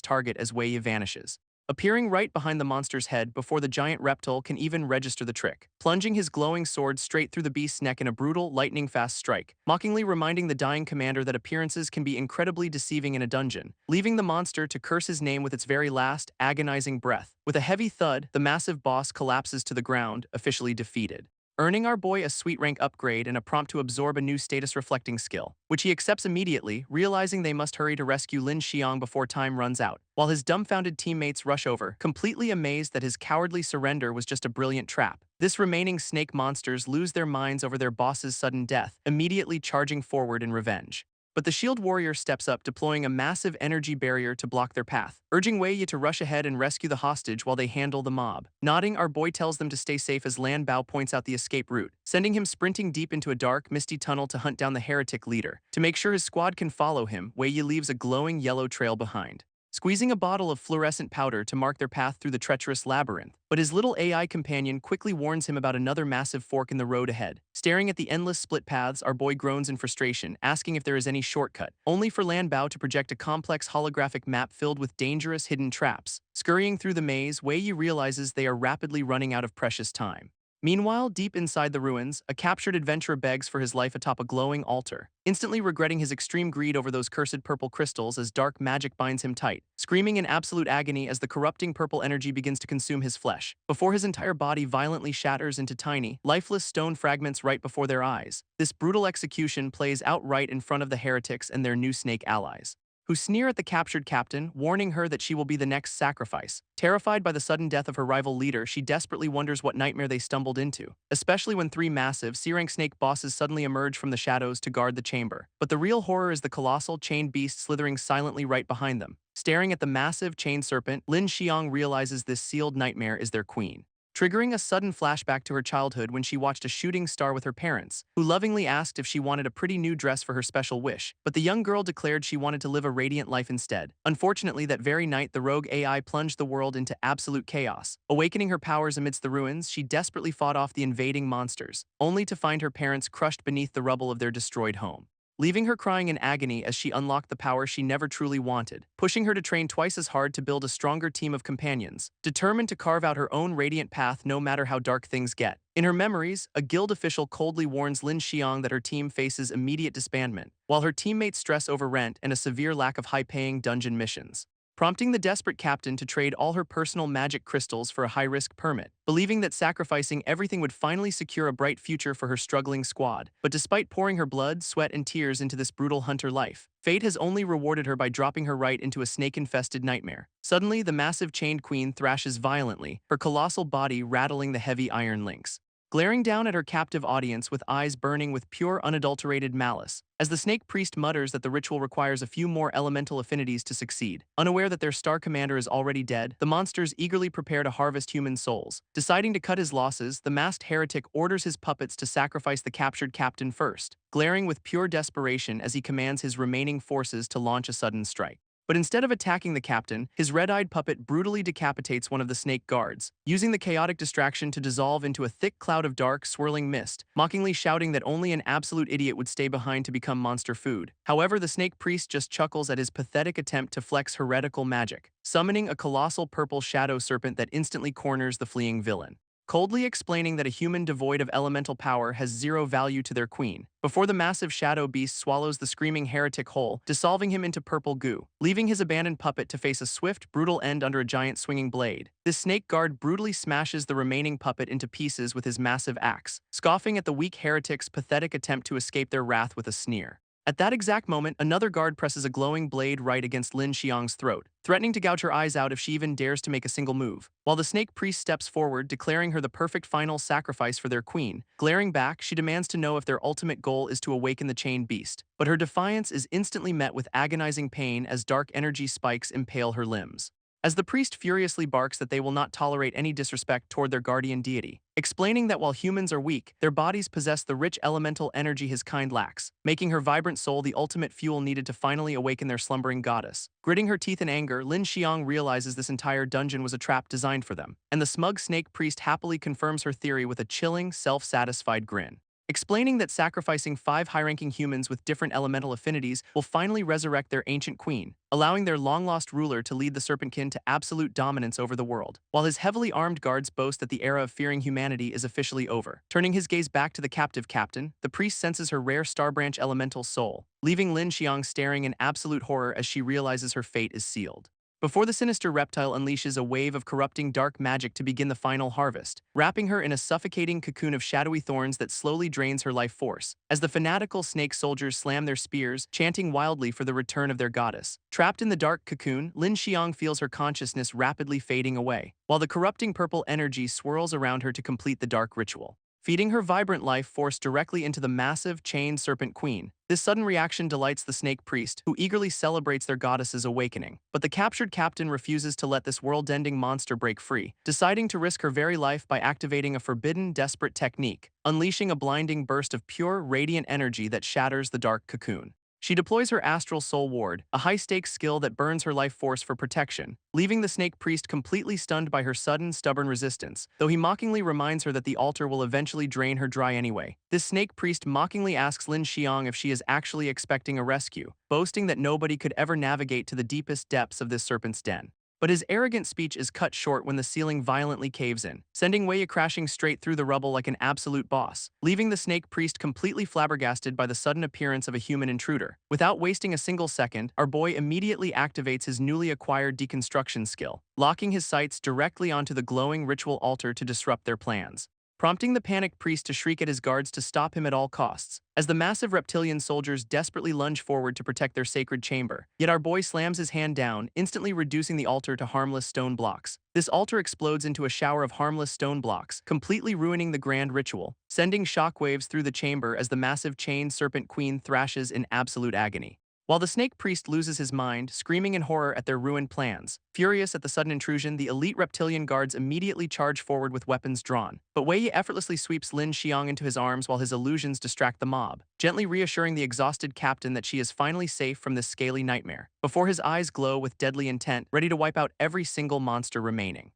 target as Wei Yi vanishes, appearing right behind the monster's head before the giant reptile can even register the trick, plunging his glowing sword straight through the beast's neck in a brutal, lightning-fast strike, mockingly reminding the dying commander that appearances can be incredibly deceiving in a dungeon, leaving the monster to curse his name with its very last, agonizing breath. With a heavy thud, the massive boss collapses to the ground, officially defeated, earning our boy a sweet rank upgrade and a prompt to absorb a new status-reflecting skill, which he accepts immediately, realizing they must hurry to rescue Lin Xiang before time runs out, while his dumbfounded teammates rush over, completely amazed that his cowardly surrender was just a brilliant trap. This remaining snake monsters lose their minds over their boss's sudden death, immediately charging forward in revenge. But the shield warrior steps up, deploying a massive energy barrier to block their path, urging Wei Yi to rush ahead and rescue the hostage while they handle the mob. Nodding, our boy tells them to stay safe as Lan Bao points out the escape route, sending him sprinting deep into a dark, misty tunnel to hunt down the heretic leader. To make sure his squad can follow him, Wei Yi leaves a glowing yellow trail behind, squeezing a bottle of fluorescent powder to mark their path through the treacherous labyrinth. But his little AI companion quickly warns him about another massive fork in the road ahead. Staring at the endless split paths, our boy groans in frustration, asking if there is any shortcut, only for Lan Bao to project a complex holographic map filled with dangerous hidden traps. Scurrying through the maze, Wei Yi realizes they are rapidly running out of precious time. Meanwhile, deep inside the ruins, a captured adventurer begs for his life atop a glowing altar, instantly regretting his extreme greed over those cursed purple crystals as dark magic binds him tight, screaming in absolute agony as the corrupting purple energy begins to consume his flesh, before his entire body violently shatters into tiny, lifeless stone fragments right before their eyes. This brutal execution plays out right in front of the heretics and their new snake allies, who sneer at the captured captain, warning her that she will be the next sacrifice. Terrified by the sudden death of her rival leader, she desperately wonders what nightmare they stumbled into, especially when three massive, C-rank snake bosses suddenly emerge from the shadows to guard the chamber. But the real horror is the colossal chained beast slithering silently right behind them. Staring at the massive chained serpent, Lin Xiang realizes this sealed nightmare is their queen, triggering a sudden flashback to her childhood when she watched a shooting star with her parents, who lovingly asked if she wanted a pretty new dress for her special wish, but the young girl declared she wanted to live a radiant life instead. Unfortunately, that very night, the rogue AI plunged the world into absolute chaos. Awakening her powers amidst the ruins, she desperately fought off the invading monsters, only to find her parents crushed beneath the rubble of their destroyed home, leaving her crying in agony as she unlocked the power she never truly wanted, pushing her to train twice as hard to build a stronger team of companions, determined to carve out her own radiant path no matter how dark things get. In her memories, a guild official coldly warns Lin Xiang that her team faces immediate disbandment, while her teammates stress over rent and a severe lack of high-paying dungeon missions. prompting the desperate captain to trade all her personal magic crystals for a high-risk permit, believing that sacrificing everything would finally secure a bright future for her struggling squad. But despite pouring her blood, sweat, and tears into this brutal hunter life, fate has only rewarded her by dropping her right into a snake-infested nightmare. Suddenly, the massive chained queen thrashes violently, her colossal body rattling the heavy iron links, glaring down at her captive audience with eyes burning with pure unadulterated malice. As the snake priest mutters that the ritual requires a few more elemental affinities to succeed, unaware that their star commander is already dead, the monsters eagerly prepare to harvest human souls. Deciding to cut his losses, the masked heretic orders his puppets to sacrifice the captured captain first, glaring with pure desperation as he commands his remaining forces to launch a sudden strike. But instead of attacking the captain, his red-eyed puppet brutally decapitates one of the snake guards, using the chaotic distraction to dissolve into a thick cloud of dark, swirling mist, mockingly shouting that only an absolute idiot would stay behind to become monster food. However, the snake priest just chuckles at his pathetic attempt to flex heretical magic, summoning a colossal purple shadow serpent that instantly corners the fleeing villain, coldly explaining that a human devoid of elemental power has zero value to their queen, before the massive shadow beast swallows the screaming heretic whole, dissolving him into purple goo, leaving his abandoned puppet to face a swift, brutal end under a giant swinging blade. This snake guard brutally smashes the remaining puppet into pieces with his massive axe, scoffing at the weak heretic's pathetic attempt to escape their wrath with a sneer. At that exact moment, another guard presses a glowing blade right against Lin Xiang's throat, threatening to gouge her eyes out if she even dares to make a single move. While the snake priest steps forward, declaring her the perfect final sacrifice for their queen, glaring back, she demands to know if their ultimate goal is to awaken the chained beast. But her defiance is instantly met with agonizing pain as dark energy spikes impale her limbs, as the priest furiously barks that they will not tolerate any disrespect toward their guardian deity, explaining that while humans are weak, their bodies possess the rich elemental energy his kind lacks, making her vibrant soul the ultimate fuel needed to finally awaken their slumbering goddess. Gritting her teeth in anger, Lin Xiang realizes this entire dungeon was a trap designed for them, and the smug snake priest happily confirms her theory with a chilling, self-satisfied grin, explaining that sacrificing 5 high-ranking humans with different elemental affinities will finally resurrect their ancient queen, allowing their long-lost ruler to lead the Serpentkin to absolute dominance over the world, while his heavily armed guards boast that the era of fearing humanity is officially over. Turning his gaze back to the captive captain, the priest senses her rare Starbranch elemental soul, leaving Lin Xiang staring in absolute horror as she realizes her fate is sealed, before the sinister reptile unleashes a wave of corrupting dark magic to begin the final harvest, wrapping her in a suffocating cocoon of shadowy thorns that slowly drains her life force, as the fanatical snake soldiers slam their spears, chanting wildly for the return of their goddess. Trapped in the dark cocoon, Lin Xiang feels her consciousness rapidly fading away, while the corrupting purple energy swirls around her to complete the dark ritual, feeding her vibrant life force directly into the massive, chained serpent queen. This sudden reaction delights the snake priest, who eagerly celebrates their goddess's awakening. But the captured captain refuses to let this world-ending monster break free, deciding to risk her very life by activating a forbidden, desperate technique, unleashing a blinding burst of pure, radiant energy that shatters the dark cocoon. She deploys her Astral Soul Ward, a high-stakes skill that burns her life force for protection, leaving the snake priest completely stunned by her sudden, stubborn resistance, though he mockingly reminds her that the altar will eventually drain her dry anyway. This snake priest mockingly asks Lin Xiang if she is actually expecting a rescue, boasting that nobody could ever navigate to the deepest depths of this serpent's den. But his arrogant speech is cut short when the ceiling violently caves in, sending Wei crashing straight through the rubble like an absolute boss, leaving the snake priest completely flabbergasted by the sudden appearance of a human intruder. Without wasting a single second, our boy immediately activates his newly acquired deconstruction skill, locking his sights directly onto the glowing ritual altar to disrupt their plans, prompting the panicked priest to shriek at his guards to stop him at all costs, as the massive reptilian soldiers desperately lunge forward to protect their sacred chamber. Yet our boy slams his hand down, instantly reducing the altar to harmless stone blocks. This altar explodes into a shower of harmless stone blocks, completely ruining the grand ritual, sending shockwaves through the chamber as the massive chained serpent queen thrashes in absolute agony, while the snake priest loses his mind, screaming in horror at their ruined plans. Furious at the sudden intrusion, the elite reptilian guards immediately charge forward with weapons drawn. But Wei effortlessly sweeps Lin Xiang into his arms while his illusions distract the mob, gently reassuring the exhausted captain that she is finally safe from this scaly nightmare, before his eyes glow with deadly intent, ready to wipe out every single monster remaining.